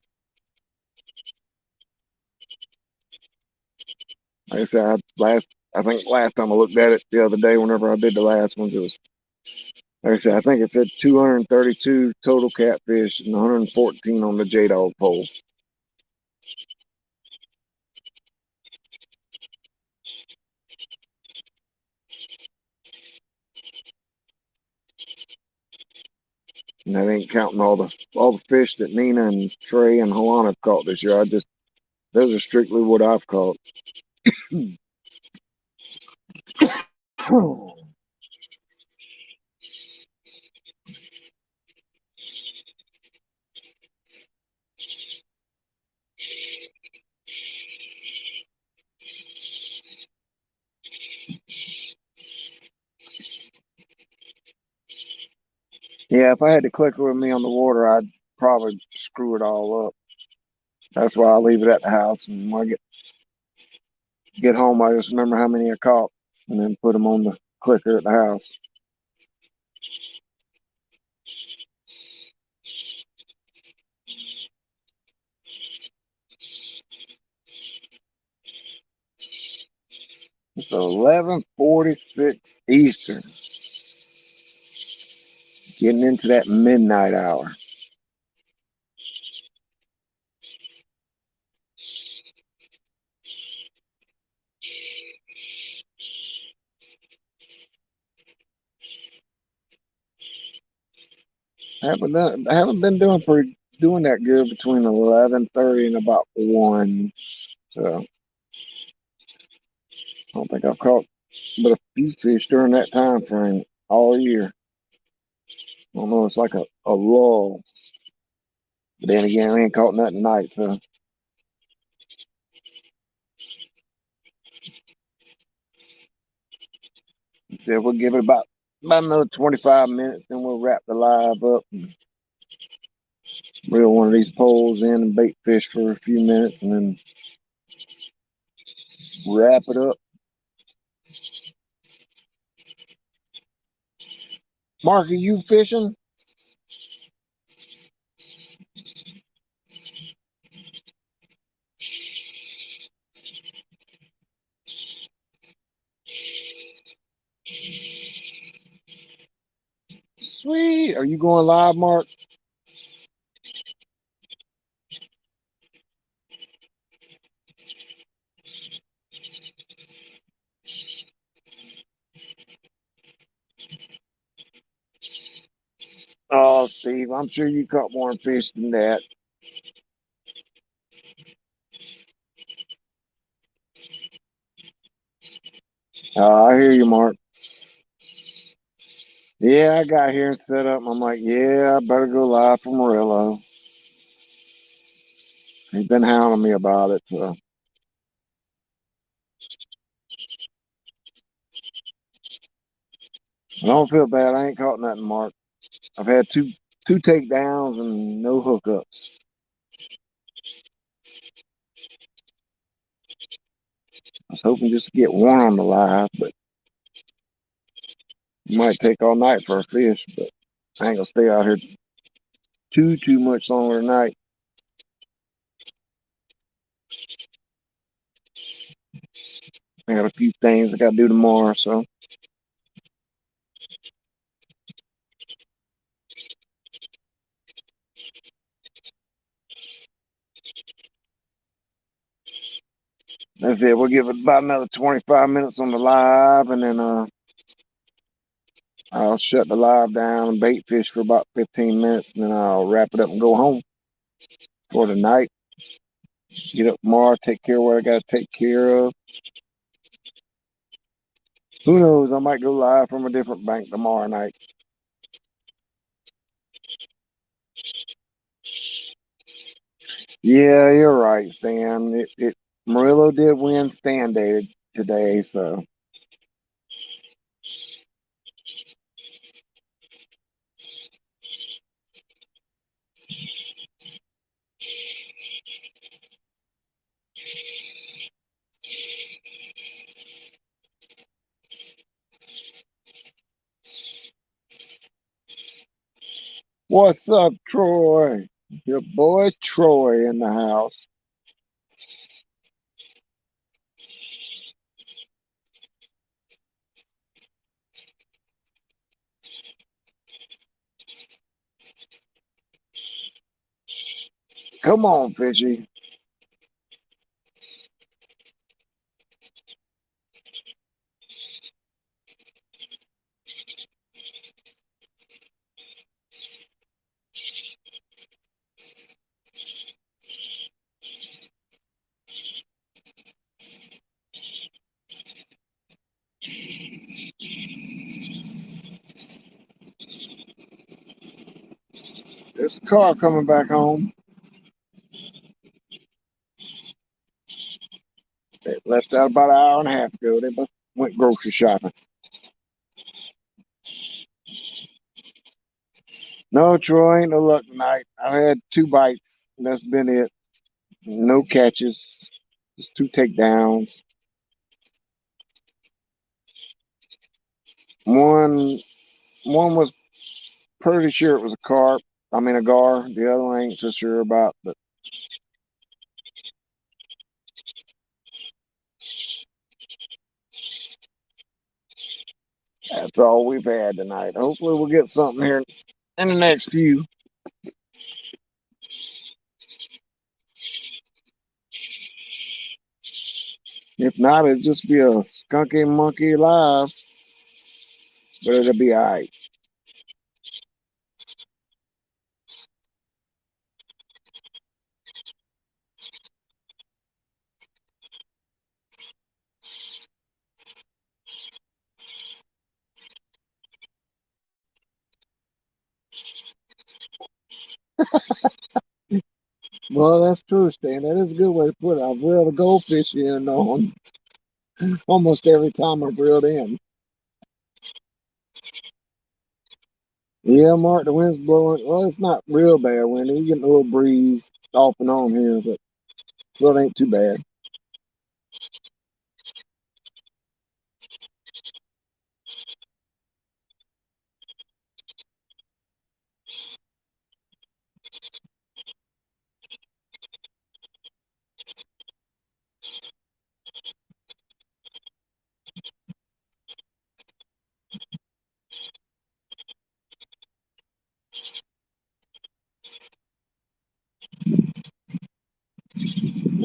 Like I said, I think last time I looked at it the other day, whenever I did the last ones, it was, like I said, I think it said 232 total catfish and 114 on the J Dog pole. And that ain't counting all the fish that Nina and Trey and Halana have caught this year. Those are strictly what I've caught. Yeah, if I had the clicker with me on the water, I'd probably screw it all up. That's why I leave it at the house, and when I get home, I just remember how many I caught, and then put them on the clicker at the house. So 11:46 Eastern, getting into that midnight hour. I haven't been doing that good between 11:30 and about 1. So I don't think I've caught but a few fish during that time frame all year. I don't know, it's like a lull. But then again, I ain't caught nothing tonight, so so we'll give it about another 25 minutes, then we'll wrap the live up and reel one of these poles in and bait fish for a few minutes and then wrap it up. Mark, are you fishing? Sweet. Are you going live, Mark? Oh, Steve, I'm sure you caught more fish than that. I hear you, Mark. Yeah, I got here and set up. And I'm like, yeah, I better go live for Murillo. He's been hounding me about it, so I don't feel bad. I ain't caught nothing, Mark. I've had two takedowns and no hookups. I was hoping just to get one on the live, but it might take all night for a fish. But I ain't gonna stay out here too much longer tonight. I got a few things I gotta do tomorrow, so that's it. We'll give it about another 25 minutes on the live, and then I'll shut the live down and bait fish for about 15 minutes, and then I'll wrap it up and go home for the night. Get up tomorrow, take care of what I gotta take care of. Who knows? I might go live from a different bank tomorrow night. Yeah, you're right, Stan. It Murillo did win stand day today, so what's up, Troy? Your boy Troy in the house. Come on, Fishy. There's a car coming back home. They left out about an hour and a half ago. They both went grocery shopping. No, Troy, ain't no luck tonight. I've had 2 bites. That's been it. No catches. Just 2 takedowns. One one was pretty sure it was a carp. I mean a gar. The other one I ain't so sure about, but that's all we've had tonight. Hopefully we'll get something here in the next few. If not, it'll just be a skunky monkey live, but it'll be all right. Well, that's true, Stan. That is a good way to put it. I've reeled a goldfish in on almost every time I've reeled in. Yeah, Mark, the wind's blowing. Well, it's not real bad wind. You're getting a little breeze off and on here, but so it ain't too bad.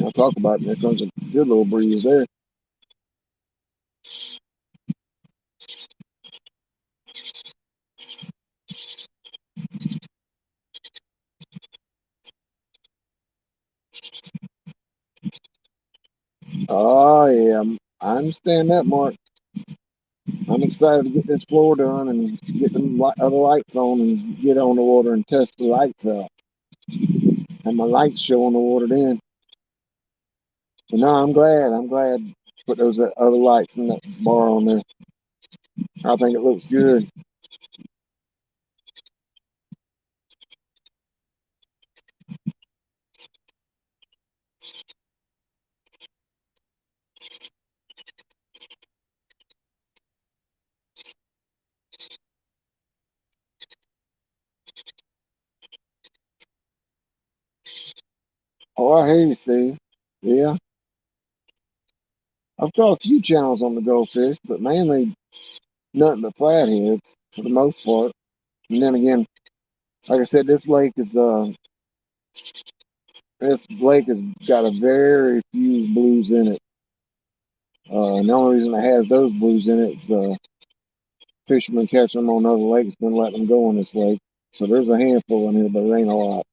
I'll talk about it. There comes a good little breeze there. Oh, yeah. I understand that, Mark. I'm excited to get this floor done and get them other lights on and get on the water and test the lights out. And my lights show on the water then. But no, I'm glad. I'm glad to put those other lights in that bar on there. I think it looks good. Oh, I hear you, Steve. Yeah. I've caught a few channels on the goldfish, but mainly nothing but flatheads for the most part. And then again, like I said, this lake has got a very few blues in it. And the only reason it has those blues in it is fishermen catch them on other lakes, then let them go in this lake. So there's a handful in here, but it ain't a lot.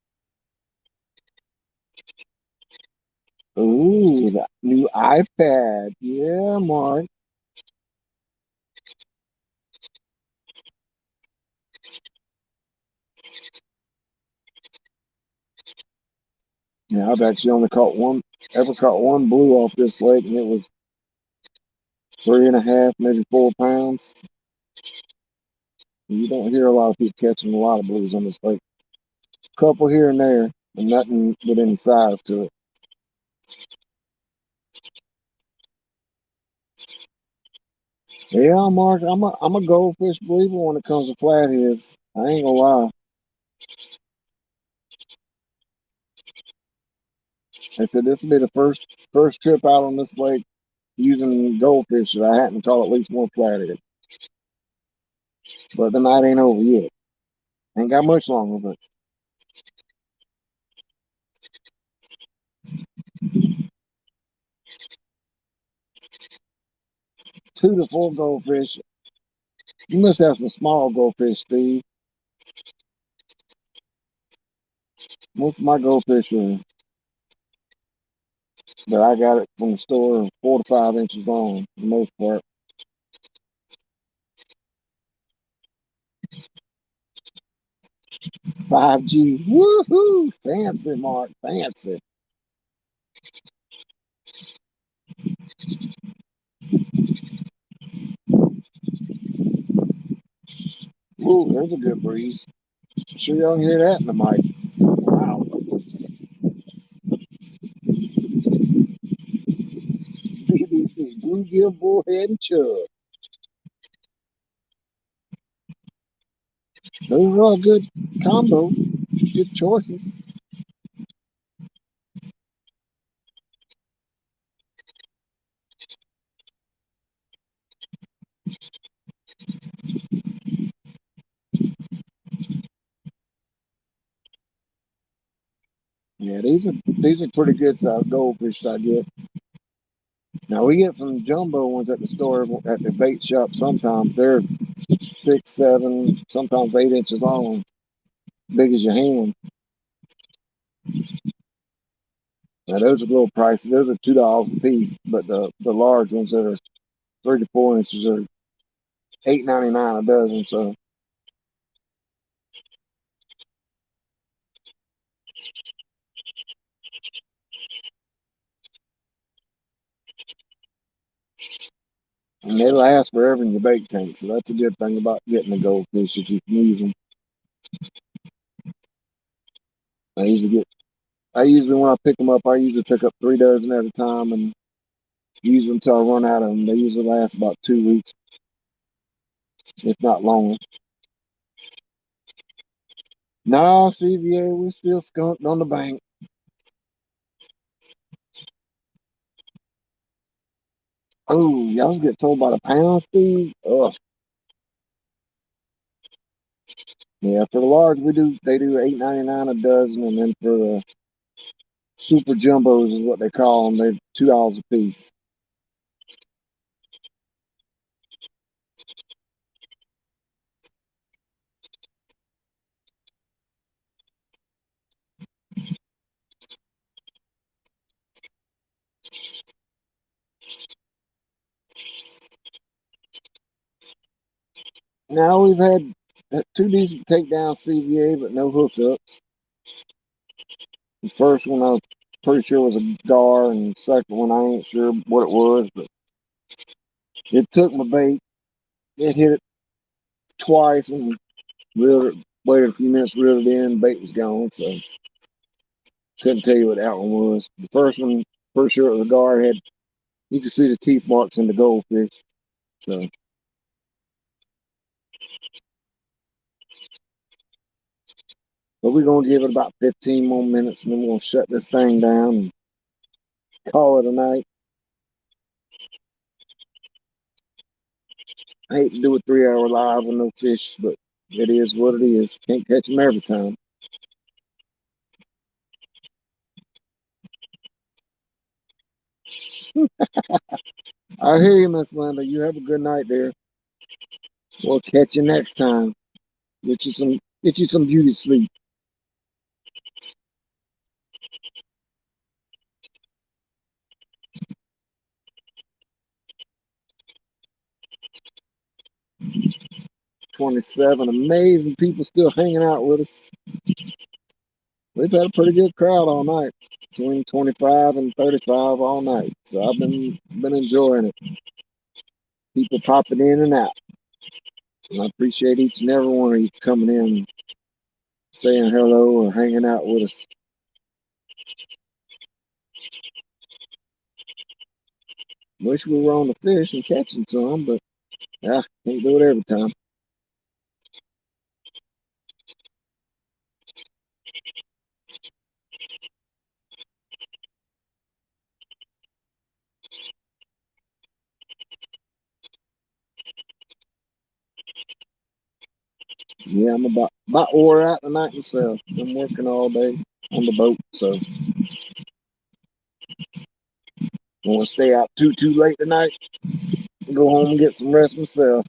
Ooh, that new iPad. Yeah, Mark. Yeah, I've actually only ever caught one blue off this lake, and it was 3.5, maybe 4 pounds. You don't hear a lot of people catching a lot of blues on this lake. A couple here and there, and nothing with any size to it. Yeah, Mark, I'm a goldfish believer when it comes to flatheads. I ain't gonna lie. I said this will be the first trip out on this lake using goldfish that I hadn't caught at least one flathead. But the night ain't over yet. Ain't got much longer, but 2 to 4 goldfish. You must have some small goldfish, Steve. Most of my goldfish are that I got it from the store are 4 to 5 inches long for the most part. 5G. Woohoo! Fancy, Mark. Fancy. Ooh, there's a good breeze. Sure y'all can hear that in the mic. Wow. BBC Bluegill, Bullhead, and Chub. Those are all good combos. Good choices. Yeah, these are pretty good sized goldfish I get. Now we get some jumbo ones at the store at the bait shop. Sometimes they're 6, 7, sometimes 8 inches long, big as your hand. Now those are a little pricey. Those are $2 a piece, but the large ones that are 3 to 4 inches are 8.99 a dozen. So And they last forever in your bait tank, so that's a good thing about getting a goldfish if you can use them. I usually get, I usually when I pick them up, I usually pick up 3 dozen at a time and use them until I run out of them. They usually last about 2 weeks, if not longer. Nah, CVA, we still skunked on the bank. Oh, y'all was getting told by the pound, Steve? Oh, yeah. For the large, they do 8.99 a dozen, and then for the super jumbos is what they call them. They're $2 a piece. Now we've had two decent takedown CVA, but no hookup. The first one I was pretty sure was a gar, and the second one I ain't sure what it was, but it took my bait. It hit it twice and reeled it, waited a few minutes, reeled it in, bait was gone, so couldn't tell you what that one was. The first one, pretty sure it was a gar, had you could see the teeth marks in the goldfish. So, but we're gonna give it about 15 more minutes, and then we're gonna shut this thing down and call it a night. I hate to do a 3 hour live with no fish, but it is what it is. Can't catch them every time. I hear you, Miss Linda. You have a good night there. We'll catch you next time. Get you some beauty sleep. 27 amazing people still hanging out with us. We've had a pretty good crowd all night, between 25 and 35 all night. So I've been enjoying it. People popping in and out, and I appreciate each and every one of you coming in, saying hello, or hanging out with us. Wish we were on the fish and catching some, but yeah, can't do it every time. Yeah, I'm about wore out tonight myself. Been working all day on the boat, so want to stay out too late tonight. Go home and get some rest myself.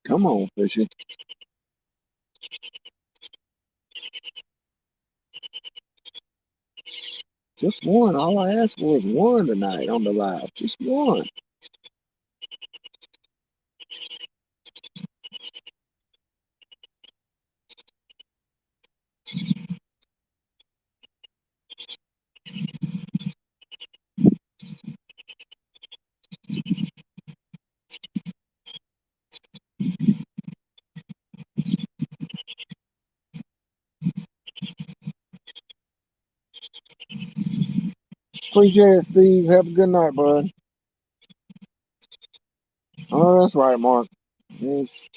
Come on, Fishy. Just one. All I asked for is one tonight on the live. Just one. Appreciate it, Steve. Have a good night, bud. Oh, that's right, Mark. It's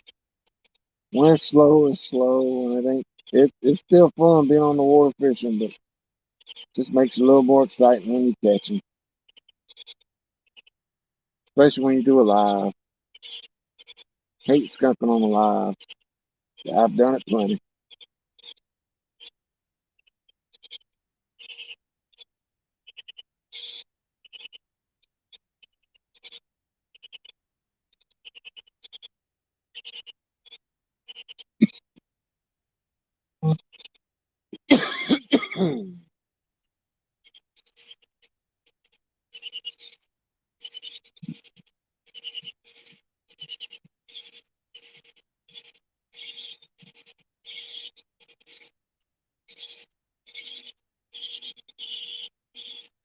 when it's slow, and it ain't It's still fun being on the water fishing, but just makes it a little more exciting when you catch them, especially when you do it live. Hate skunking on the live. I've done it plenty.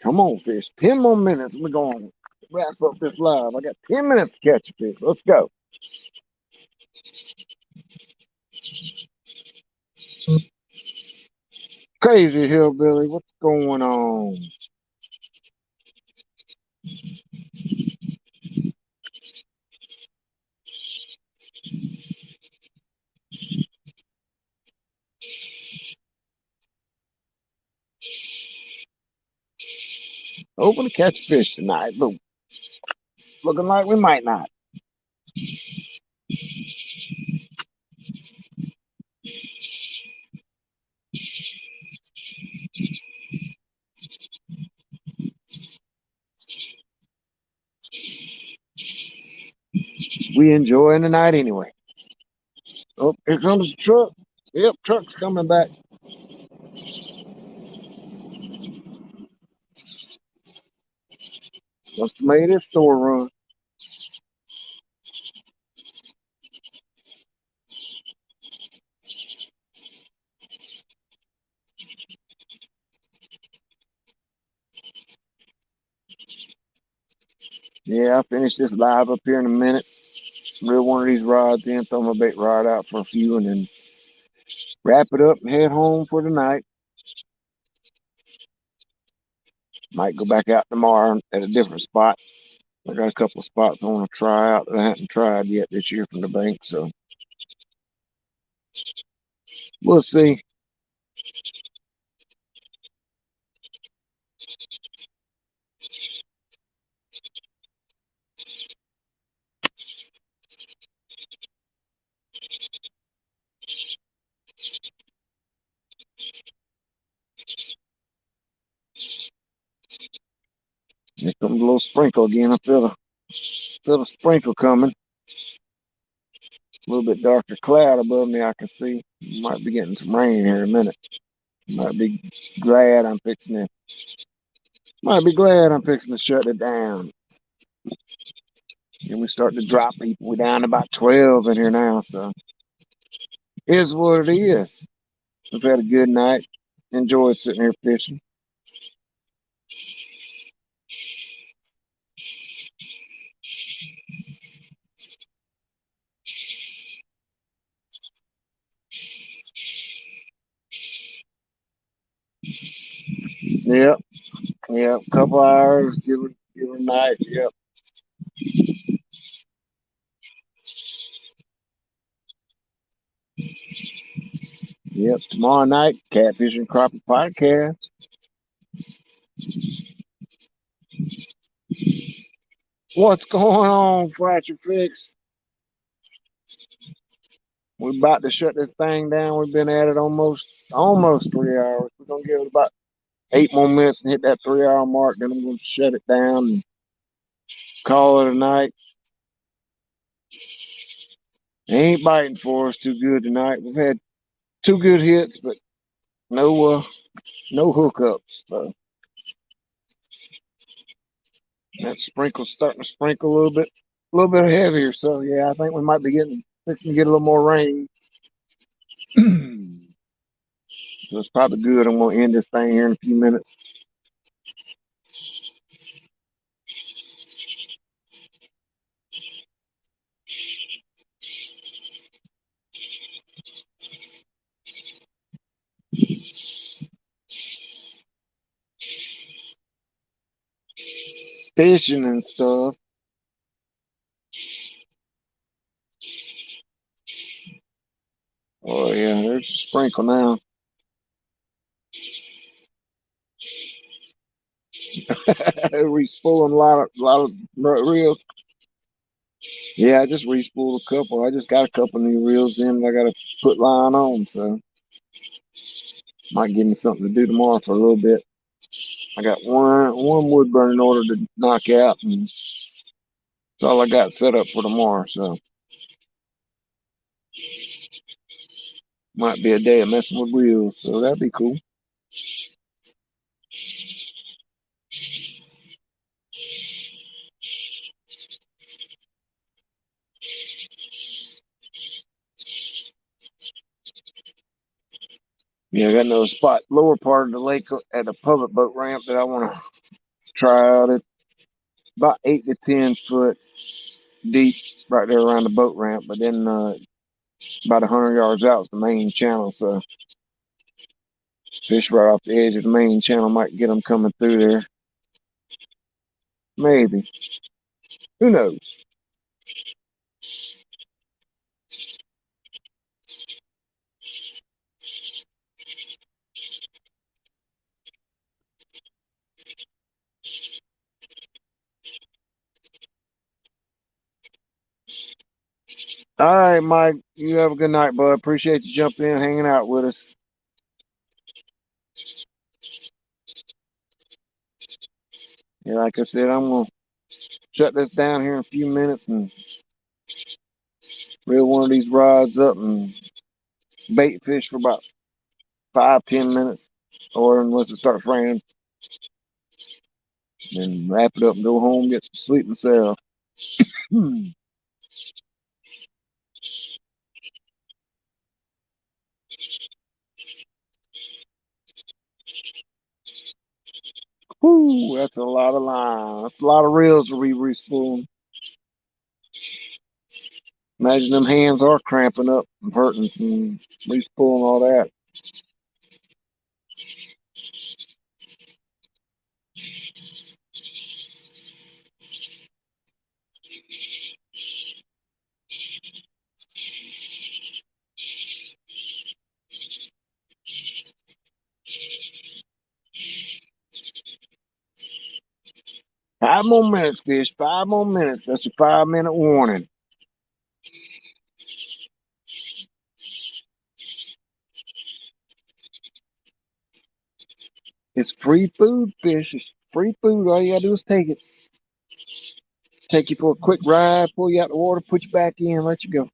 Come on, fish. 10 more minutes. We're going to wrap up this live. I got 10 minutes to catch a fish. Let's go. Crazy hillbilly. What's going on? Hoping to catch a fish tonight, but looking like we might not. We enjoying the night anyway. Oh, here comes the truck. Yep, truck's coming back. Must have made his store run. Yeah, I'll finish this live up here in a minute. Reel one of these rods in, throw my bait rod out for a few, and then wrap it up and head home for the night. Might go back out tomorrow at a different spot. I got a couple of spots I want to try out that I haven't tried yet this year from the bank, so we'll see. Here comes a little sprinkle again. I feel the sprinkle coming. A little bit darker cloud above me I can see. Might be getting some rain here in a minute. Might be glad I'm fixing it. Might be glad I'm fixing to shut it down. And we start to drop people. We're down to about 12 in here now, so here's what it is. We've had a good night. Enjoyed sitting here fishing. Yep, yep. Couple hours, give it a night. Yep, yep. Tomorrow night, Catfish and Crappie podcast. What's going on, Fletcher Fix? We're about to shut this thing down. We've been at it almost 3 hours. We're gonna give it about 8 more minutes and hit that 3 hour mark. Then I'm gonna shut it down and call it a night. It ain't biting for us too good tonight. We've had two good hits, but no hookups. So that sprinkle's starting to sprinkle a little bit heavier. So yeah, I think we might be fixing to get a little more rain. So it's probably good. I'm gonna end this thing here in a few minutes. Fishing and stuff. Oh yeah, starts to sprinkle now. Re-spooling a lot of reels. Yeah, I just re-spooled a couple. I just got a couple new reels in that I got to put line on, so might give me something to do tomorrow for a little bit. I got one wood burning order to knock out, and that's all I got set up for tomorrow. So might be a day of messing with reels, so that'd be cool. Yeah, I got another spot lower part of the lake at a public boat ramp that I want to try out. It's about 8 to 10 foot deep right there around the boat ramp, but then about 100 yards out is the main channel. So fish right off the edge of the main channel might get them coming through there. Maybe. Who knows? All right, Mike. You have a good night, bud. Appreciate you jumping in, hanging out with us. Yeah, like I said, I'm gonna shut this down here in a few minutes and reel one of these rods up and bait fish for about 5, 10 minutes, or unless it starts raining, then wrap it up and go home, get some sleep myself. Whoo, that's a lot of line. That's a lot of reels to be re-spooling. Imagine them hands are cramping up and hurting from re-spooling all that. Five more minutes, fish. 5 more minutes. That's a 5 minute warning. It's free food, fish. It's free food. All you gotta do is take it. Take you for a quick ride, pull you out the water, put you back in, let you go.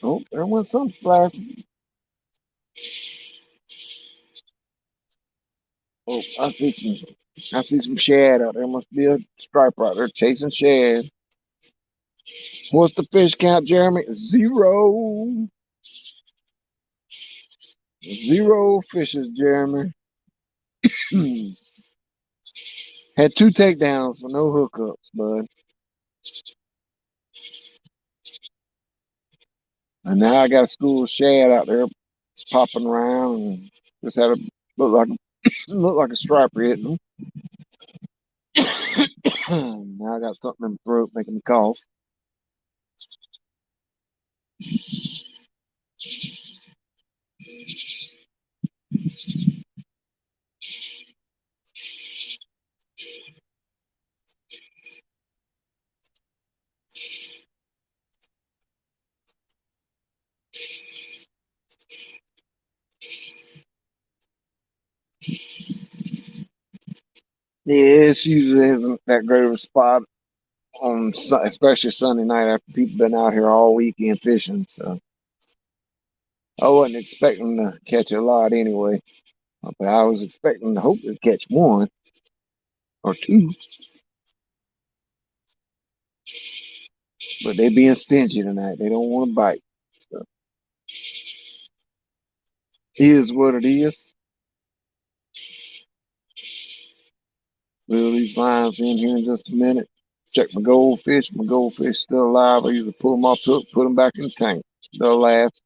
Oh, there went some splash. Oh, I see some shad out there. Must be a striper out there chasing shad. What's the fish count, Jeremy? Zero. Zero fishes, Jeremy. Had 2 takedowns, but no hookups, bud. And now I got a school of shad out there popping around, and just had a look like a striper hitting them. Now I got something in my throat making me cough. Yeah, it's usually isn't that great of a spot on especially Sunday night after people been out here all weekend fishing. So I wasn't expecting to catch a lot anyway. But I was expecting to hope to catch one or two. But they being stingy tonight. They don't want to bite. So, is what it is. Reel these lines in here in just a minute. Check my goldfish. My goldfish still alive. I usually pull them off the hook, put them back in the tank. They'll last.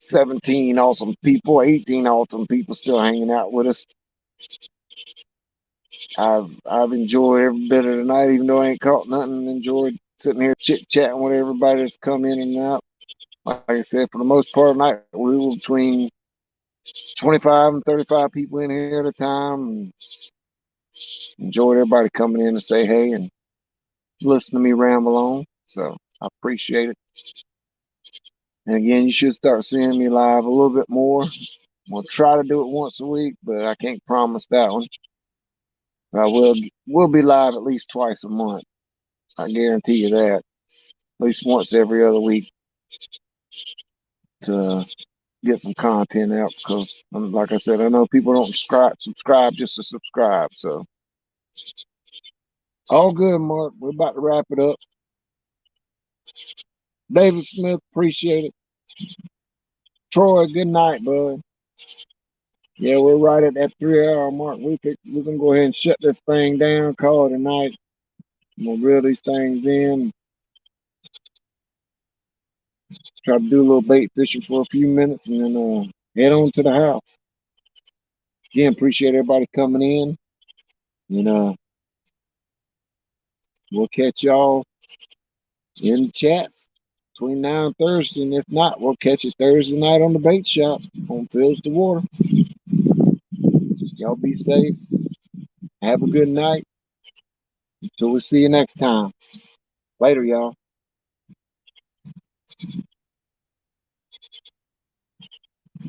17 awesome people, 18 awesome people still hanging out with us. I've enjoyed every bit of the night, even though I ain't caught nothing. Enjoyed sitting here chit chatting with everybody that's come in and out. Like I said, for the most part of the night, we were between 25 and 35 people in here at a time. And enjoyed everybody coming in to say hey and listen to me ramble on. So I appreciate it. And again, you should start seeing me live a little bit more. We'll try to do it once a week, but I can't promise that one. But I will be live at least twice a month. I guarantee you that. At least once every other week to get some content out because, like I said, I know people don't subscribe just to subscribe. So all good, Mark. We're about to wrap it up. David Smith, appreciate it. Troy, good night, bud. Yeah, we're right at that 3 hour mark. We're gonna go ahead and shut this thing down, call it a night. I'm gonna reel these things in, try to do a little bait fishing for a few minutes, and then head on to the house. Again, appreciate everybody coming in, and we'll catch y'all in the chats between now and Thursday, and if not, we'll catch it Thursday night on the bait shop on Fields to Water. Y'all be safe. Have a good night. Until we see you next time. Later, y'all.